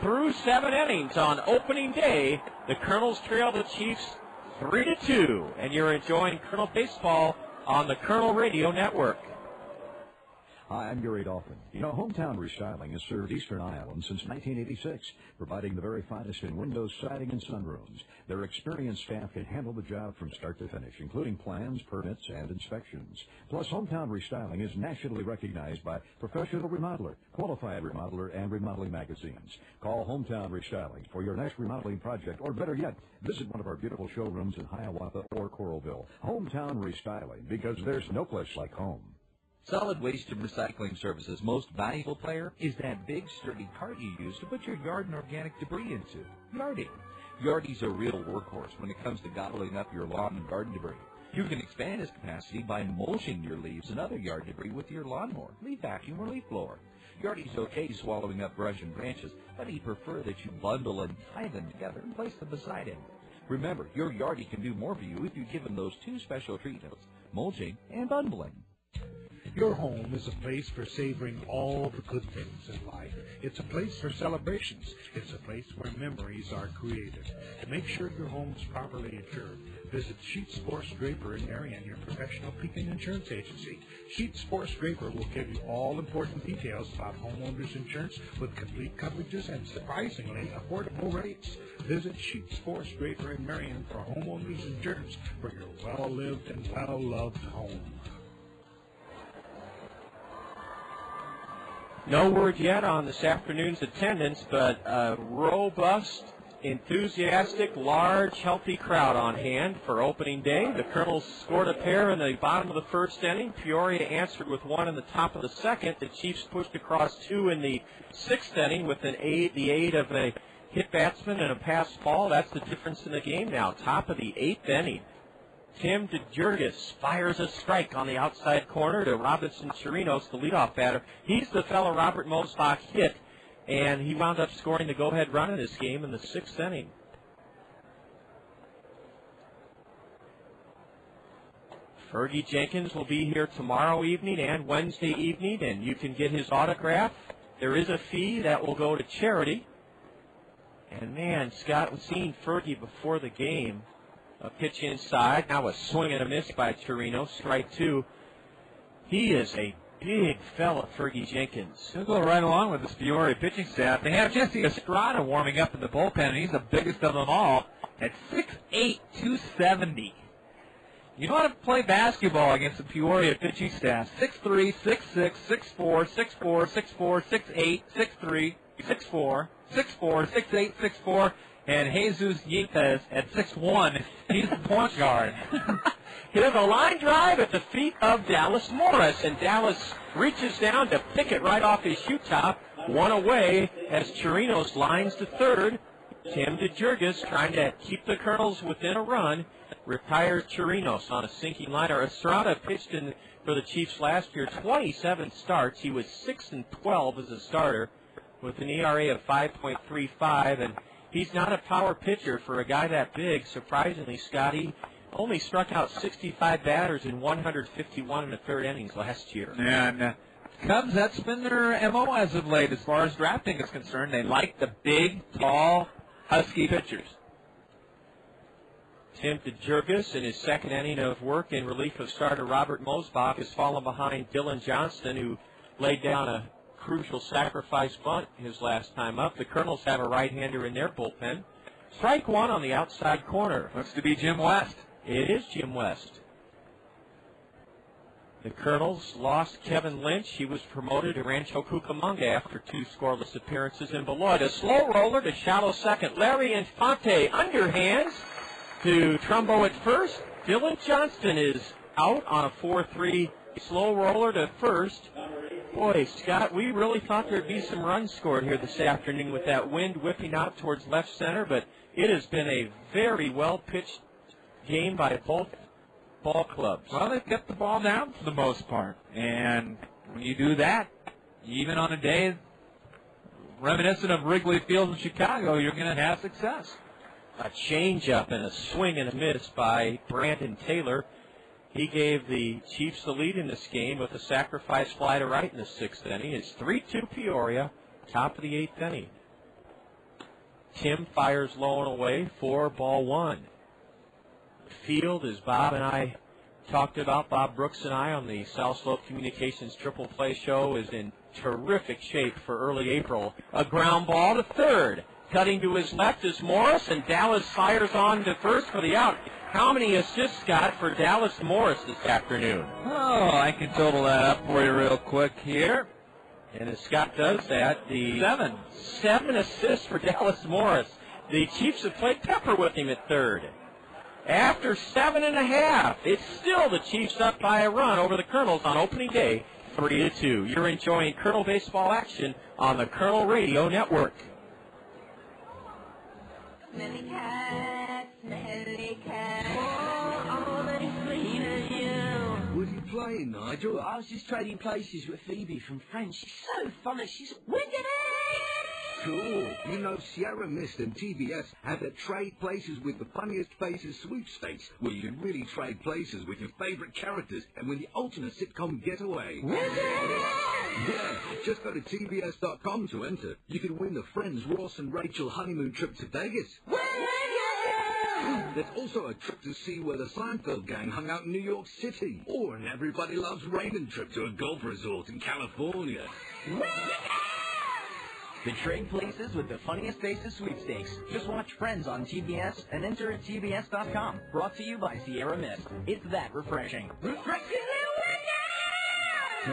Through 7 innings on opening day, the Kernels trail the Chiefs 3-2. And you're enjoying Kernel Baseball on the Kernel Radio Network. Hi, I'm Gary Dolphin. You know, Hometown Restyling has served Eastern Iowa since 1986, providing the very finest in windows, siding, and sunrooms. Their experienced staff can handle the job from start to finish, including plans, permits, and inspections. Plus, Hometown Restyling is nationally recognized by Professional Remodeler, Qualified Remodeler, and Remodeling magazines. Call Hometown Restyling for your next remodeling project, or better yet, visit one of our beautiful showrooms in Hiawatha or Coralville. Hometown Restyling, because there's no place like home. Solid Waste and Recycling Services' most valuable player is that big, sturdy cart you use to put your yard and organic debris into. Yardie. Yardie's a real workhorse when it comes to gobbling up your lawn and garden debris. You can expand its capacity by mulching your leaves and other yard debris with your lawnmower, leaf vacuum, or leaf blower. Yardie's okay swallowing up brush and branches, but he'd prefer that you bundle and tie them together and place them beside him. Remember, your Yardie can do more for you if you give him those two special treatments, mulching and bundling. Your home is a place for savoring all the good things in life. It's a place for celebrations. It's a place where memories are created. To make sure your home is properly insured, visit Sheets Sports Draper in Marion, your professional Pekin insurance agency. Sheets Sports Draper will give you all important details about homeowners insurance with complete coverages and surprisingly affordable rates. Visit Sheets Sports Draper in Marion for homeowners insurance for your well-lived and well-loved home. No word yet on this afternoon's attendance, but a robust, enthusiastic, large, healthy crowd on hand for opening day. The Kernels scored a pair in the bottom of the first inning. Peoria answered with one in the top of the second. The Chiefs pushed across two in the sixth inning with the aid of a hit batsman and a passed ball. That's the difference in the game now. Top of the eighth inning. Tim DeJurgis fires a strike on the outside corner to Robinson Chirinos, the leadoff batter. He's the fellow Robert Mosebach hit, and he wound up scoring the go-ahead run in this game in the sixth inning. Fergie Jenkins will be here tomorrow evening and Wednesday evening, and you can get his autograph. There is a fee that will go to charity. And, man, Scott was seeing Fergie before the game. A pitch inside. Now a swing and a miss by Chirinos. Strike two. He is a big fella, Fergie Jenkins. He'll go right along with this Peoria pitching staff. They have Jesse Estrada warming up in the bullpen, and he's the biggest of them all at 6'8", 270. You know how to play basketball against the Peoria pitching staff. 6'3", 6'6", 6'4", 6'4", 6'4", 6'8", 6'3", 6'4", 6'4", 6'8", 6'4", and Jesus Yepes at 6'1". He's the point guard. Here's a line drive at the feet of Dallas Morris, and Dallas reaches down to pick it right off his shoe top. One away as Chirinos lines to third. Tim DeJurgis trying to keep the Kernels within a run. Retires Chirinos on a sinking liner. Estrada pitched in for the Chiefs last year, 27 starts. He was 6-12 as a starter with an ERA of 5.35, and he's not a power pitcher for a guy that big. Surprisingly, Scotty only struck out 65 batters in 151 1/3 innings last year. And Cubs, that's been their MO as of late as far as drafting is concerned. They like the big, tall, husky pitchers. Tim DeJurgis, in his second inning of work in relief of starter Robert Mosebach, has fallen behind Dylan Johnston, who laid down a crucial sacrifice bunt his last time up. The Kernels have a right-hander in their bullpen. Strike one on the outside corner. Looks to be Jim West. It is Jim West. The Kernels lost Kevin Lynch. He was promoted to Rancho Cucamonga after 2 scoreless appearances in Beloit. A slow roller to shallow second. Larry Infante underhands to Trumbo at first. Dylan Johnston is out on a 4-3 slow roller to first. Boy, Scott, we really thought there'd be some runs scored here this afternoon with that wind whipping out towards left center, but it has been a very well-pitched game by both ball clubs. Well, they've kept the ball down for the most part. And when you do that, even on a day reminiscent of Wrigley Field in Chicago, you're going to have success. A changeup and a swing and a miss by Brandon Taylor. He gave the Chiefs the lead in this game with a sacrifice fly to right in the 6th inning. It's 3-2 Peoria, top of the 8th inning. Tim fires low and away for ball 1. Field, as Bob and I talked about, Bob Brooks and I on the South Slope Communications Triple Play Show, is in terrific shape for early April. A ground ball to third. Cutting to his left is Morris, and Dallas fires on to first for the out. How many assists, Scott, for Dallas Morris this afternoon? Oh, I can total that up for you real quick here. And as Scott does that, the 7 assists for Dallas Morris. The Chiefs have played pepper with him at third. After 7.5, it's still the Chiefs up by a run over the Kernels on opening day, 3-2. You're enjoying Kernel baseball action on the Kernel Radio Network. Smelly cat, smelly cat. Oh, they clean you. What are you playing, Nigel? I was just trading places with Phoebe from Friends. She's so funny. She's wicked. Cool. You know, Sierra Mist and TBS have the Trade Places with the Funniest Faces sweepstakes, where you can really trade places with your favorite characters and win the ultimate sitcom getaway. Yeah, just go to TBS.com to enter. You can win the Friends Ross and Rachel honeymoon trip to Vegas. There's also a trip to see where the Seinfeld gang hung out in New York City. Or an Everybody Loves Raymond trip to a golf resort in California. The Trade Places with the Funniest Faces sweepstakes. Just watch Friends on TBS and enter at TBS.com. Brought to you by Sierra Mist. It's that refreshing. No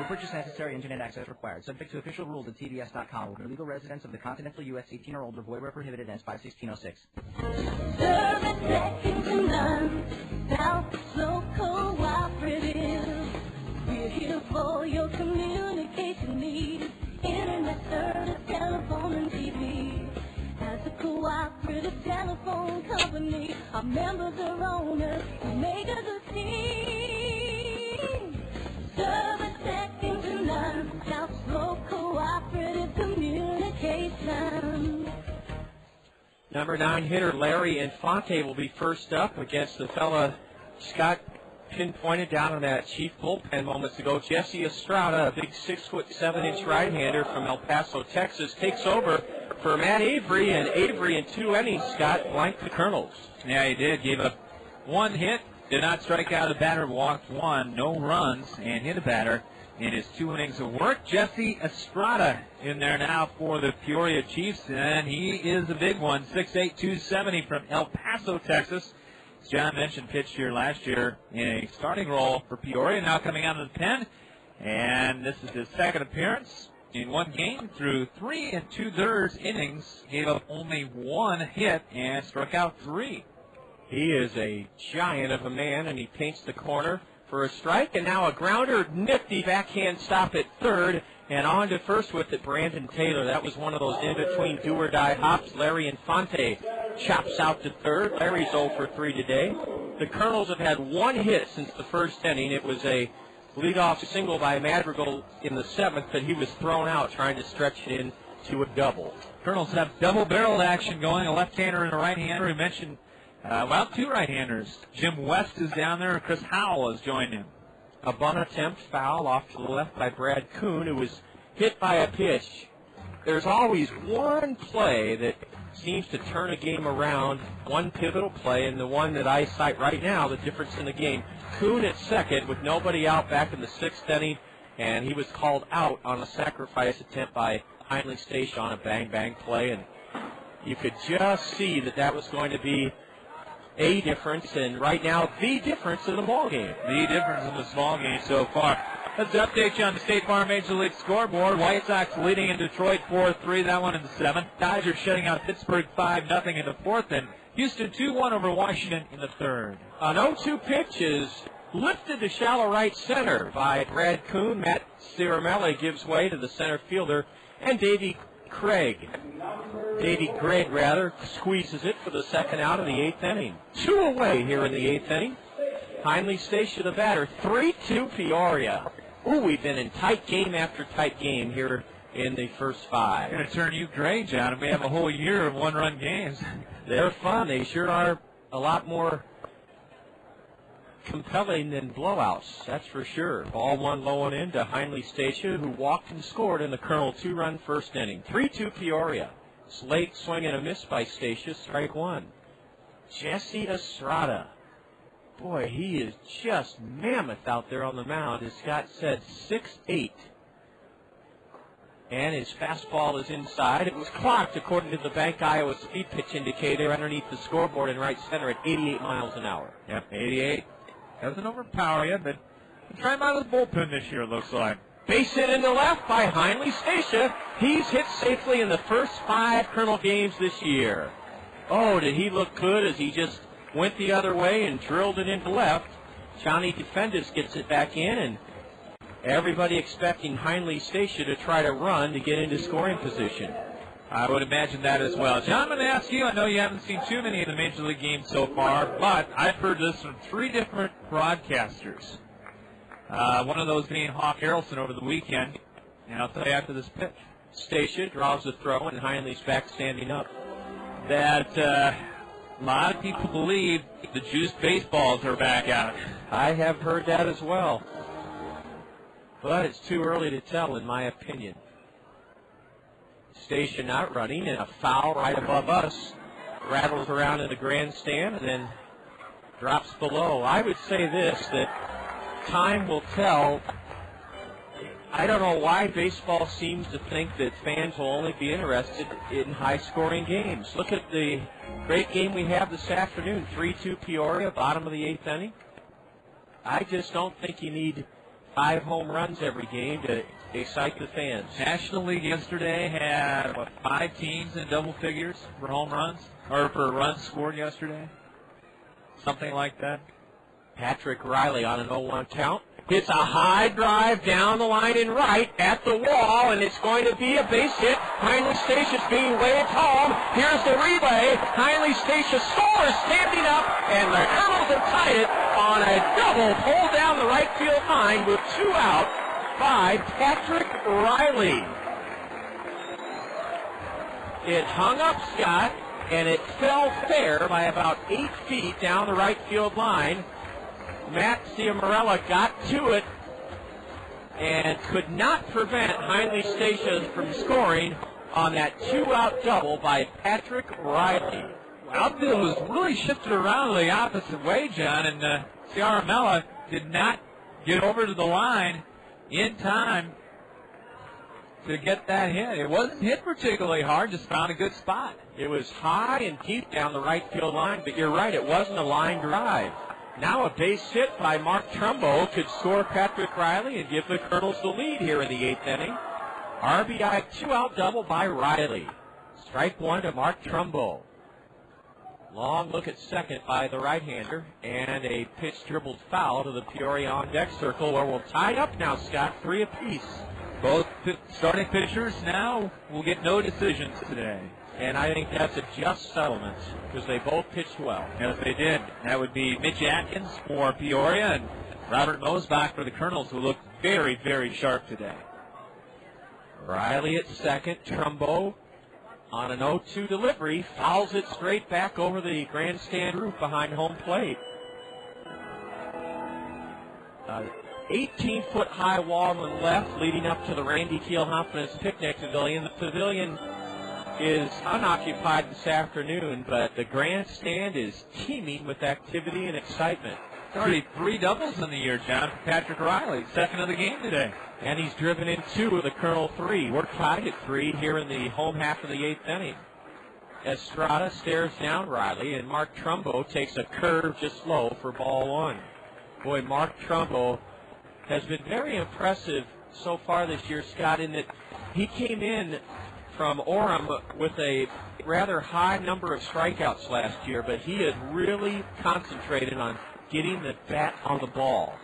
purchase necessary. Internet access required. Subject to official rules at TBS.com. With legal residents of the continental U.S. 18 or older. Void where prohibited. Ends 5/16/06. Service second to none. South Slope Cooperative. We're here for your communication needs. Internet service, telephone, and TV. As a cooperative telephone company, our members are owners who make a good team. Service second to none. South Slope Cooperative Communications. Number 9 hitter Larry Infante will be first up against the fella Scott pinpointed down on that Chief bullpen moments ago. Jesse Estrada, a big 6'7" right-hander from El Paso, Texas, takes over for Matt Avery, and Avery in 2 innings, Scott, blanked the Kernels. Yeah, he did. Gave up 1 hit, did not strike out a batter, walked 1, no runs, and hit a batter in his 2 innings of work. Jesse Estrada in there now for the Peoria Chiefs, and he is a big one, 6'8", 270 from El Paso, Texas. As John mentioned, pitched here last year in a starting role for Peoria, now coming out of the pen, and this is his second appearance in 1 game through 3 2/3 innings. Gave up only 1 hit and struck out 3. He is a giant of a man, and he paints the corner for a strike, and now a grounder, nifty backhand stop at third, and on to first with it, Brandon Taylor. That was one of those in-between do-or-die hops. Larry Infante chops out to third. Larry's 0 for 3 today. The Kernels have had 1 hit since the first inning. It was a leadoff single by Madrigal in the 7th, but he was thrown out trying to stretch it into a double. Kernels have double-barreled action going, a left-hander and a right-hander. We mentioned, 2 right-handers. Jim West is down there, and Chris Howell has joined him. A bunt attempt foul off to the left by Brad Kuhn, who was hit by a pitch. There's always one play that seems to turn a game around, one pivotal play, and the one that I cite right now, the difference in the game. Kuhn at second with nobody out back in the 6th inning, and he was called out on a sacrifice attempt by Heinrich Station on a bang-bang play, and you could just see that was going to be a difference, and right now the difference in the ball game. The difference in this ball game so far. Let's update you on the State Farm Major League scoreboard. White Sox leading in Detroit 4-3, that one in the 7th. Dodgers shutting out Pittsburgh 5-0 in the 4th, and Houston 2-1 over Washington in the 3rd. An 0-2 pitch is lifted to shallow right center by Brad Kuhn. Matt Ciaramella gives way to the center fielder, and Davey Gregg squeezes it for the second out of the 8th inning. 2 away here in the 8th inning. Heinle Stacia the batter, 3-2 Peoria. Ooh, we've been in tight game after tight game here in the first 5. Going to turn you gray, John. We have a whole year of one-run games. They're fun. They sure are a lot more compelling than blowouts, that's for sure. Ball 1 low and in to Heinle Stacia, who walked and scored in the Kernel 2-run first inning. 3-2 Peoria. Slate swing and a miss by Stacia, strike 1. Jesse Estrada. Boy, he is just mammoth out there on the mound. As Scott said, 6'8". And his fastball is inside. It was clocked according to the Bank Iowa speed pitch indicator underneath the scoreboard in right center at 88 miles an hour. Yep, 88. Doesn't overpower you, but we'll try him out of the bullpen this year, it looks like. Base hit into left by Heinle Stacia. He's hit safely in the first 5 Kernel games this year. Oh, did he look good as he just went the other way and drilled it into left. Johnny Defendis gets it back in, and everybody expecting Heinle Stacia to try to run to get into scoring position. I would imagine that as well. John, I'm going to ask you, I know you haven't seen too many of the Major League games so far, but I've heard this from 3 different broadcasters. One of those being Hawk Harrelson over the weekend, and I'll tell you after this pitch. Stacia draws the throw, and Heinle's back standing up. That a lot of people believe the juiced baseballs are back out. I have heard that as well. But it's too early to tell, in my opinion. Stacia not running, and a foul right above us. Rattles around in the grandstand and then drops below. I would say this, that time will tell. I don't know why baseball seems to think that fans will only be interested in high-scoring games. Look at the great game we have this afternoon, 3-2 Peoria, bottom of the 8th inning. I just don't think you need 5 home runs every game to excite the fans. National League yesterday had, 5 teams in double figures for home runs? Or for runs scored yesterday? Something like that. Patrick Riley on an 0-1 count. Hits a high drive down the line and right at the wall, and it's going to be a base hit. Heinle Statia's being waved home. Here's the relay. Heinle Stacia scores standing up, and the Kernels have tied it on a double pull down the right field line with 2 out by Patrick Riley. It hung up, Scott, and it fell fair by about 8 feet down the right field line. Matt Ciaramella got to it and could not prevent Heinle Stacia from scoring on that 2-out double by Patrick Riley. Outfield was really shifted around the opposite way, John, and Ciaramella did not get over to the line in time to get that hit. It wasn't hit particularly hard, just found a good spot. It was high and deep down the right field line, but you're right, it wasn't a line drive. Now a base hit by Mark Trumbo could score Patrick Riley and give the Kernels the lead here in the 8th inning. RBI 2-out double by Riley. Strike 1 to Mark Trumbo. Long look at second by the right-hander, and a pitch dribbled foul to the Peoria on-deck circle, where we'll tie it up now, Scott, 3 apiece. Both starting pitchers now will get no decisions today. And I think that's a just settlement because they both pitched well. Yes, they did. That would be Mitch Atkins for Peoria and Robert Mosebach for the Kernels, who looked very, very sharp today. Riley at second. Trumbo on an 0-2 delivery fouls it straight back over the grandstand roof behind home plate. 18-foot high wall on the left leading up to the Randy Kiel-Hoffman's picnic pavilion. The pavilion is unoccupied this afternoon, but the grandstand is teeming with activity and excitement. Already 3 doubles in the year, John, for Patrick Riley, second of the game today. And he's driven in 2 of the Kernel 3. We're tied at 3 here in the home half of the 8th inning. Estrada stares down Riley, and Mark Trumbo takes a curve just low for ball one. Boy, Mark Trumbo has been very impressive so far this year, Scott, in that he came in from Orem with a rather high number of strikeouts last year, but he has really concentrated on getting the bat on the ball.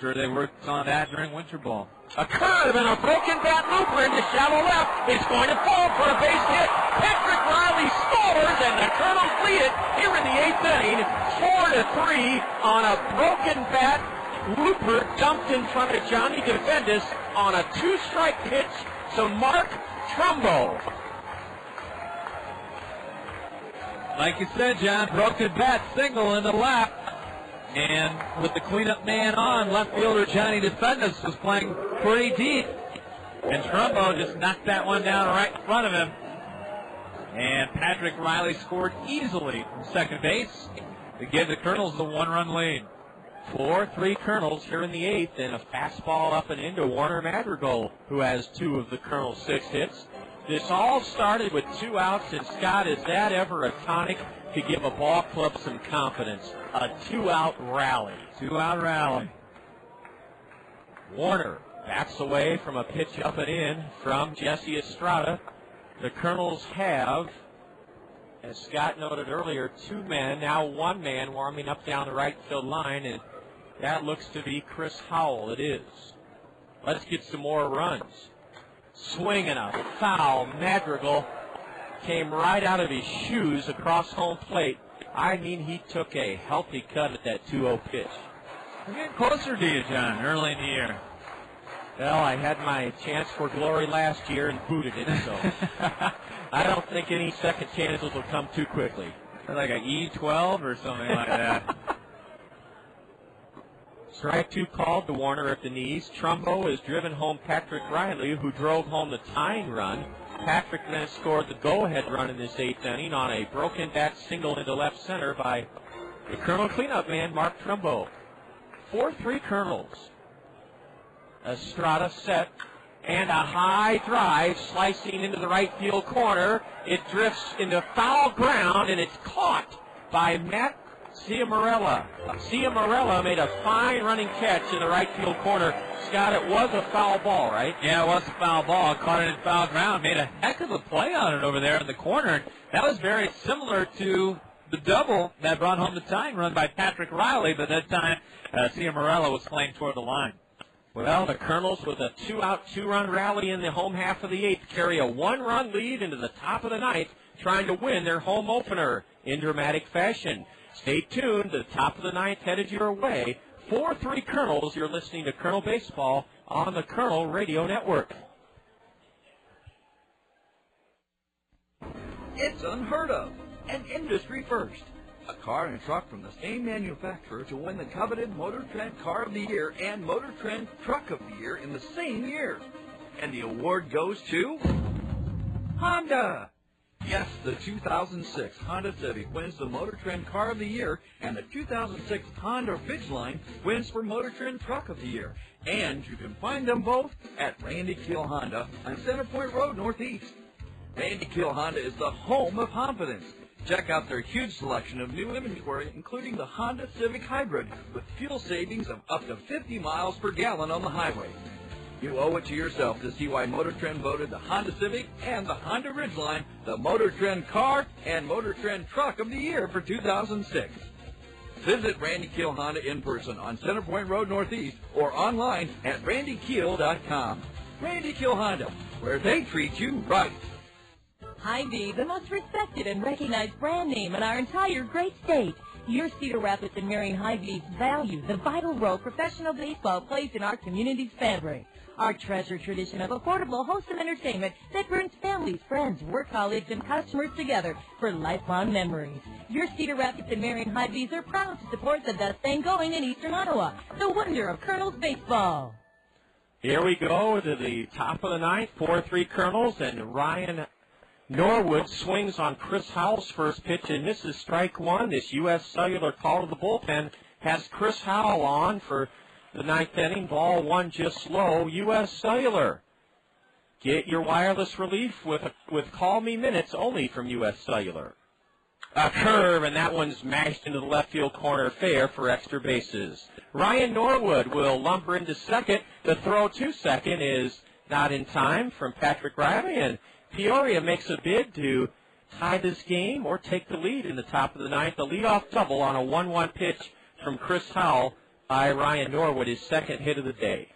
Sure, they worked on that during winter ball. A curve and a broken bat looper into shallow left. It's going to fall for a base hit. Patrick Riley scores, and the Kernels lead it here in the 8th inning, 4-3 on a broken bat looper dumped in front of Johnny Defendis on a 2-strike pitch to Mark Trumbo. Like you said, John, broken bat single in the left. And with the cleanup man on, left fielder Johnny Defendis was playing pretty deep. And Trumbo just knocked that one down right in front of him. And Patrick Riley scored easily from second base to give the Kernels the 1-run lead. 4-3 Kernels here in the 8th, and a fastball up and into Warner Madrigal, who has 2 of the Kernels' 6 hits. This all started with 2 outs, and Scott, is that ever a tonic to give a ball club some confidence? A 2-out rally. 2-out rally. Warner backs away from a pitch up and in from Jesse Estrada. The Kernels have, as Scott noted earlier, 2 men, now 1 man warming up down the right field line, and that looks to be Chris Howell. It is. Let's get some more runs. Swing and a foul. Madrigal came right out of his shoes across home plate. I mean, he took a healthy cut at that 2-0 pitch. We're getting closer to you, John, early in the year. Well, I had my chance for glory last year and booted it, so I don't think any second chances will come too quickly. Like a E12 or something like that. Strike 2 called to Warner at the knees. Trumbo has driven home Patrick Riley, who drove home the tying run. Patrick then scored the go-ahead run in this 8th inning on a broken bat single into left center by the Colonel cleanup man, Mark Trumbo. 4-3 Kernels. Estrada set, and a high drive slicing into the right field corner. It drifts into foul ground, and it's caught by Matt Ciamarella. Ciamarella made a fine running catch in the right field corner. Scott, it was a foul ball, right? Yeah, it was a foul ball. Caught it in foul ground. Made a heck of a play on it over there in the corner. That was very similar to the double that brought home the tying run by Patrick Riley, but that time Ciamarella was playing toward the line. Well, the Kernels, with a 2-out, 2-run rally in the home half of the 8th, carry a 1-run lead into the top of the 9th, trying to win their home opener in dramatic fashion. Stay tuned. The top of the 9th headed your way. 4-3 Kernels. You're listening to Kernel Baseball on the Kernel Radio Network. It's unheard of. An industry first. A car and truck from the same manufacturer to win the coveted Motor Trend Car of the Year and Motor Trend Truck of the Year in the same year. And the award goes to Honda. Yes, the 2006 Honda Civic wins the Motor Trend Car of the Year, and the 2006 Honda Ridgeline wins for Motor Trend Truck of the Year. And you can find them both at Randy Kill Honda on Center Point Road Northeast. Randy Kill Honda is the home of confidence. Check out their huge selection of new inventory, including the Honda Civic Hybrid, with fuel savings of up to 50 miles per gallon on the highway. You owe it to yourself to see why Motor Trend voted the Honda Civic and the Honda Ridgeline the Motor Trend Car and Motor Trend Truck of the Year for 2006. Visit Randy Keel Honda in person on Center Point Road Northeast or online at randykeel.com. Randy Keel Honda, where they treat you right. Hy-Vee, the most respected and recognized brand name in our entire great state. Your Cedar Rapids and Marion Hy-Vees value the vital role professional baseball plays in our community's fabric. Our treasured tradition of affordable, wholesome entertainment that brings families, friends, work colleagues, and customers together for lifelong memories. Your Cedar Rapids and Marion Hy-Vees are proud to support the best thing going in eastern Ottawa, the wonder of Kernels baseball. Here we go to the top of the 9th, 4-3 Kernels, and Ryan Norwood swings on Chris Howell's first pitch and misses strike 1. This U.S. Cellular call to the bullpen has Chris Howell on for the 9th inning. Ball 1 just slow. U.S. Cellular. Get your wireless relief with Call Me Minutes only from U.S. Cellular. A curve, and that one's mashed into the left field corner, fair for extra bases. Ryan Norwood will lumber into second. The throw to second is not in time from Patrick Riley, and Peoria makes a bid to tie this game or take the lead in the top of the ninth. A leadoff double on a 1-1 pitch from Chris Howell by Ryan Norwood, his second hit of the day.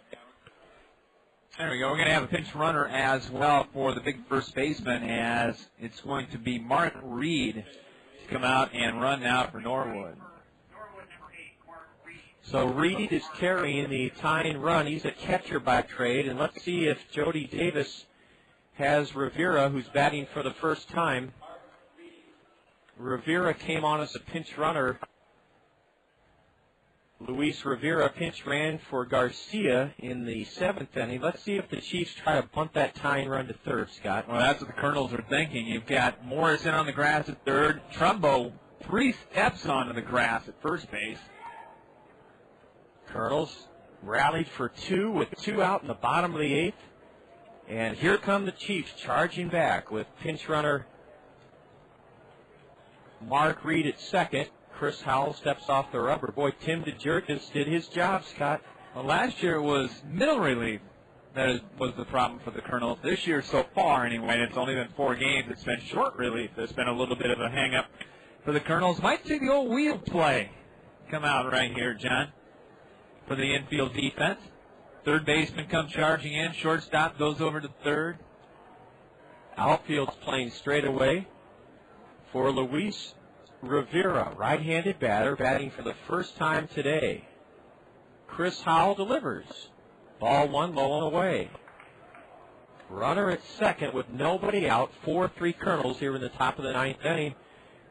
There we go. We're going to have a pinch runner as well for the big first baseman, as it's going to be Mark Reed to come out and run now for Norwood. So Reed is carrying the tying run. He's a catcher by trade, and let's see if Jody Davis has Rivera, who's batting for the first time. Rivera came on as a pinch runner. Luis Rivera pinch ran for Garcia in the seventh inning. Let's see if the Chiefs try to bunt that tying run to third, Scott. Well, that's what the Kernels are thinking. You've got Morrison on the grass at third. Trumbo 3 steps onto the grass at first base. Kernels rallied for 2 with 2 out in the bottom of the eighth. And here come the Chiefs charging back with pinch runner Mark Reed at second. Chris Howell steps off the rubber. Boy, Tim DeJurgis did his job, Scott. Well, last year it was middle relief that was the problem for the Kernels. This year, so far anyway, it's only been 4 games. It's been short relief. There's been a little bit of a hang-up for the Kernels. Might see the old wheel play come out right here, John, for the infield defense. Third baseman comes charging in. Shortstop goes over to third. Outfield's playing straight away for Luis Rivera, right-handed batter, batting for the first time today. Chris Howell delivers. Ball 1 low and away. Runner at second with nobody out. 4-3 Kernels here in the top of the ninth inning.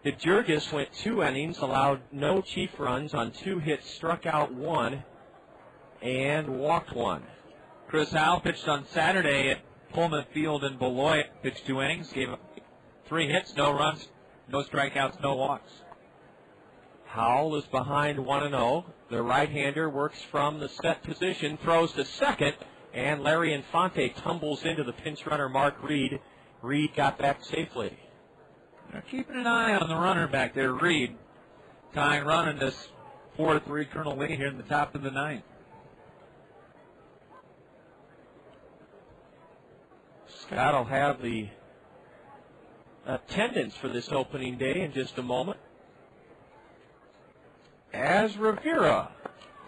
DeJurgis went 2 innings, allowed no Chief runs on 2 hits, struck out 1, and walked 1. Chris Howell pitched on Saturday at Pullman Field in Beloit. Pitched 2 innings, gave up 3 hits, no runs, no strikeouts, no walks. Howell is behind 1-0. The right-hander works from the set position, throws to second, and Larry Infante tumbles into the pinch runner Mark Reed. Reed got back safely. They're keeping an eye on the runner back there, Reed. Tying run in this 4-3 Colonel lead here in the top of the ninth. Scott will have the attendance for this opening day in just a moment. As Rivera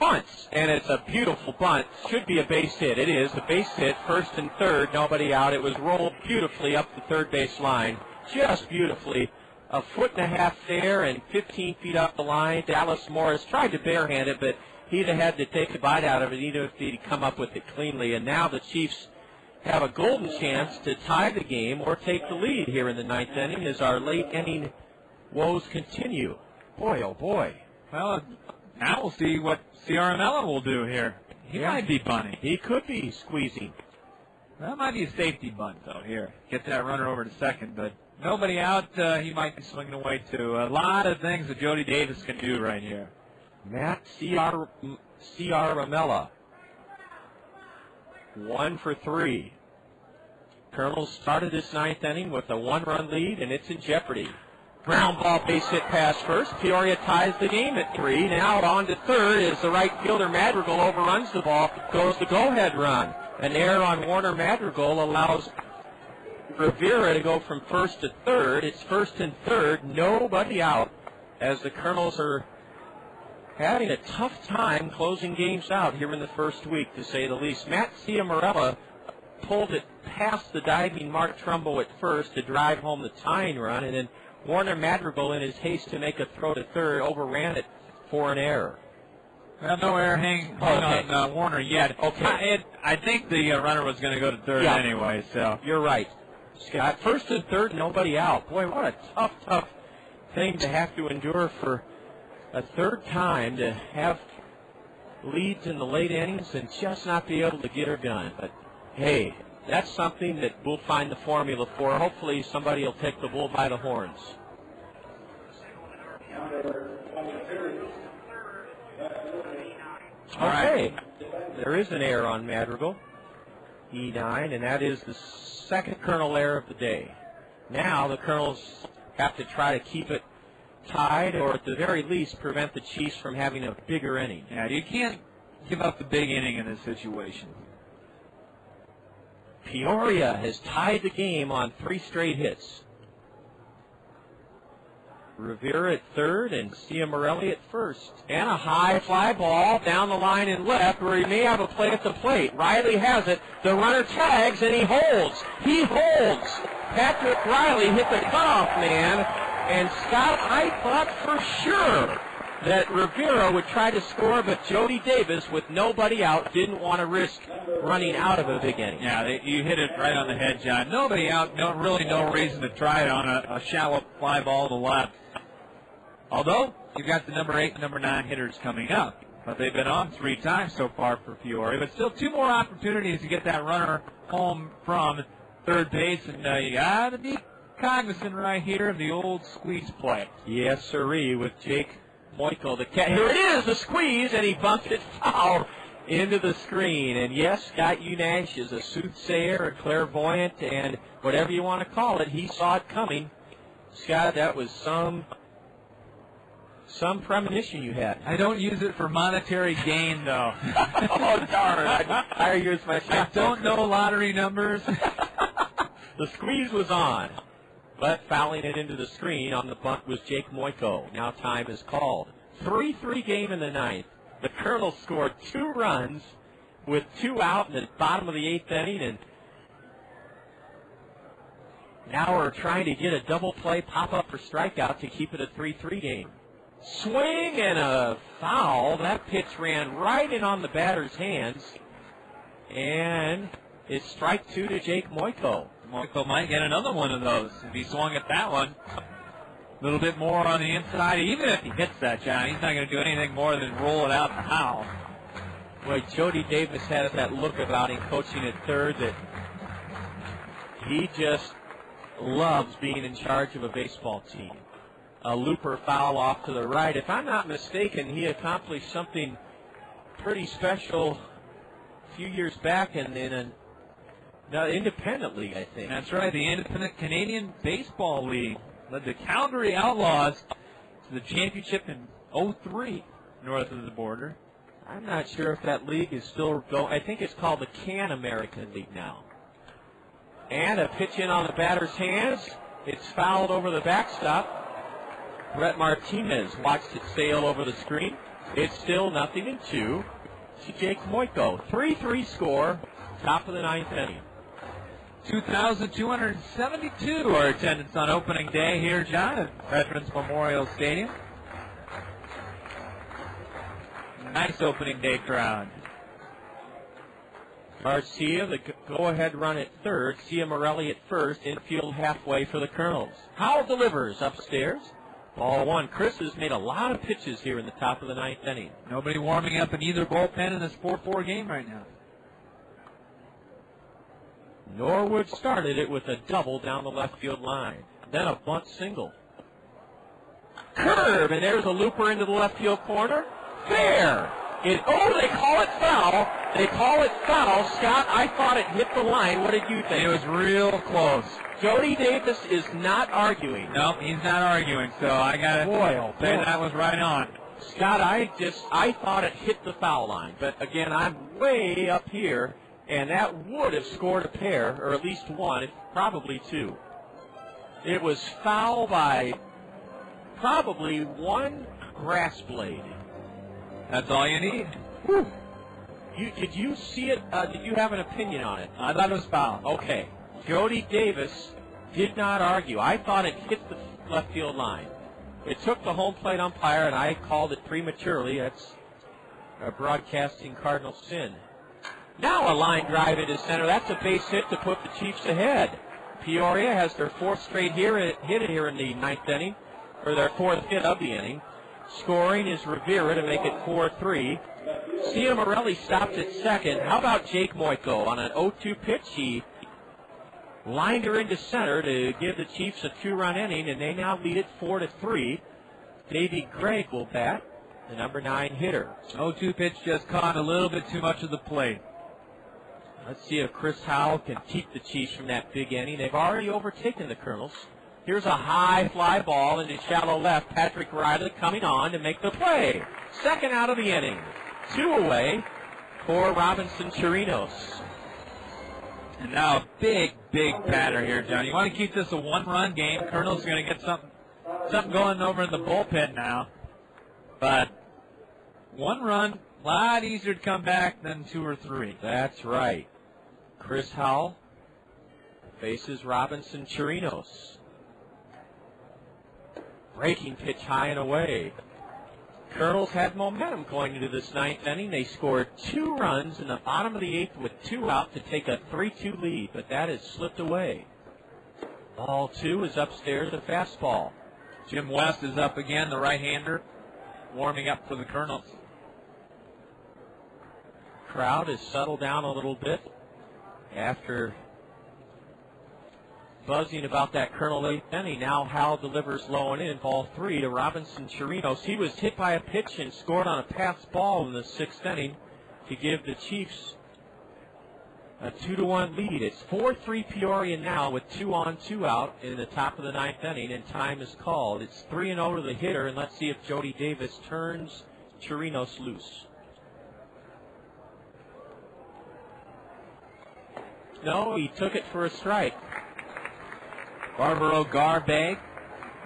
bunts, and it's a beautiful bunt. Should be a base hit. It is a base hit, first and third, nobody out. It was rolled beautifully up the third base line, just beautifully. 1.5 feet there and 15 feet up the line. Dallas Morris tried to barehand it, but he'd have had to take a bite out of it even if he'd come up with it cleanly. And now the Chiefs have a golden chance to tie the game or take the lead here in the ninth inning as our late inning woes continue. Boy, oh boy. Well, now we'll see what Ciaramella will do here. He might be bunting. He could be squeezing. That might be a safety bunt, though, here. Get that runner over to second, but nobody out. He might be swinging away, too. A lot of things that Jody Davis can do right here. Matt Ciaramella. 1 for 3. Kernels started this ninth inning with a 1-run lead, and it's in jeopardy. Ground ball base hit past first. Peoria ties the game at 3. Now on to third as the right fielder Madrigal overruns the ball. Goes the go-ahead run. An error on Warner Madrigal allows Rivera to go from first to third. It's first and third. Nobody out as the Kernels are having a tough time closing games out here in the first week, to say the least. Matt Ciaramella pulled it past the diving Mark Trumbo at first to drive home the tying run, and then Warner Madrigal, in his haste to make a throw to third, overran it for an error. Well, no error hanging on Warner yet. Okay. I think the runner was going to go to third anyway, so. You're right, Scott. First and third, nobody out. Boy, what a tough thing to have to endure for a third time, to have leads in the late innings and just not be able to get her done. But, hey, that's something that we'll find the formula for. Hopefully somebody will take the bull by the horns. Okay. There is an error on Madrigal. E9, and that is the second Kernel error of the day. Now the Kernels have to try to keep it tied, or at the very least prevent the Chiefs from having a bigger inning. Yeah, you can't give up the big inning in this situation. Peoria has tied the game on 3 straight hits. Rivera at third and Ciamarelli at first. And a high fly ball down the line in left where he may have a play at the plate. Riley has it. The runner tags and he holds. He holds. Patrick Riley hit the cutoff man. And Scott, I thought for sure that Rivera would try to score, but Jody Davis, with nobody out, didn't want to risk running out of a big inning. Yeah, you hit it right on the head, John. Nobody out, no reason to try it on a shallow fly ball to left. Although, you've got the number 8 and number 9 hitters coming up. But they've been on 3 times so far for Peoria. But still 2 more opportunities to get that runner home from third base. And you got to be cognizant right here of the old squeeze play. Yes, sirree, with Jake Moikel, the cat. Here it is, the squeeze, and he bumped it foul into the screen. And yes, Scott Unash is a soothsayer, a clairvoyant, and whatever you want to call it, he saw it coming. Scott, that was some premonition you had. I don't use it for monetary gain, though. Oh, darn. I use my I don't know lottery numbers. The squeeze was on, but fouling it into the screen on the bunt was Jake Moikel. Now time is called. 3-3 game in the 9th. The Kernels scored 2 runs with 2 out in the bottom of the 8th inning, and now we're trying to get a double play pop-up for strikeout to keep it a 3-3 game. Swing and a foul. That pitch ran right in on the batter's hands. And it's strike 2 to Jake Moikel. Moikel might get another one of those if he swung at that one. A little bit more on the inside. Even if he hits that, John, he's not going to do anything more than roll it out the foul. Boy, Jody Davis has that look about him coaching at third that he just loves being in charge of a baseball team. A looper foul off to the right. If I'm not mistaken, he accomplished something pretty special a few years back in an independent league, I think. That's right, the Independent Canadian Baseball League led the Calgary Outlaws to the championship in 2003 north of the border. I'm not sure if that league is still going. I think it's called the Can American League now. And a pitch in on the batter's hands. It's fouled over the backstop. Brett Martinez watched it sail over the screen. It's still 0-2 to Jake Moikel. 3-3 score, top of the 9th inning. 2,272 are attendance on opening day here, John, at Veterans Memorial Stadium. Nice opening day crowd. Garcia, the go-ahead run at third. Ciamarelli at first. Infield halfway for the Kernels. Howell delivers upstairs. Ball 1. Chris has made a lot of pitches here in the top of the 9th inning. Nobody warming up in either bullpen in this 4-4 game right now. Norwood started it with a double down the left field line. Then a bunt single. Curve, and there's a looper into the left field corner. Fair. They call it foul. They call it foul. Scott, I thought it hit the line. What did you think? It was real close. Jody Davis is not arguing. Nope, he's not arguing, so I got to say that was right on. Scott, I thought it hit the foul line, but again, I'm way up here, and that would have scored a pair, or at least one, probably 2. It was foul by probably 1 grass blade. That's all you need. Whew. Did you see it? Did you have an opinion on it? I thought it was foul. Okay. Jody Davis did not argue. I thought it hit the left field line. It took the home plate umpire, and I called it prematurely. That's a broadcasting Cardinal sin. Now a line drive into center. That's a base hit to put the Chiefs ahead. Peoria has their 4th straight hit here in the 9th inning, or their 4th hit of the inning. Scoring is Rivera to make it 4-3. Ciamarelli stopped at second. How about Jake Moikel on an 0-2 pitch? He lined her into center to give the Chiefs a 2-run inning, and they now lead it 4-3. Davey Gregg will bat, the number 9 hitter. 0-2 pitch just caught a little bit too much of the plate. Let's see if Chris Howell can keep the Chiefs from that big inning. They've already overtaken the Kernels. Here's a high fly ball into shallow left. Patrick Riley coming on to make the play. Second out of the inning. 2 away for Robinson Chirinos. And now a big batter here, John. You want to keep this a one-run game. Kernels going to get something going over in the bullpen now. But 1 run, a lot easier to come back than 2 or 3. That's right. Chris Howell faces Robinson Chirinos. Breaking pitch high and away. Kernels had momentum going into this 9th inning. They scored 2 runs in the bottom of the 8th with 2 out to take a 3-2 lead, but that has slipped away. Ball 2 is upstairs, a fastball. Jim West is up again, the right-hander, warming up for the Kernels. Crowd has settled down a little bit after buzzing about that Colonel 8th inning. Now Howell delivers low and in, ball 3 to Robinson Chirinos. He was hit by a pitch and scored on a pass ball in the 6th inning to give the Chiefs a 2-1 lead. It's 4-3 Peoria now with 2 on, 2 out in the top of the 9th inning, and time is called. It's 3-0 to the hitter, and let's see if Jody Davis turns Chirinos loose. No, he took it for a strike. Barbaro Garbag,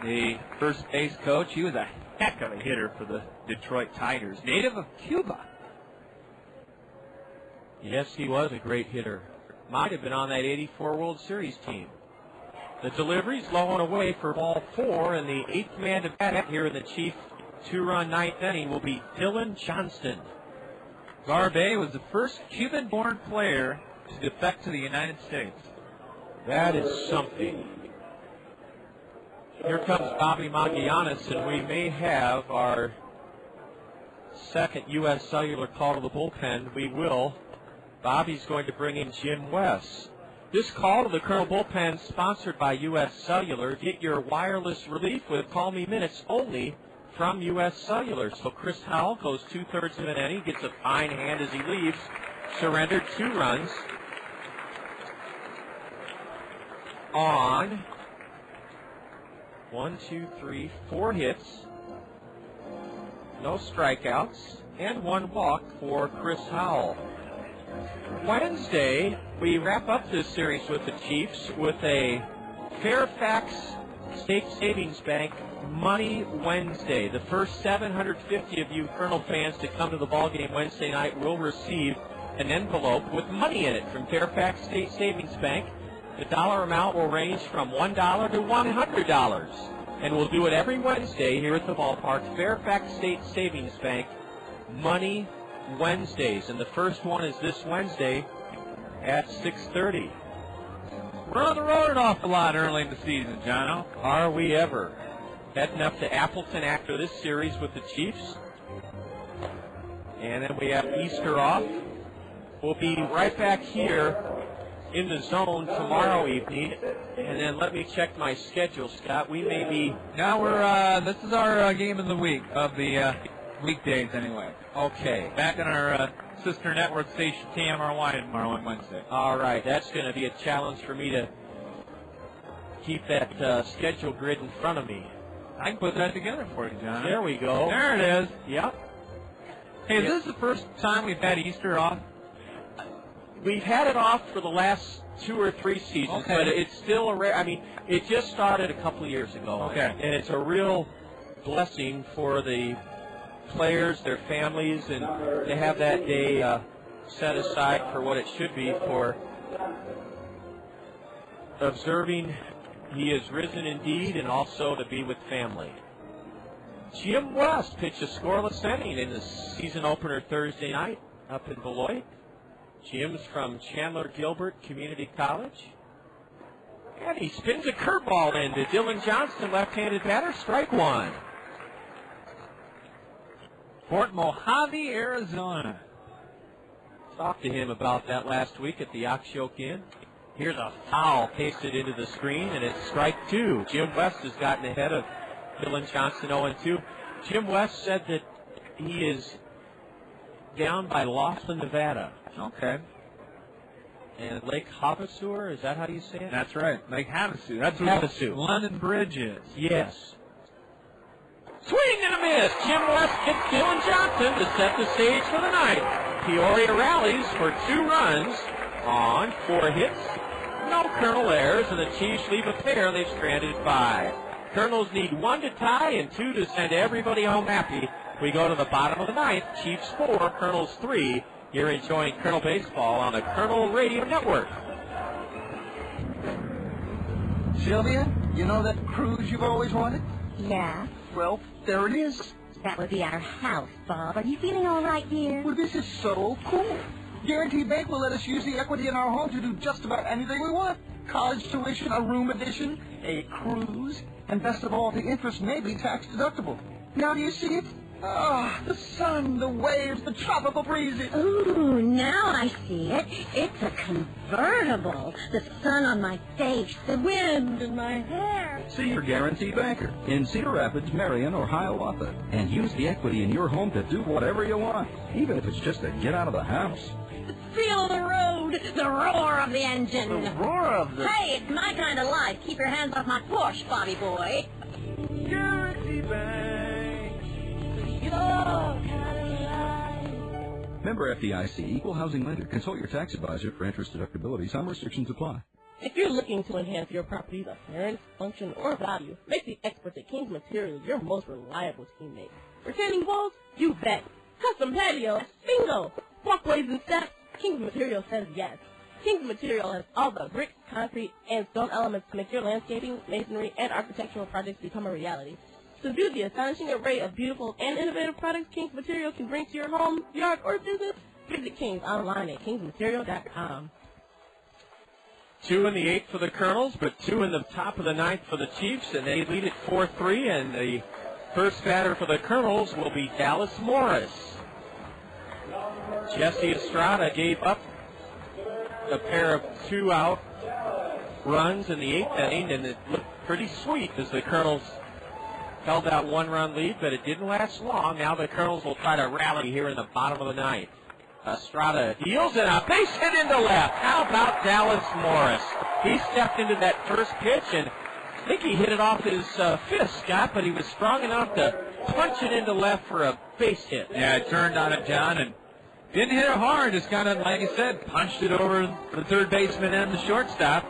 the first base coach, he was a heck of a hitter for the Detroit Tigers, native of Cuba. Yes, he was a great hitter. Might have been on that 84 World Series team. The delivery's low and away for ball 4, and the 8th man to bat here in the Chief 2-run 9th inning will be Dylan Johnston. Garbay was the first Cuban-born player to defect to the United States. That is something. Here comes Bobby Magallanes, and we may have our second U.S. Cellular call to the bullpen. We will. Bobby's going to bring in Jim West. This call to the Colonel bullpen sponsored by U.S. Cellular. Get your wireless relief with Call Me Minutes only from U.S. Cellular. So Chris Howell goes 2/3 of an inning, gets a fine hand as he leaves. Surrendered 2 runs on 4 hits, no strikeouts, and 1 walk for Chris Howell. Wednesday, we wrap up this series with the Chiefs with a Fairfax State Savings Bank Money Wednesday. The first 750 of you Colonel fans to come to the ballgame Wednesday night will receive an envelope with money in it from Fairfax State Savings Bank. The dollar amount will range from $1 to $100. And we'll do it every Wednesday here at the ballpark. Fairfax State Savings Bank Money Wednesdays. And the first one is this Wednesday at 6:30. We're on the road an awful lot early in the season, Jono. Are we ever? Heading up to Appleton after this series with the Chiefs. And then we have Easter off. We'll be right back here in the zone tomorrow evening, and then let me check my schedule, Scott. We may be... Now this is our game of the week, of the weekdays anyway. Okay. Back on our sister network station, KMRY, tomorrow on Wednesday. All right, that's going to be a challenge for me to keep that schedule grid in front of me. I can put that together for you, John. There we go. There it is. Yep. Hey, is this the first time we've had Easter off? We've had it off for the last 2 or 3 seasons, but it's still a rare. I mean, it just started a couple of years ago. Okay. And it's a real blessing for the players, their families, and to have that day set aside for what it should be for observing He is risen indeed, and also to be with family. Jim West pitched a scoreless inning in the season opener Thursday night up in Beloit. Jim's from Chandler Gilbert Community College. And he spins a curveball into Dylan Johnston, left-handed batter, strike 1. Fort Mojave, Arizona. Talked to him about that last week at the Oxyoke Inn. Here's a foul pasted into the screen, and it's strike 2. Jim West has gotten ahead of Dylan Johnston 0-2. Jim West said that he is down by Laughlin, Nevada. Okay. And Lake Havasu, is that how you say it? That's right, Lake Havasu. That's where Havasu. London Bridge is. Yes. Swing and a miss. Jim West hits Dylan Johnson to set the stage for the night. Peoria rallies for 2 runs on 4 hits. No Kernel errors, and the Chiefs leave a pair. They've stranded 5. Kernels need 1 to tie and 2 to send everybody home happy. We go to the bottom of the 9th. Chiefs 4, Kernels 3. You're enjoying Kernel Baseball on the Kernel Radio Network. Sylvia, you know that cruise you've always wanted? Yeah? Well, there it is. That would be our house, Bob. Are you feeling all right, dear? Well, this is so cool. Guaranty Bank will let us use the equity in our home to do just about anything we want. College tuition, a room addition, a cruise, and best of all, the interest may be tax deductible. Now do you see it? Ah, the sun, the waves, the tropical breezes. Ooh, now I see it. It's a convertible. The sun on my face, the wind in my hair. See your Guarantee Banker in Cedar Rapids, Marion, or Hiawatha, and use the equity in your home to do whatever you want, even if it's just to get out of the house. Feel the road, the roar of the engine. The roar of the... Hey, it's my kind of life. Keep your hands off my Porsche, Bobby boy. Guarantee Bank. Member FDIC, Equal Housing Lender. Consult your tax advisor for interest deductibility. Some restrictions apply. If you're looking to enhance your property's appearance, function, or value, make the experts at King's Materials your most reliable teammate. Retaining walls? You bet. Custom patios? Bingo. Walkways and steps? King's Materials says yes. King's Material has all the bricks, concrete, and stone elements to make your landscaping, masonry, and architectural projects become a reality. To view the astonishing array of beautiful and innovative products King's Material can bring to your home, yard, or business, visit King's online at kingsmaterial.com. 2 in the 8th for the Kernels, but 2 in the top of the 9th for the Chiefs, and they lead it 4-3, and the first batter for the Kernels will be Dallas Morris. Jesse Estrada gave up a pair of 2-out runs in the 8th inning, and it looked pretty sweet as the Kernels held that 1-run lead, but it didn't last long. Now the Kernels will try to rally here in the bottom of the 9th. Estrada deals and a base hit into left. How about Dallas Morris? He stepped into that first pitch, and I think he hit it off his fist, Scott, but he was strong enough to punch it into left for a base hit. Yeah, it turned on it, John, and didn't hit it hard. Just kind of, like you said, punched it over the third baseman and the shortstop.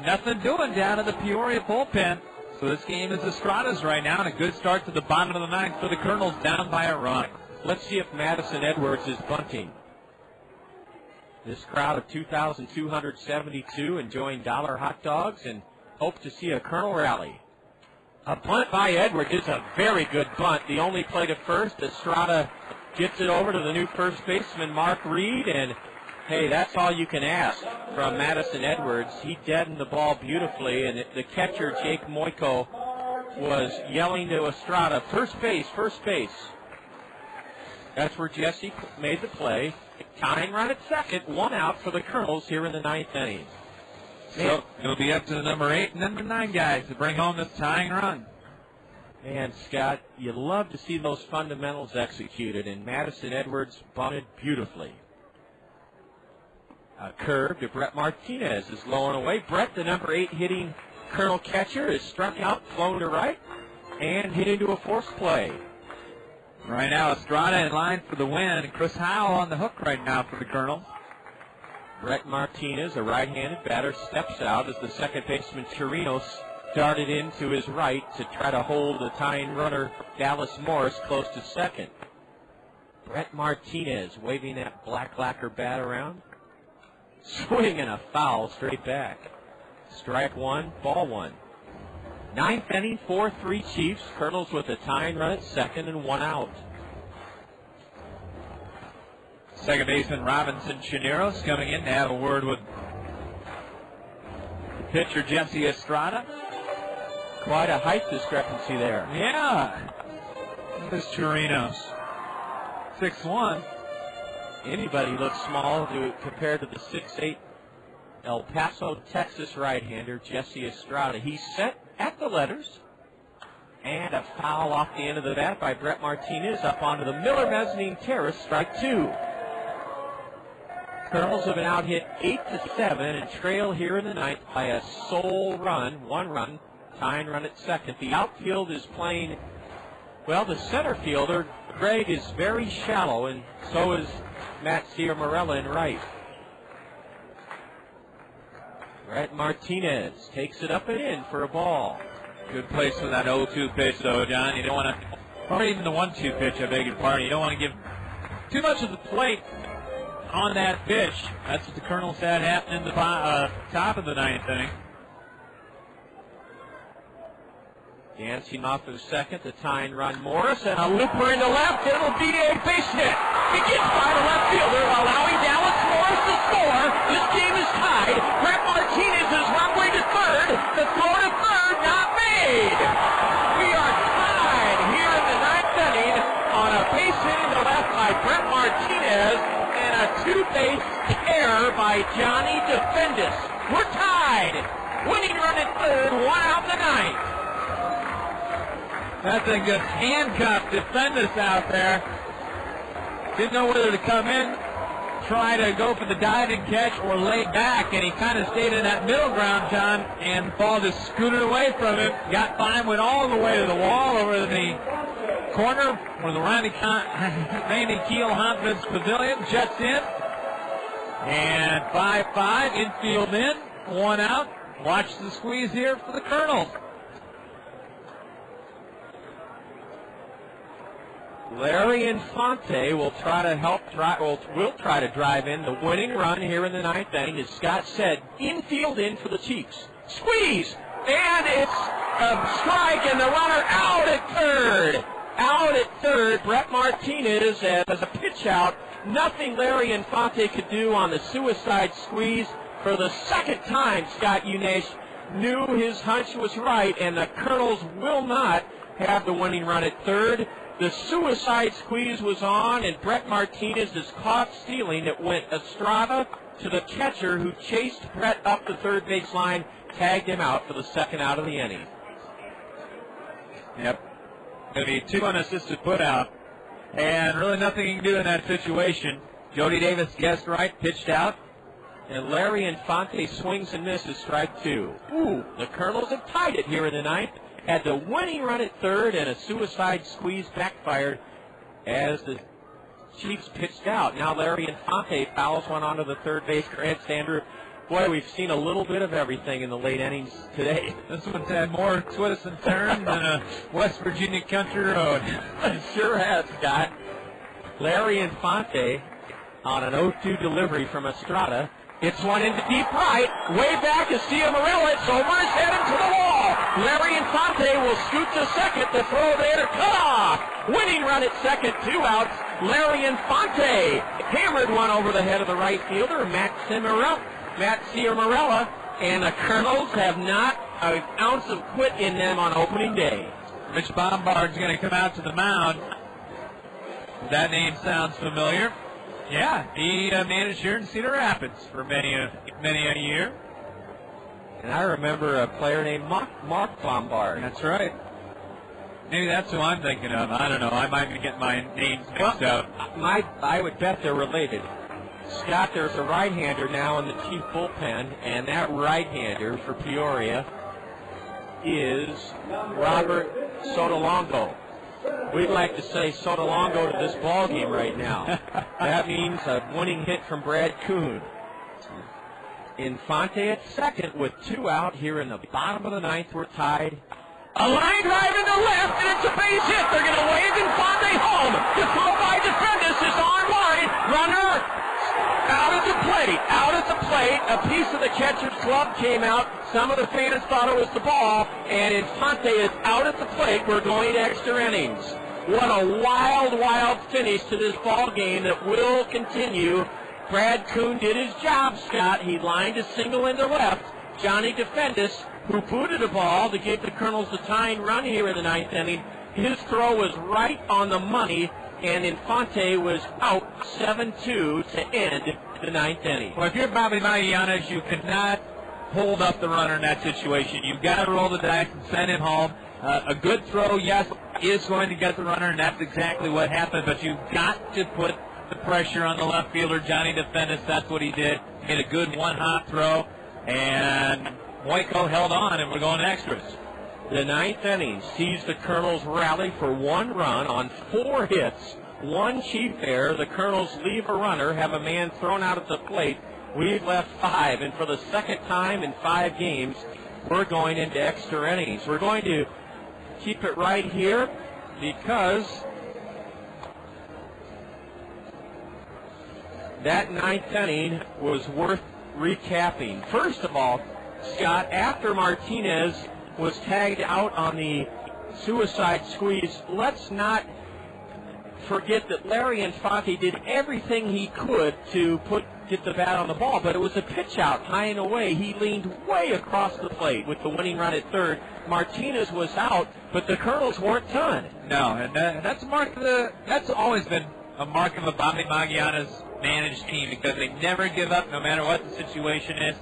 Nothing doing down in the Peoria bullpen. So this game is Estrada's right now, and a good start to the bottom of the 9th for the Kernels, down by a run. Let's see if Madison Edwards is bunting. This crowd of 2,272 enjoying dollar hot dogs and hope to see a Kernel rally. A bunt by Edwards. It's a very good bunt. The only play to first. Estrada gets it over to the new first baseman, Mark Reed, and hey, that's all you can ask from Madison Edwards. He deadened the ball beautifully, and the catcher, Jake Moiko, was yelling to Estrada, first base, first base. That's where Jesse made the play. Tying run at second, 1 out for the Kernels here in the 9th inning. So it'll be up to the number 8 and number 9 guys to bring home this tying run. Man, Scott, you love to see those fundamentals executed, and Madison Edwards bunted beautifully. A curve to Brett Martinez is low and away. Brett, the number 8 hitting Kernel catcher, is struck out, flown to right, and hit into a forced play. Right now, Estrada in line for the win, and Chris Howell on the hook right now for the Kernels. Brett Martinez, a right-handed batter, steps out as the second baseman Chirinos darted into his right to try to hold the tying runner Dallas Morris close to second. Brett Martinez waving that black lacquer bat around. Swing and a foul straight back. Strike 1, ball 1. 9th inning, 4-3 Chiefs. Kernels with a tying run at second and 1 out. Second baseman Robinson Chirinos coming in to have a word with pitcher Jesse Estrada. Quite a height discrepancy there. Yeah. This Chirinos. 6'1". Anybody looks small compared to the 6'8" El Paso, Texas right-hander Jesse Estrada. He's set at the letters. And a foul off the end of the bat by Brett Martinez up onto the Miller Mezzanine Terrace, strike 2. Kernels have been out hit 8-7 and trail here in the ninth by a sole run, one run, tying run at second. The outfield is playing, well, the center fielder, Greg, is very shallow, and so is Matt Ciamarella in right. Brett Martinez takes it up and in for a ball. Good place for that 0-2 pitch, though, John. You don't want to, or even the 1-2 pitch, I beg your pardon. You don't want to give too much of the plate on that pitch. That's what the Kernels had happen in the top of the ninth inning. Dancing off of second, the tying run Morris, and a looper into left. It'll be a base hit. It gets by the left fielder, allowing Dallas Morris to score. This game is tied. Brett Martinez is runway to third. The throw to third, not made. We are tied here in the ninth inning on a base hit into left by Brett Martinez and a two-base error by Johnny Defendis. We're tied. Winning run at third, one out in the ninth. That thing just handcuffed Defendis out there. Didn't know whether to come in, try to go for the diving catch, or lay back, and he kind of stayed in that middle ground, John, and the ball just scooted away from him. Got by him, went all the way to the wall over the corner where the Randy Keel Honfitz Pavilion jets in. And 5-5, infield in, one out. Watch the squeeze here for the Kernels. Larry Infante will try to drive in the winning run here in the ninth inning. As Scott said, infield in for the Chiefs. Squeeze! And it's a strike, and the runner out at third. Out at third, Brett Martinez as a pitch out. Nothing Larry Infante could do on the suicide squeeze. For the second time, Scott Unash knew his hunch was right, and the Kernels will not have the winning run at third. The suicide squeeze was on, and Brett Martinez is caught stealing. It went Estrada to the catcher, who chased Brett up the third base line, tagged him out for the second out of the inning. Yep. Going to be two unassisted put out, and really nothing you can do in that situation. Jody Davis guessed right, pitched out. And Larry Infante swings and misses, strike two. Ooh, the Kernels have tied it here in the ninth. Had the winning run at third, and a suicide squeeze backfired as the Chiefs pitched out. Now Larry Infante fouls one onto the third base grandstander. Boy, we've seen a little bit of everything in the late innings today. This one's had more twists and turns than a West Virginia country road. It sure has, Scott. Larry Infante on an 0-2 delivery from Estrada. It's one into deep right. Way back is Ciamarella. It's over his head into the wall. Larry Infante will scoot to second. The throw there, cut off. Winning run at second, two outs. Larry Infante hammered one over the head of the right fielder, Matt Ciamarella. And the Kernels have not an ounce of quit in them on opening day. Mitch Bombard's going to come out to the mound. That name sounds familiar. Yeah, he managed here in Cedar Rapids for many a year. And I remember a player named Mark Bombard. That's right. Maybe that's who I'm thinking of. I don't know. I might be getting my names mixed up. I would bet they're related. Scott, there's a right-hander now in the Chief bullpen, and that right-hander for Peoria is Robert Sotolongo. We'd like to say Sotolongo to this ball game right now. That means a winning hit from Brad Kuhn. Infante at second with two out here in the bottom of the ninth. We're tied. A line drive into left, and it's a base hit. They're going to wave Infante home. The throw by Defendis is on line. Runner out at the plate. Out at the plate. A piece of the catcher's glove came out. Some of the fans thought it was the ball, and Infante is out at the plate. We're going to extra innings. What a wild, wild finish to this ball game that will continue. Brad Kuhn did his job, Scott. He lined a single into left. Johnny Defendis, who booted a ball to give the Kernels the tying run here in the ninth inning, his throw was right on the money, and Infante was out 7-2 to end the ninth inning. Well, if you're Bobby Magallanes, you cannot hold up the runner in that situation. You've got to roll the dice and send him home. A good throw, yes, is going to get the runner, and that's exactly what happened, but you've got to put the pressure on the left fielder, Johnny DeFendis. That's what he did. Made a good one-hop throw, and Boyko held on, and we're going to extras. The ninth inning sees the Kernels rally for 1 run on 4 hits, 1 chief error. The Kernels leave a runner, have a man thrown out at the plate. We've left 5, and for the second time in 5 games, we're going into extra innings. We're going to keep it right here because that 9th inning was worth recapping. First of all, Scott, after Martinez was tagged out on the suicide squeeze, let's not forget that Larry Infante did everything he could to get the bat on the ball, but it was a pitch out high and away. He leaned way across the plate with the winning run at third. Martinez was out, but the Kernels weren't done. No, and that's always been a mark of a Bobby Maggiano's managed team, because they never give up no matter what the situation is.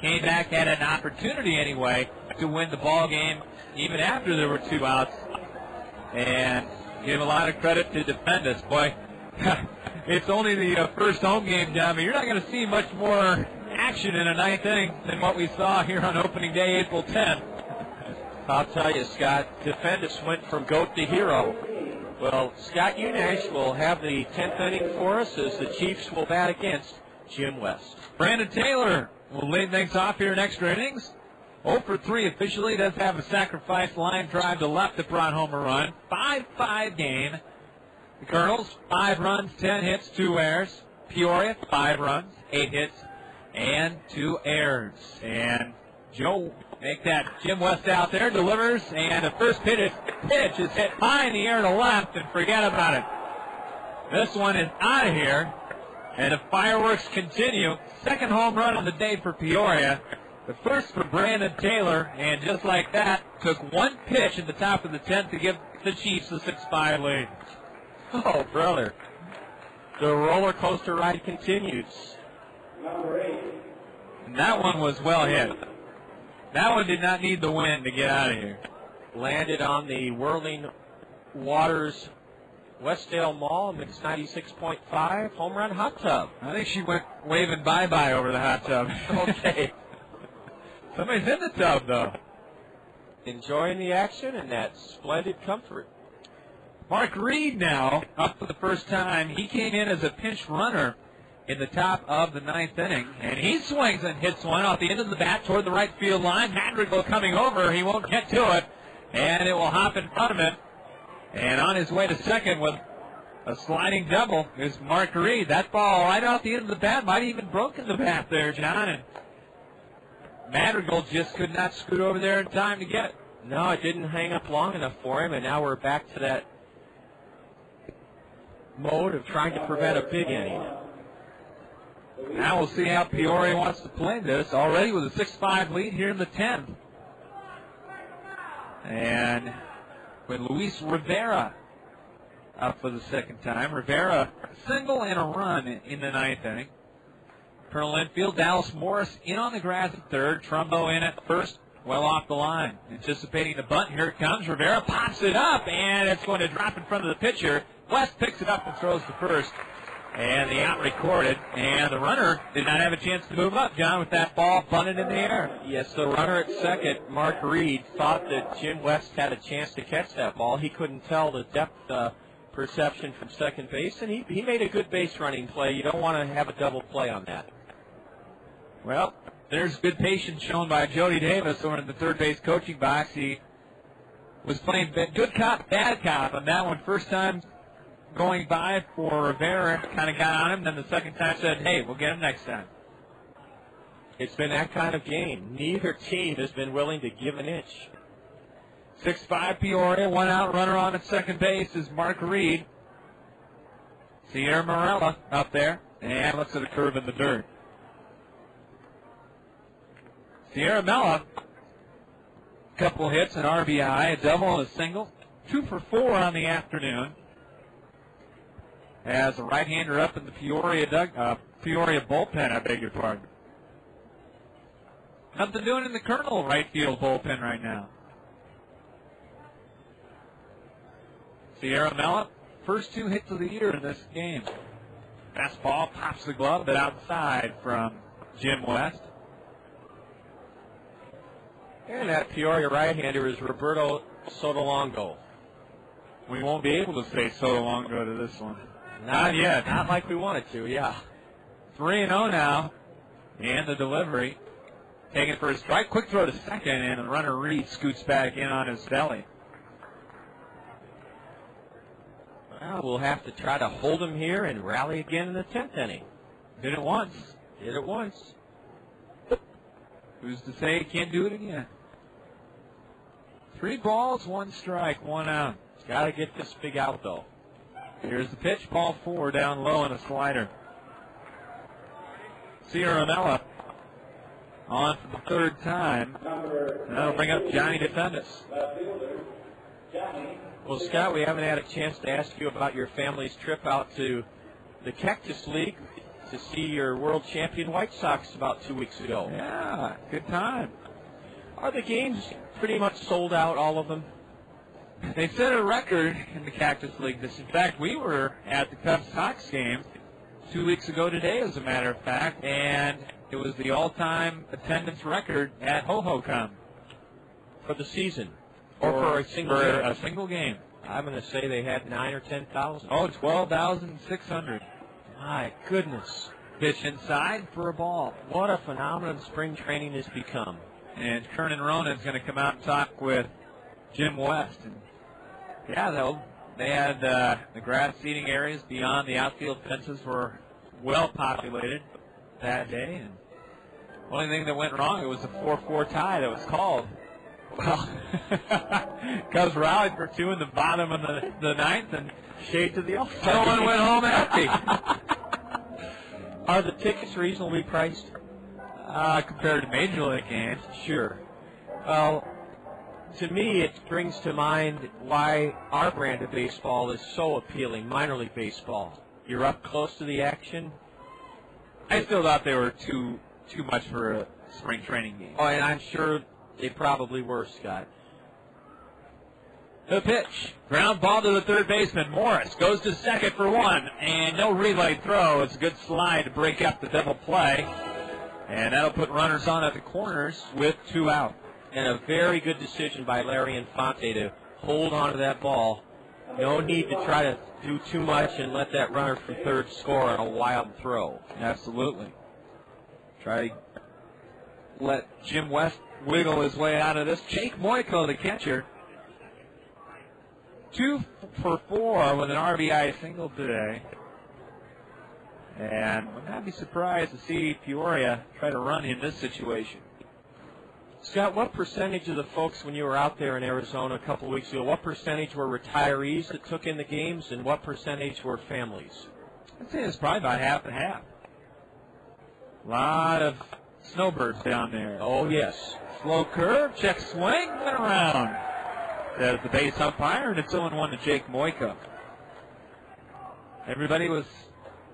Came back, had an opportunity anyway to win the ball game even after there were 2 outs, and give a lot of credit to DeFendis. Boy, it's only the first home game, John, but you're not going to see much more action in a 9th inning than what we saw here on opening day, April 10th. I'll tell you, Scott, DeFendis went from goat to hero. Well, Scott Unash will have the 10th inning for us as the Chiefs will bat against Jim West. Brandon Taylor will lead things off here in extra innings. 0 for 3 officially. Does have a sacrifice line drive to left that brought home a run. 5-5 game. The Kernels, 5 runs, 10 hits, 2 errors. Peoria, 5 runs, 8 hits, and 2 errors. And Joe make that Jim West out there, delivers, and the first pitch is hit high in the air to left, and forget about it. This one is out of here, and the fireworks continue. Second home run of the day for Peoria. The first for Brandon Taylor, and just like that, took 1 pitch at the top of the 10th to give the Chiefs a 6-5 lead. Oh, brother. The roller coaster ride continues. And that one was well hit. That one did not need the wind to get out of here. Landed on the Whirling Waters Westdale Mall, Mix 96.5 home run hot tub. I think she went waving bye-bye over the hot tub. Okay. Somebody's in the tub, though. Enjoying the action and that splendid comfort. Mark Reed now, up for the first time. He came in as a pinch runner in the top of the 9th inning, and he swings and hits one off the end of the bat toward the right field line. Madrigal coming over. He won't get to it, and it will hop in front of it. And on his way to second with a sliding double is Mark Reed. That ball right off the end of the bat might have even broken the bat there, John. And Madrigal just could not scoot over there in time to get it. No, it didn't hang up long enough for him, and now we're back to that mode of trying to prevent a big inning. Now we'll see how Peoria wants to play this. Already with a 6-5 lead here in the 10th. And with Luis Rivera up for the second time. Rivera single and a run in the 9th inning. Colonel infield, Dallas Morris in on the grass at third. Trumbo in at first, well off the line. Anticipating the bunt, here it comes. Rivera pops it up, and it's going to drop in front of the pitcher. West picks it up and throws to first. And the out recorded, and the runner did not have a chance to move up, John, with that ball bunted in the air. Yes, the runner at second, Mark Reed, thought that Jim West had a chance to catch that ball. He couldn't tell the depth perception from second base, and he made a good base running play. You don't want to have a double play on that. Well, there's good patience shown by Jody Davis over in the third base coaching box. He was playing good cop, bad cop on that one. First time going by for Rivera, kind of got on him. Then the second time said, hey, we'll get him next time. It's been that kind of game. Neither team has been willing to give an inch. 6-5 Peoria, 1 out runner on at second base is Mark Reed. Sierra Morella up there, and looks at a curve in the dirt. Sierra Mella, couple hits, an RBI, a double and a single. 2 for 4 on the afternoon. As a right-hander up in the Peoria bullpen, I beg your pardon. Nothing doing in the Kernel right field bullpen right now. Sierra Mella, first 2 hits of the year in this game. Fastball pops the glove, but outside from Jim West. And that Peoria right-hander is Roberto Sotolongo. We won't be able to say so long ago to this one. Not yet. Not like we wanted to, yeah. 3-0 now. And the delivery. Taken for a strike. Quick throw to second, and the runner Reed scoots back in on his belly. Well, we'll have to try to hold him here and rally again in the 10th inning. Did it once. Did it once. Who's to say he can't do it again? 3 balls, 1 strike, 1 out. Got to get this big out, though. Here's the pitch, ball 4 down low and a slider. Ciaramella on for the 3rd time. That'll bring up Johnny Defendus. Well, Scott, we haven't had a chance to ask you about your family's trip out to the Cactus League to see your world champion White Sox about 2 weeks ago. Yeah, good time. Are the games pretty much sold out, all of them? They set a record in the Cactus League. In fact, we were at the Cubs-Sox game 2 weeks ago today, as a matter of fact, and it was the all-time attendance record at Ho-Ho-Cum. For the season? Or for a single game? I'm going to say they had 9,000 or 10,000. Oh, 12,600. My goodness. Pitch inside for a ball. What a phenomenon spring training has become. And Kernan Ronan's going to come out and talk with Jim West. And yeah, they had the grass seating areas beyond the outfield fences were well populated that day. And the only thing that went wrong, it was a 4-4 tie that was called. Well, Cubs rallied for 2 in the bottom of the 9th and shade to the offside. No one went home empty. Are the tickets reasonably priced? Compared to Major League games? Sure. Well, to me, it brings to mind why our brand of baseball is so appealing, minor league baseball. You're up close to the action. I still thought they were too much for a spring training game. Oh, and I'm sure they probably were, Scott. The pitch. Ground ball to the third baseman. Morris goes to second for 1. And no relay throw. It's a good slide to break up the double play. And that'll put runners on at the corners with 2 out. And a very good decision by Larry Infante to hold on to that ball. No need to try to do too much and let that runner from third score on a wild throw. Absolutely. Try to let Jim West wiggle his way out of this. Jake Moyko, the catcher. 2 for 4 with an RBI single today. And would not be surprised to see Peoria try to run in this situation. Scott, what percentage of the folks when you were out there in Arizona a couple of weeks ago, what percentage were retirees that took in the games and what percentage were families? I'd say it's probably about half and half. A lot of snowbirds down there. Oh, yes. Slow curve, check swing, and around. Says the base umpire, and it's 0-1 to Jake Moyko. Everybody was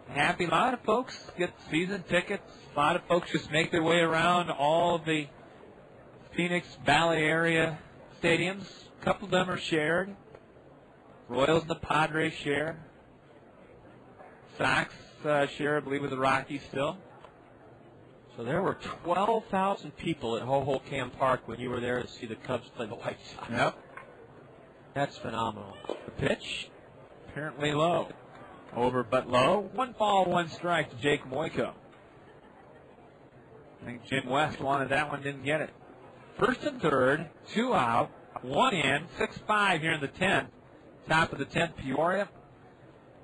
happy. A lot of folks get season tickets. A lot of folks just make their way around all of the Phoenix Valley area stadiums. A couple of them are shared. Royals and the Padres share. Sox share, I believe, with the Rockies still. So there were 12,000 people at Ho-Ho-Cam Park when you were there to see the Cubs play the White Sox. Yep. That's phenomenal. The pitch, apparently low. Over but low. 1 ball, 1 strike to Jake Moyko. I think Jim West wanted that one, didn't get it. First and third, 2 out, 1 in, 6-5 here in the 10th. Top of the 10th, Peoria,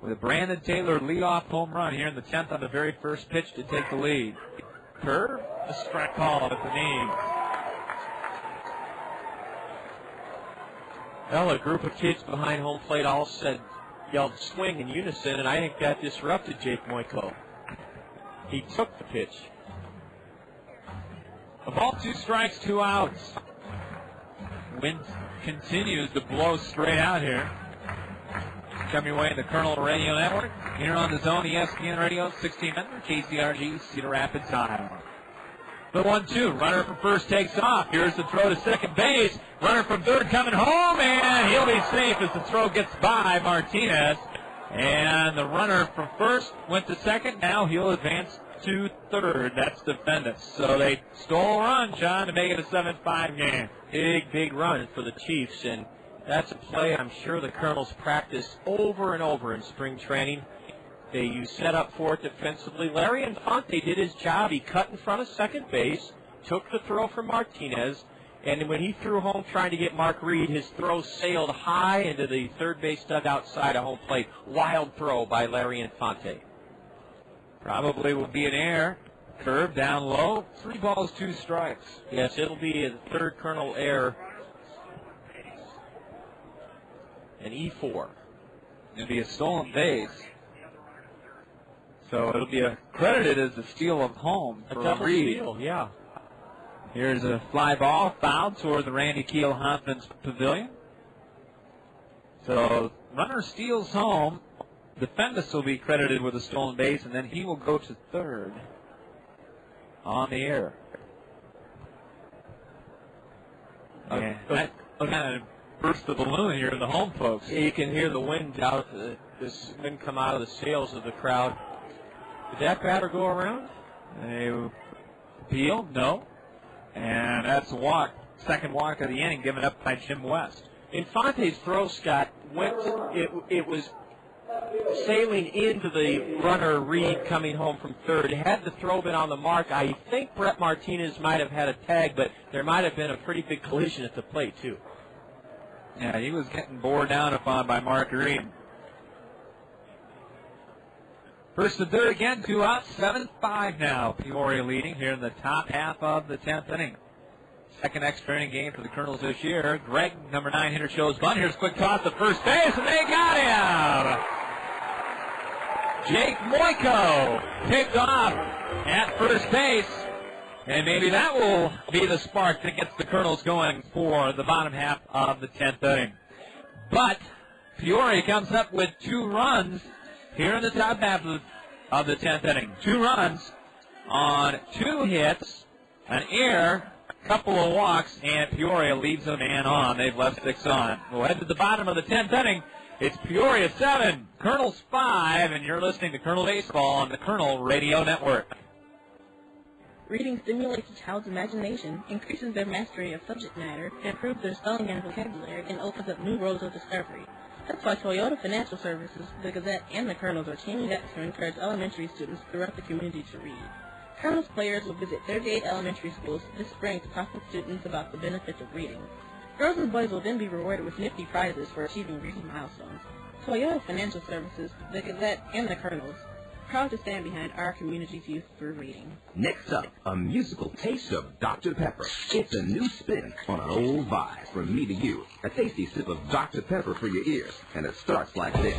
with a Brandon Taylor leadoff home run here in the 10th on the very first pitch to take the lead. Curve, a strike call at the knee. Well, a group of kids behind home plate all yelled swing in unison, and I think that disrupted Jake Moyko. He took the pitch. A ball, 2 strikes, 2 outs. Wind continues to blow straight out here. Come your way in the Kernel Radio Network. Here on the Zone, ESPN Radio, 1600, KCRG, Cedar Rapids, Iowa. The 1-2, runner from first takes off. Here's the throw to second base. Runner from third coming home, and he'll be safe as the throw gets by Martinez. And the runner from first went to second. Now he'll advance to third. That's defendants. So they stole a run, John, to make it a 7-5 game. Big run for the Chiefs, and that's a play I'm sure the Kernels practice over and over in spring training. You set up for it defensively. Larry Infante did his job. He cut in front of second base, took the throw from Martinez, and when he threw home trying to get Mark Reed, his throw sailed high into the third base dugout side of home plate. Wild throw by Larry Infante. Probably will be an error. Curve down low. 3 balls, 2 strikes. Yes, it'll be a third Kernel error. An E4. It'll be a stolen base. So it'll be credited as a steal of home for a double Reed. Steal, yeah. Here's a fly ball fouled toward the Randy Keel Honfman's pavilion. So runner steals home. Defendus will be credited with a stolen base, and then he will go to third on the error. That kind of burst the balloon here in the home folks. Yeah, you can hear the wind out. This wind come out of the sails of the crowd. Did that batter go around? A appeal? No. And that's a walk. Second walk of the inning given up by Jim West. Infante's throw, Scott, it was sailing into the runner Reed coming home from third. Had the throw been on the mark, I think Brett Martinez might have had a tag, but there might have been a pretty big collision at the plate, too. Yeah, he was getting bore down upon by Mark Reed. First to third again, 2 out, 7-5 now. Peoria leading here in the top half of the 10th inning. Second extra inning game for the Kernels this year. Greg, number 9 hitter, shows bunt. Here's a quick toss to first base, and they got him! Jake Moiko picked off at first base. And maybe that will be the spark that gets the Kernels going for the bottom half of the 10th inning. But Peoria comes up with 2 runs here in the top half of the 10th inning. 2 runs on 2 hits, an error, couple of walks, and Peoria leaves a man on. They've left 6 on. We'll head to the bottom of the 10th inning. It's Peoria 7, Kernels 5, and you're listening to Kernel Baseball on the Kernel Radio Network. Reading stimulates a child's imagination, increases their mastery of subject matter, improves their spelling and vocabulary, and opens up new roads of discovery. That's why Toyota Financial Services, the Gazette, and the Kernels are teaming up to encourage elementary students throughout the community to read. Kernels players will visit 38 elementary schools this spring to talk with students about the benefits of reading. Girls and boys will then be rewarded with nifty prizes for achieving reading milestones. Toyota Financial Services, the Gazette, and the Kernels, proud to stand behind our community's youth through reading. Next up, a musical taste of Dr. Pepper. It's a new spin on an old vibe from me to you. A tasty sip of Dr. Pepper for your ears, and it starts like this.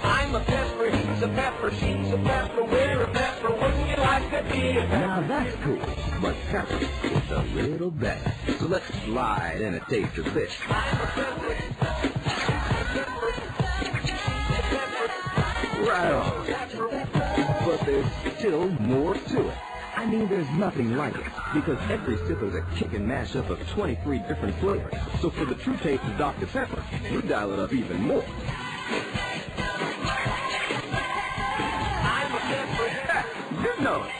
I'm a pepper, he's a pepper, she's a pepper, we're a pepper, wouldn't you like to be a pepper? Now that's cool, but pepper is a little better. So let's slide in a taste of this. I'm a pepper, Right on. But there's still more to it. I mean, there's nothing like it, because every sip is a kick and mashup of 23 different flavors. So for the true taste of Dr. Pepper, we dial it up even more. I'm a pepper. You know it.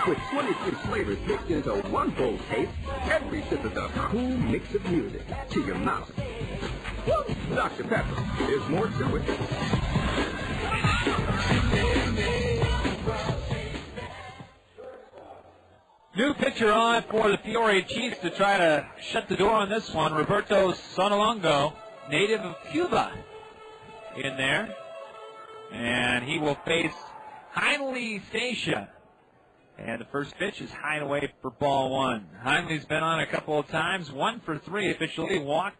With 23 flavors mixed into one bold taste, every sip is a cool mix of music to your mouth. Woo! Dr. Pepper, there's more to it. New pitcher on for the Peoria Chiefs to try to shut the door on this one. Roberto Sonalongo, native of Cuba, in there. And he will face Heinley Stacia. And the first pitch is high and away for ball 1. Heinley's been on a couple of times. 1 for 3 officially. Walked,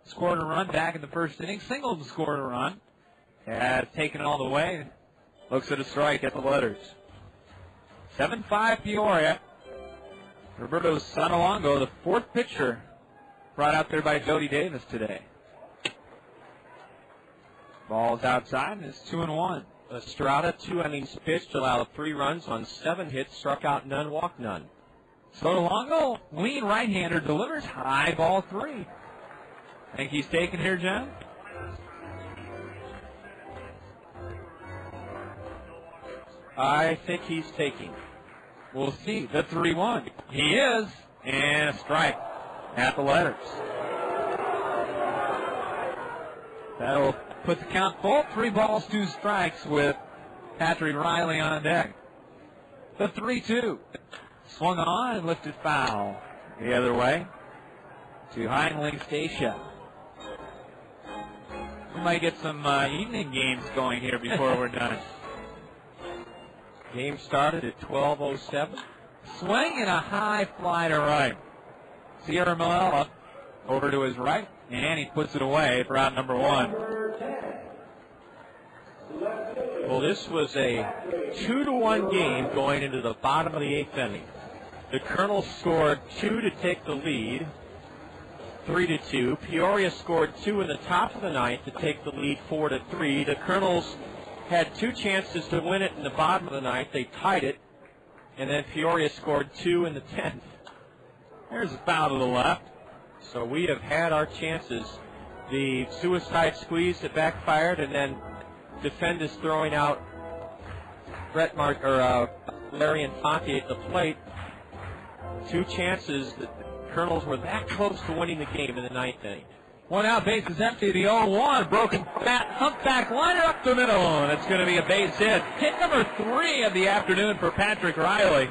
scored a run back in the first inning. Singled and scored a run. Has taken it all the way. Looks at a strike at the letters. 7-5 Peoria. Roberto Sonalongo, the 4th pitcher, brought out there by Jody Davis today. Ball's outside, and it's 2-1. Estrada, 2 innings pitched, allowed 3 runs on 7 hits, struck out none, walked none. Sonalongo, lean right-hander, delivers high, ball 3. Think he's taken here, John? I think he's taking. We'll see. The 3-1. He is. And a strike at the letters. That'll put the count full. 3 balls, 2 strikes with Patrick Riley on deck. The 3-2. Swung on and lifted foul. The other way to Heinlein Stacia. We might get some evening games going here before we're done. Game started at 12:07. Swing and a high fly to right. Sierra Malella over to his right, and he puts it away for out number 1. Well, this was a 2-1 game going into the bottom of the 8th inning. The Kernels scored 2 to take the lead, 3-2. Peoria scored 2 in the top of the 9th to take the lead 4-3. The Kernels had 2 chances to win it in the bottom of the 9th. They tied it, and then Peoria scored 2 in the 10th. There's a foul to the left. So we have had our chances. The suicide squeeze that backfired, and then defenders throwing out Larry Infante at the plate. 2 chances that the Kernels were that close to winning the game in the 9th inning. 1 out, base is empty. The 0-1, broken bat, humpback liner up the middle, and it's going to be a base hit. Hit number 3 of the afternoon for Patrick Riley.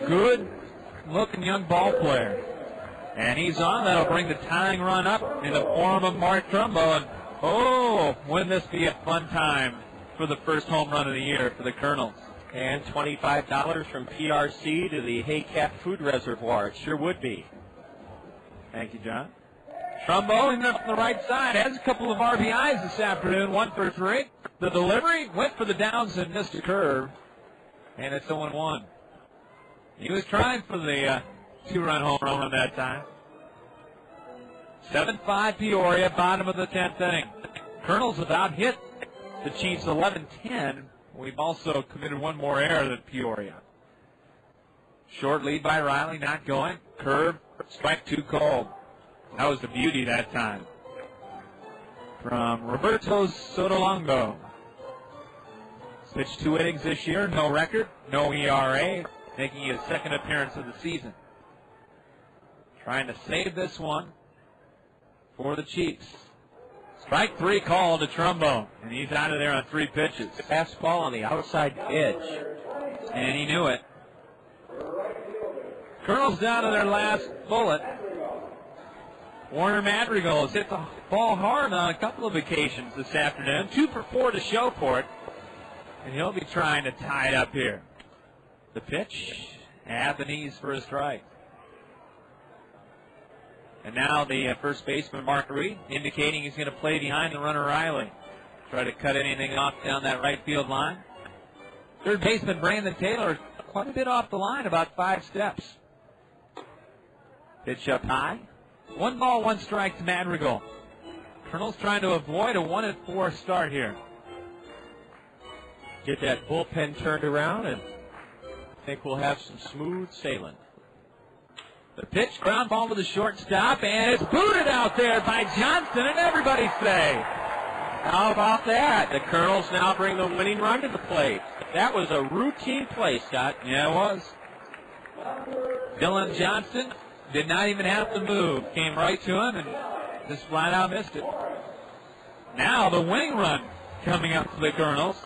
Good-looking young ball player. And he's on. That'll bring the tying run up in the form of Mark Trumbo. And, wouldn't this be a fun time for the first home run of the year for the Kernels? And $25 from PRC to the Haycap Food Reservoir. It sure would be. Thank you, John. Trumbo in there from the right side has a couple of RBIs this afternoon, 1 for 3. The delivery went for the downs and missed a curve, and it's 0-1. He was trying for the 2-run home run that time. 7-5 Peoria, bottom of the 10th inning. Kernels without hit. The Chiefs 11-10. We've also committed 1 more error than Peoria. Short lead by Riley, not going. Curve, strike 2 called. That was the beauty that time. From Roberto Sotolongo. Pitched 2 innings this year, no record, no ERA, making his 2nd appearance of the season. Trying to save this one for the Chiefs. Strike 3 called to Trumbo, and he's out of there on 3 pitches. Fastball on the outside edge. And he knew it. Kernels down to their last bullet. Warner Madrigal has hit the ball hard on a couple of occasions this afternoon. 2 for 4 to show for it. And he'll be trying to tie it up here. The pitch at the knees for a strike. And now the first baseman, Mark Reed, indicating he's going to play behind the runner, Riley. Try to cut anything off down that right field line. Third baseman, Brandon Taylor, quite a bit off the line, about 5 steps. Pitch up high. 1 ball, 1 strike to Madrigal. Kernels trying to avoid a 1-4 start here. Get that bullpen turned around, and I think we'll have some smooth sailing. The pitch, ground ball to the shortstop, and it's booted out there by Johnston, and everybody say, how about that? The Kernels now bring the winning run to the plate. That was a routine play, Scott. Yeah, it was. Dylan Johnston did not even have to move. Came right to him and just flat out missed it. Now the winning run coming up for the Kernels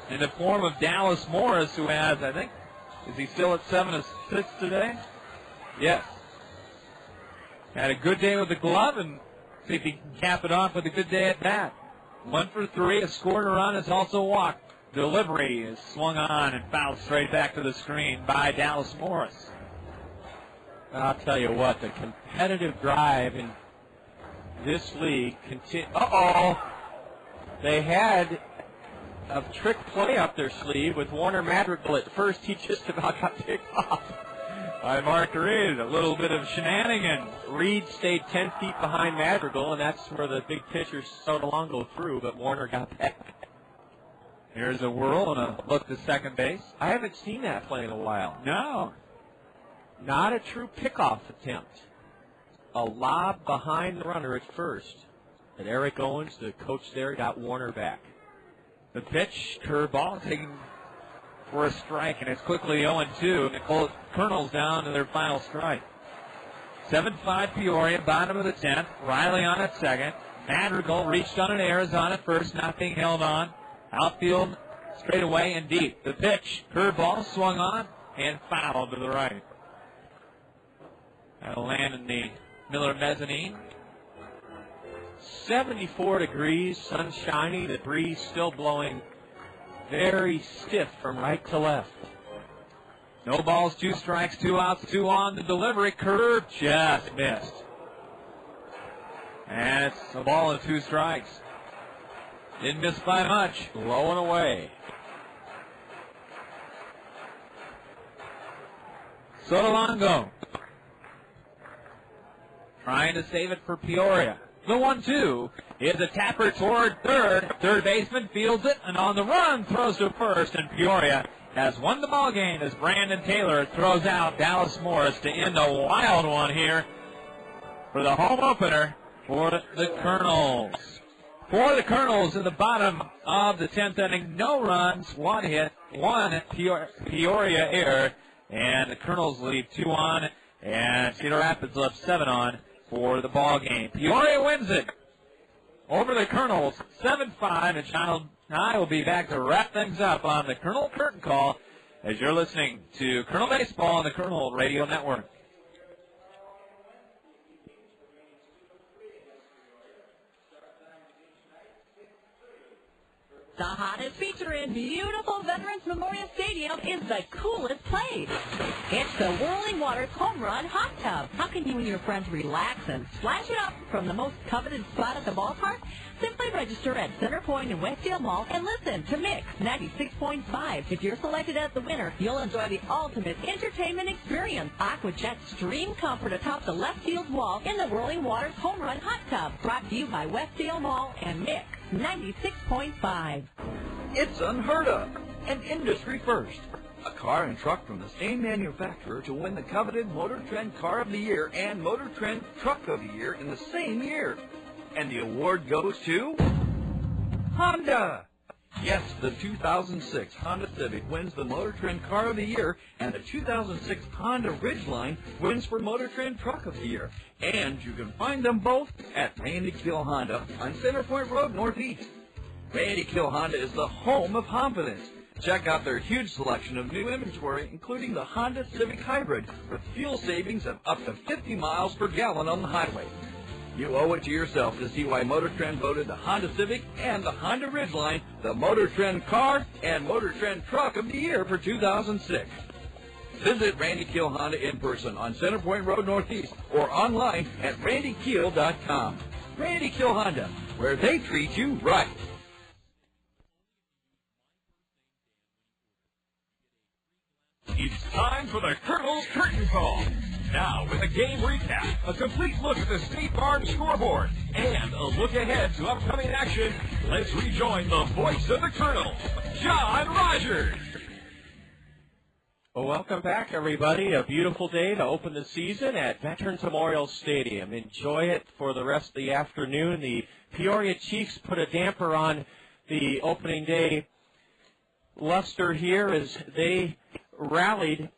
in the form of Dallas Morris, who has, I think, is he still at 7 assists today? Yes. Had a good day with the glove, and see if he can cap it off with a good day at bat. 1 for 3, a scored a run, has also walked. Delivery is swung on and fouled straight back to the screen by Dallas Morris. I'll tell you what, the competitive drive in this league continues. They had a trick play up their sleeve with Warner Madrigal at first. He just about got picked off by Mark Reed. A little bit of shenanigans. Reed stayed 10 feet behind Madrigal, and that's where the big pitcher Sotolongo threw, but Warner got back. Here's a whirl and a look to second base. I haven't seen that play in a while. No. Not a true pickoff attempt. A lob behind the runner at first. And Eric Owens, the coach there, got Warner back. The pitch, curveball, taken for a strike, and it's quickly 0-2. The Kernels down to their final strike. 7-5 Peoria, bottom of the 10th. Riley on at second. Madrigal reached on an Arizona first, not being held on. Outfield straight away and deep. The pitch, curveball swung on and fouled to the right. That'll land in the Miller mezzanine. 74 degrees, sunshiny, the breeze still blowing very stiff from right to left. No balls, 2 strikes, 2 outs, 2 on. The delivery curve just missed. And it's a ball and 2 strikes. Didn't miss by much. Low and away. Sotolongo trying to save it for Peoria. The 1-2 is a tapper toward third. Third baseman fields it, and on the run throws to first, and Peoria has won the ball game as Brandon Taylor throws out Dallas Morris to end a wild one here for the home opener for the Kernels. For the Kernels in the bottom of the 10th inning, no runs, 1 hit, 1 Peoria error, and the Kernels leave 2 on, and Cedar Rapids left 7 on for the ball game. Peoria wins it over the Kernels, 7-5, and John and I will be back to wrap things up on the Kernel Curtain Call as you're listening to Kernel Baseball on the Kernel Radio Network. The hottest feature in beautiful Veterans Memorial Stadium is the coolest place. It's the Whirling Waters Home Run Hot Tub. How can you and your friends relax and splash it up from the most coveted spot at the ballpark? Simply register at Center Point in Westdale Mall and listen to Mix 96.5. If you're selected as the winner, you'll enjoy the ultimate entertainment experience. AquaJet Stream Comfort atop the left field wall in the Whirling Waters Home Run Hot Tub. Brought to you by Westdale Mall and Mix 96.5. It's unheard of. An industry first. A car and truck from the same manufacturer to win the coveted Motor Trend Car of the Year and Motor Trend Truck of the Year in the same year. And the award goes to Honda. Yes, the 2006 Honda Civic wins the Motor Trend Car of the Year, and the 2006 Honda Ridgeline wins for Motor Trend Truck of the Year. And you can find them both at Randy Kill Honda on Center Point Road Northeast. Randy Kill Honda is the home of confidence. Check out their huge selection of new inventory, including the Honda Civic Hybrid, with fuel savings of up to 50 miles per gallon on the highway. You owe it to yourself to see why Motor Trend voted the Honda Civic and the Honda Ridgeline the Motor Trend Car and Motor Trend Truck of the Year for 2006. Visit Randy Kiel Honda in person on Center Point Road Northeast or online at randykiel.com. Randy Kiel Honda, where they treat you right. It's time for the Kernels Curtain Call. Now, with a game recap, a complete look at the State Farm scoreboard, and a look ahead to upcoming action, let's rejoin the voice of the Kernels, John Rogers. Well, welcome back, everybody. A beautiful day to open the season at Veterans Memorial Stadium. Enjoy it for the rest of the afternoon. The Peoria Chiefs put a damper on the opening day luster here as they rallied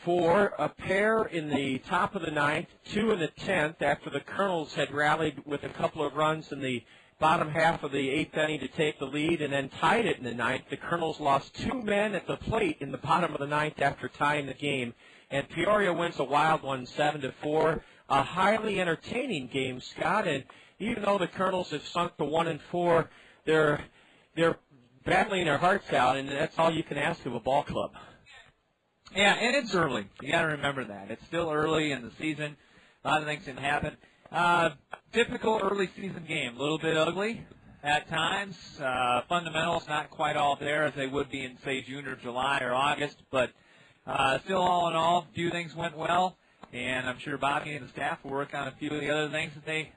for a pair in the top of the ninth, 2 in the 10th, after the Kernels had rallied with a couple of runs in the bottom half of the 8th inning to take the lead and then tied it in the ninth. The Kernels lost 2 men at the plate in the bottom of the ninth after tying the game, and Peoria wins a wild one, 7-4. A highly entertaining game, Scott, and even though the Kernels have sunk to 1-4, they're battling their hearts out, and that's all you can ask of a ball club. Yeah, and it's early. You got to remember that. It's still early in the season. A lot of things can happen. Typical early season game. A little bit ugly at times. Fundamentals not quite all there as they would be in, say, June or July or August. But still, all in all, a few things went well. And I'm sure Bobby and the staff will work on a few of the other things that they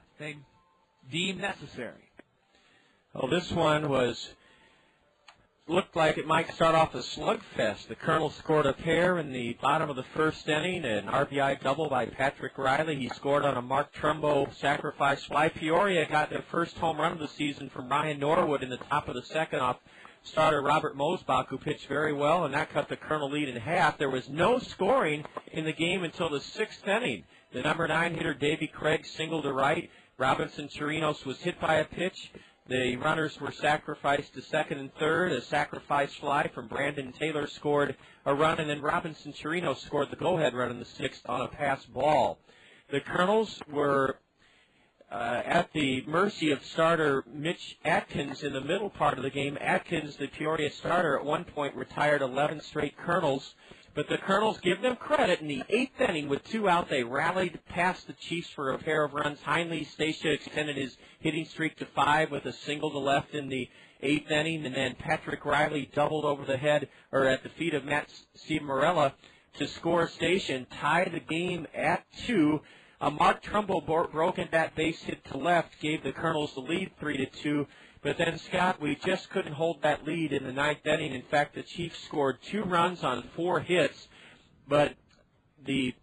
deem necessary. Well, this one looked like it might start off a slugfest. The Kernels scored a pair in the bottom of the first inning, an RBI double by Patrick Riley. He scored on a Mark Trumbo sacrifice fly. Peoria got their first home run of the season from Ryan Norwood in the top of the second off starter Robert Mosebach, who pitched very well, and that cut the Kernel lead in half. There was no scoring in the game until the 6th inning. The number 9 hitter, Davy Craig, singled to right. Robinson Chirinos was hit by a pitch. The runners were sacrificed to second and third. A sacrifice fly from Brandon Taylor scored a run, and then Robinson Chirinos scored the go-ahead run in the 6th on a pass ball. The Kernels were at the mercy of starter Mitch Atkins in the middle part of the game. Atkins, the Peoria starter, at one point retired 11 straight Kernels. But the Kernels, give them credit, in the 8th inning with 2 out, they rallied past the Chiefs for a pair of runs. Heinle Stacia extended his hitting streak to 5 with a single to left in the 8th inning, and then Patrick Riley doubled over the head, or at the feet of Matt Ciamarella to score Station, tied the game at 2. Mark Trumbo broke in that base hit to left, gave the Kernels the lead 3-2. But then, Scott, we just couldn't hold that lead in the 9th inning. In fact, the Chiefs scored 2 runs on 4 hits. But the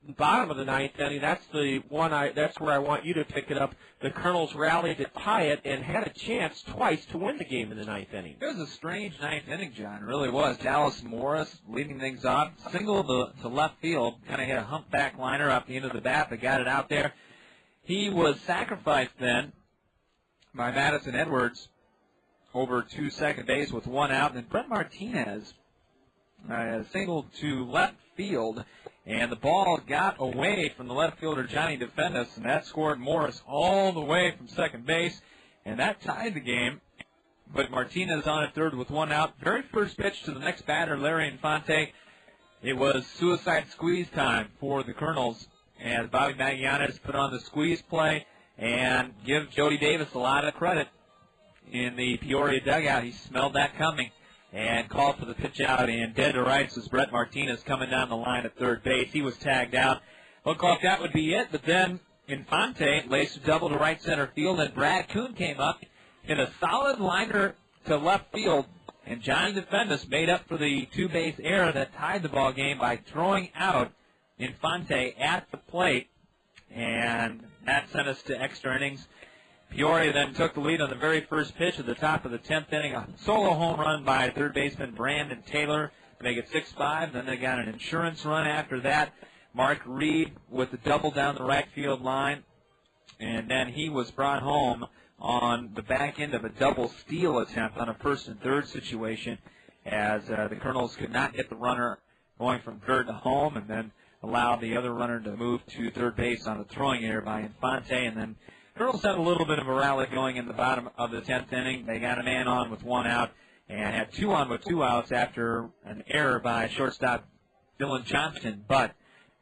bottom of the 9th inning, that's where I want you to pick it up. The Kernels rallied to tie it and had a chance twice to win the game in the 9th inning. It was a strange 9th inning, John. It really was. Dallas Morris leading things off. Single to left field. Kind of hit a humpback liner up the end of the bat. They got it out there. He was sacrificed then by Madison Edwards over to second base with 1 out. And then Brett Martinez single to left field, and the ball got away from the left fielder Johnny Defendus, and that scored Morris all the way from second base, and that tied the game. But Martinez on at third with 1 out. Very first pitch to the next batter, Larry Infante. It was suicide squeeze time for the Kernels as Bobby Magallanes put on the squeeze play. And give Jody Davis a lot of credit in the Peoria dugout. He smelled that coming and called for the pitch out. And dead to rights was Brett Martinez coming down the line at third base. He was tagged out. Looked like that would be it, but then Infante laced a double to right center field, and Brad Kuhn came up in a solid liner to left field. And Johnny Defendus made up for the 2-base error that tied the ball game by throwing out Infante at the plate. And that sent us to extra innings. Peoria then took the lead on the very first pitch at the top of the 10th inning. A solo home run by third baseman Brandon Taylor to make it 6-5. Then they got an insurance run after that. Mark Reed with the double down the right field line. And then he was brought home on the back end of a double steal attempt on a first and third situation as the Kernels could not get the runner going from third to home, and then allowed the other runner to move to third base on a throwing error by Infante. And then Kernels had a little bit of a rally going in the bottom of the 10th inning. They got a man on with 1 out and had 2 on with 2 outs after an error by shortstop Dylan Johnston. But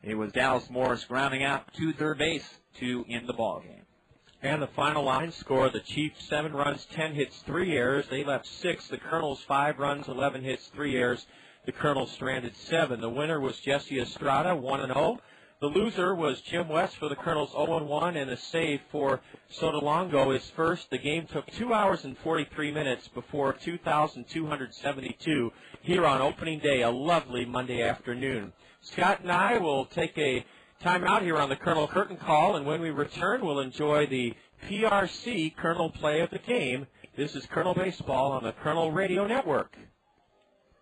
it was Dallas Morris grounding out to third base to end the ball game. And the final line score, the Chiefs 7 runs, 10 hits, 3 errors. They left 6. The Kernels 5 runs, 11 hits, 3 errors. The Kernels stranded 7. The winner was Jesse Estrada, 1-0. The loser was Jim West for the Kernels, 0-1, and a save for Sotolongo is first. The game took 2 hours and 43 minutes before 2,272 here on opening day, a lovely Monday afternoon. Scott and I will take a time out here on the Kernel Curtain Call, and when we return, we'll enjoy the PRC Kernel Play of the Game. This is Kernel Baseball on the Kernel Radio Network.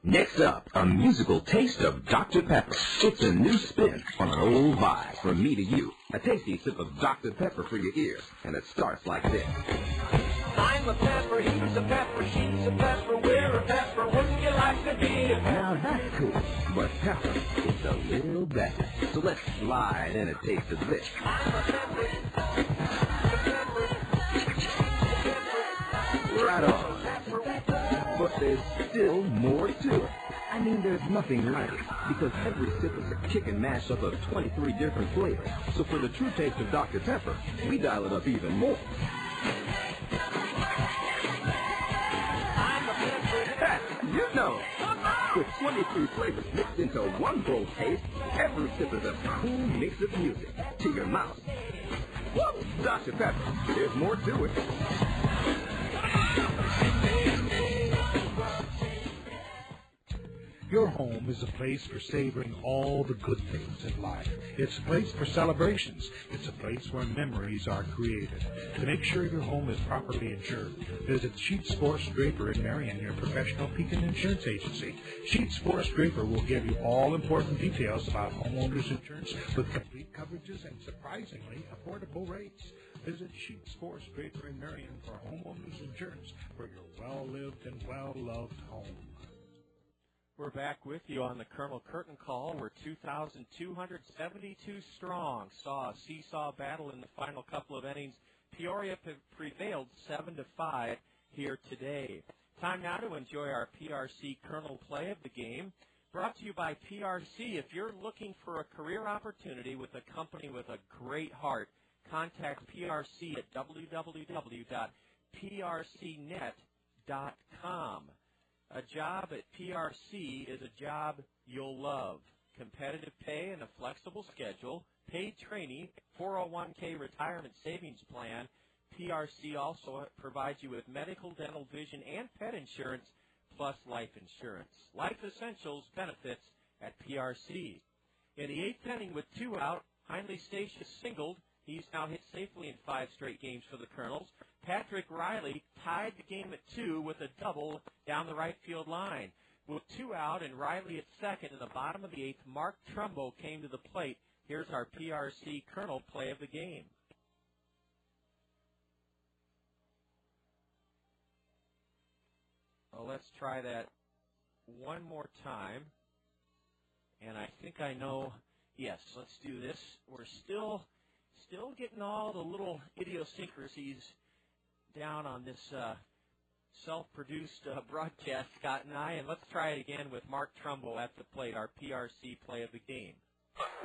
Next up, a musical taste of Dr. Pepper. It's a new spin on an old vibe from me to you. A tasty sip of Dr. Pepper for your ears, and it starts like this. I'm a pepper, he's a pepper, she's a pepper, we're a pepper, wouldn't you like to be a pepper? Now that's cool, but pepper is a little better. So let's slide in a taste of this. I'm a pepper, Right on. But there's still more to it. I mean, there's nothing like it, because every sip is a kick and mash up of 23 different flavors. So for the true taste of Dr. Pepper, we dial it up even more. You know, with 23 flavors mixed into one bold taste, every sip is a cool mix of music to your mouth. Woo! Dr. Pepper, there's more to it. Your home is a place for savoring all the good things in life. It's a place for celebrations. It's a place where memories are created. To make sure your home is properly insured, visit Sheets Forest Draper in Marion, your professional Pekin insurance agency. Sheets Forest Draper will give you all important details about homeowners insurance with complete coverages and surprisingly affordable rates. Visit Sheets Forest Draper in Marion for homeowners insurance for your well-lived and well-loved home. We're back with you on the Colonel Curtain Call. We're 2,272 strong. Saw a seesaw battle in the final couple of innings. Peoria prevailed 7-5 here today. Time now to enjoy our PRC Colonel play of the game. Brought to you by PRC. If you're looking for a career opportunity with a company with a great heart, contact PRC at www.prcnet.com. A job at PRC is a job you'll love. Competitive pay and a flexible schedule, paid training, 401k retirement savings plan. PRC also provides you with medical, dental, vision, and pet insurance, plus life insurance. Life Essentials benefits at PRC. In the eighth inning with 2 out, Heinley Statius singled. He's now hit safely in 5 straight games for the Kernels. Patrick Riley tied the game at 2 with a double down the right field line. With 2 out and Riley at second in the bottom of the 8th, Mark Trumbo came to the plate. Here's our PRC Colonel play of the game. Well, let's try that one more time. And I think I know, yes, let's do this. We're still getting all the little idiosyncrasies down on this self-produced broadcast, Scott and I, and let's try it again with Mark Trumbo at the plate, our PRC play of the game.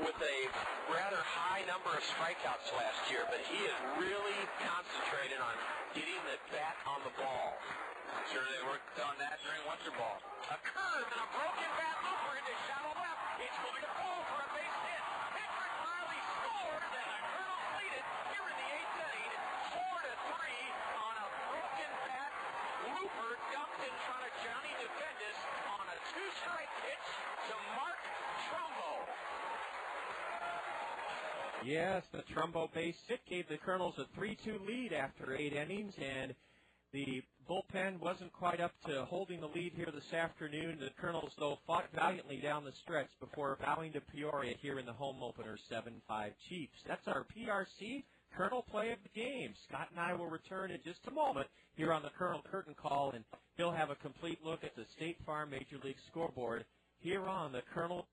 With a rather high number of strikeouts last year, but he is really concentrated on getting the bat on the ball. I'm sure they worked on that during Winter Ball. A curve and a broken bat over into shallow left. It's moving to goal for a base hit. Patrick Riley scores, and the Colonels lead it here in the 8th inning, 4-3 on a broken bat. Looper dumped in front of Johnny DeFendis on a 2-strike pitch to Mark Trumbo. Yes, the Trumbo base hit gave the Colonels a 3-2 lead after 8 innings, and the bullpen wasn't quite up to holding the lead here this afternoon. The Colonels, though, fought valiantly down the stretch before bowing to Peoria here in the home opener, 7-5 Chiefs. That's our PRC Colonel play of the game. Scott and I will return in just a moment here on the Colonel Curtain Call, and he'll have a complete look at the State Farm Major League scoreboard here on the Colonel.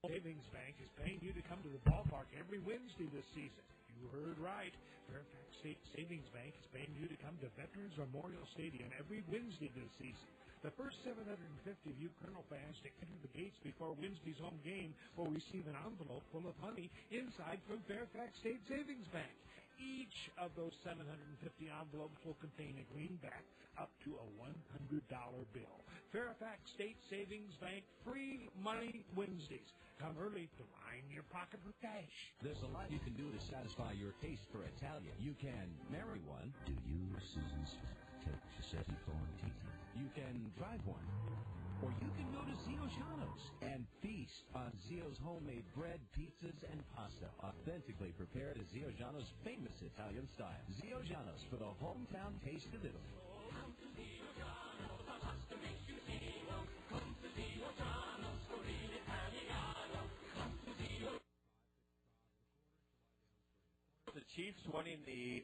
Savings Bank is paying you to come to the ballpark every Wednesday this season. You heard right. Fairfax State Savings Bank is paying you to come to Veterans Memorial Stadium every Wednesday this season. The first 750 of you Colonel fans to enter the gates before Wednesday's home game will receive an envelope full of money inside from Fairfax State Savings Bank. Each of those 750 envelopes will contain a greenback up to a $100 bill. Fairfax State Savings Bank, free money Wednesdays. Come early to line your pocket with cash. There's a lot you can do to satisfy your taste for Italian. You can marry one. Do you, Susan Smith, take Giuseppe Florentine? You can drive one. Or you can go to Zio Giano's and feast on Zio's homemade bread, pizzas, and pasta, authentically prepared as Zio Giano's famous Italian style. Zio Giano's for the hometown taste of Italy. Come to Zio Giano's, our pasta makes you Zio. Come to Zio Giano's for real Italiano. Come to Zio. The Chiefs winning the...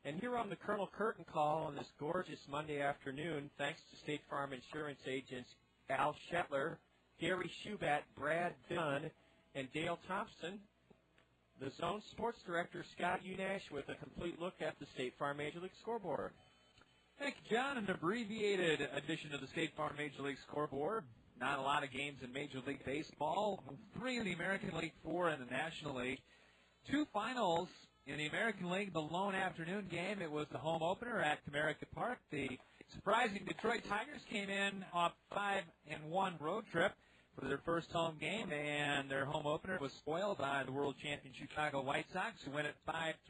And here on the Colonel Curtain Call on this gorgeous Monday afternoon, thanks to State Farm Insurance agents Al Shetler, Gary Schubat, Brad Dunn, and Dale Thompson, the Zone Sports Director Scott Unash with a complete look at the State Farm Major League scoreboard. Thank you, John. An abbreviated edition of the State Farm Major League scoreboard. Not a lot of games in Major League Baseball. 3 in the American League, 4 in the National League. 2 finals in the American League, the lone afternoon game. It was the home opener at Comerica Park. The surprising Detroit Tigers came in off 5-1 road trip for their first home game, and their home opener was spoiled by the world champion Chicago White Sox, who went at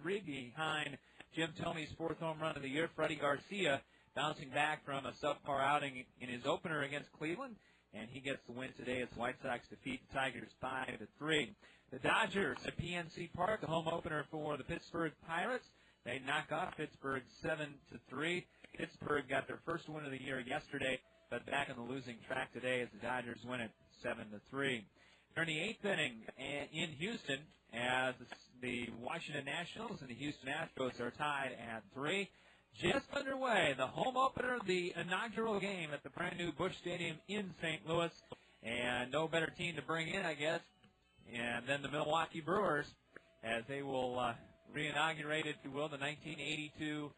5-3 behind Jim Tomey's 4th home run of the year. Freddie Garcia bouncing back from a subpar outing in his opener against Cleveland, and he gets the win today as the White Sox defeat the Tigers 5-3. The Dodgers at PNC Park, the home opener for the Pittsburgh Pirates. They knock off Pittsburgh 7-3. Pittsburgh got their first win of the year yesterday, but back on the losing track today as the Dodgers win it 7-3. During the 8th inning in Houston, as the Washington Nationals and the Houston Astros are tied at 3. Just underway, the home opener, the inaugural game at the brand-new Busch Stadium in St. Louis. And no better team to bring in, I guess, than the Milwaukee Brewers, as they will re-inaugurate, if you will, the 1982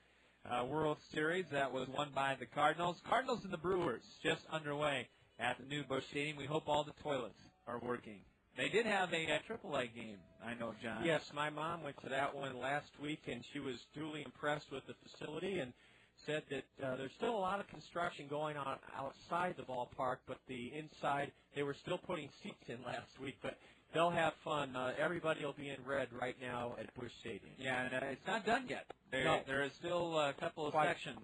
World Series that was won by the Cardinals. Cardinals and the Brewers just underway at the new Busch Stadium. We hope all the toilets are working. They did have a AAA game, I know, John. Yes, my mom went to that one last week, and she was duly impressed with the facility and said that there's still a lot of construction going on outside the ballpark, but the inside, they were still putting seats in last week, but they'll have fun. Everybody will be in red right now at Busch Stadium. Yeah, and it's not done yet. No. There is still a couple of sections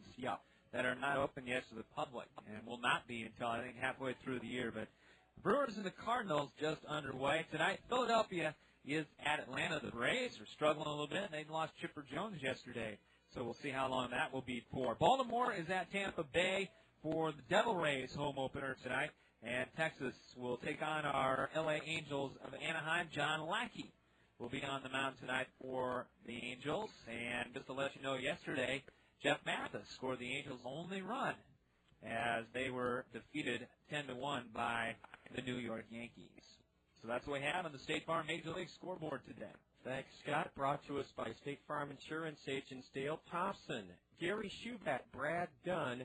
that are not open yet to the public, and will not be until, I think, halfway through the year, but Brewers and the Cardinals just underway. Tonight, Philadelphia is at Atlanta. The Rays are struggling a little bit. They lost Chipper Jones yesterday, so we'll see how long that will be for. Baltimore is at Tampa Bay for the Devil Rays home opener tonight, and Texas will take on our L.A. Angels of Anaheim. John Lackey will be on the mound tonight for the Angels, and just to let you know, yesterday, Jeff Mathis scored the Angels' only run as they were defeated 10-1 by the New York Yankees. So that's what we have on the State Farm Major League scoreboard today. Thanks, Scott. Brought to us by State Farm Insurance agents Dale Thompson, Gary Schuback, Brad Dunn,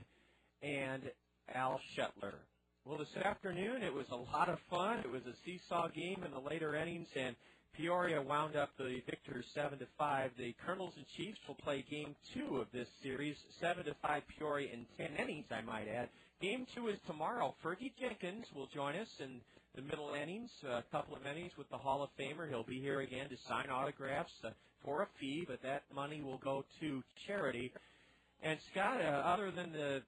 and Al Shetler. Well, this afternoon it was a lot of fun. It was a seesaw game in the later innings, and Peoria wound up the victors 7-5. The Kernels and Chiefs will play Game 2 of this series, 7-5 Peoria in 10 innings, I might add. Game 2 is tomorrow. Fergie Jenkins will join us in the middle innings, a couple of innings with the Hall of Famer. He'll be here again to sign autographs for a fee, but that money will go to charity. And, Scott, other than the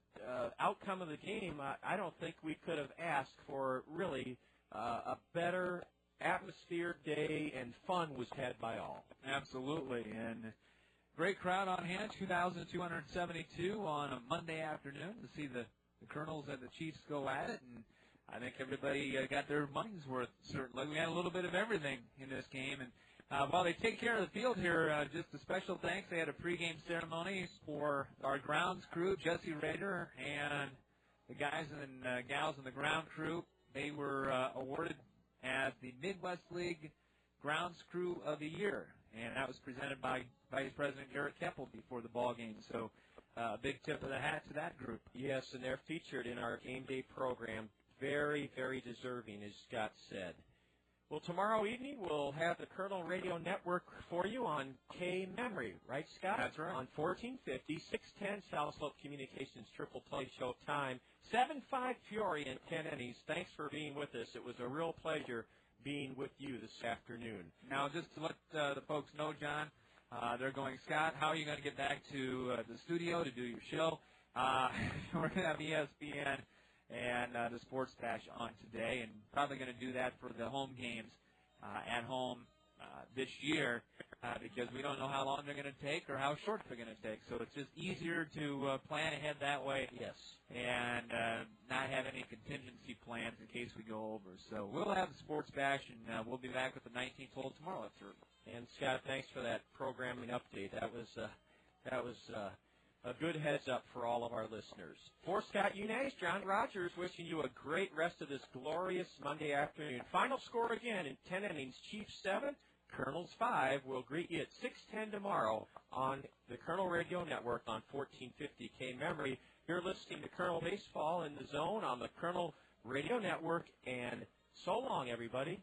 outcome of the game, I don't think we could have asked for really a better atmosphere, day, and fun was had by all. Absolutely. And great crowd on hand, 2,272 on a Monday afternoon to see the Kernels and the Chiefs go at it. And I think everybody got their money's worth, certainly. We had a little bit of everything in this game. And while they take care of the field here, just a special thanks. They had a pregame ceremony for our grounds crew, Jesse Rader, and the guys and gals in the ground crew. They were awarded as the Midwest League Grounds Crew of the Year, and that was presented by Vice President Garrett Keppel before the ball game. So a big tip of the hat to that group. Yes, and they're featured in our game day program. Very, very deserving, as Scott said. Well, tomorrow evening we'll have the Kernel Radio Network for you on K-Memory, right, Scott? That's right. On 1450, 610 South Slope Communications Triple Play Show time. 7-5 Peoria in 10 innings. Thanks for being with us. It was a real pleasure being with you this afternoon. Now, just to let the folks know, John, they're going, Scott, how are you going to get back to the studio to do your show? We're going to have ESPN and the Sports Bash on today, and probably going to do that for the home games at home this year because we don't know how long they're going to take or how short they're going to take. So it's just easier to plan ahead that way. Yes. And not have any contingency plans in case we go over. So we'll have the Sports Bash, and we'll be back with the 19th hole tomorrow at 3. And, Scott, thanks for that programming update. That was a good heads-up for all of our listeners. For Scott Unace, John Rogers wishing you a great rest of this glorious Monday afternoon. Final score again in 10 innings, Chiefs 7, Kernels 5. We'll greet you at 6:10 tomorrow on the Kernel Radio Network on 1450 K-Memory. You're listening to Kernel Baseball in the Zone on the Kernel Radio Network, and so long, everybody.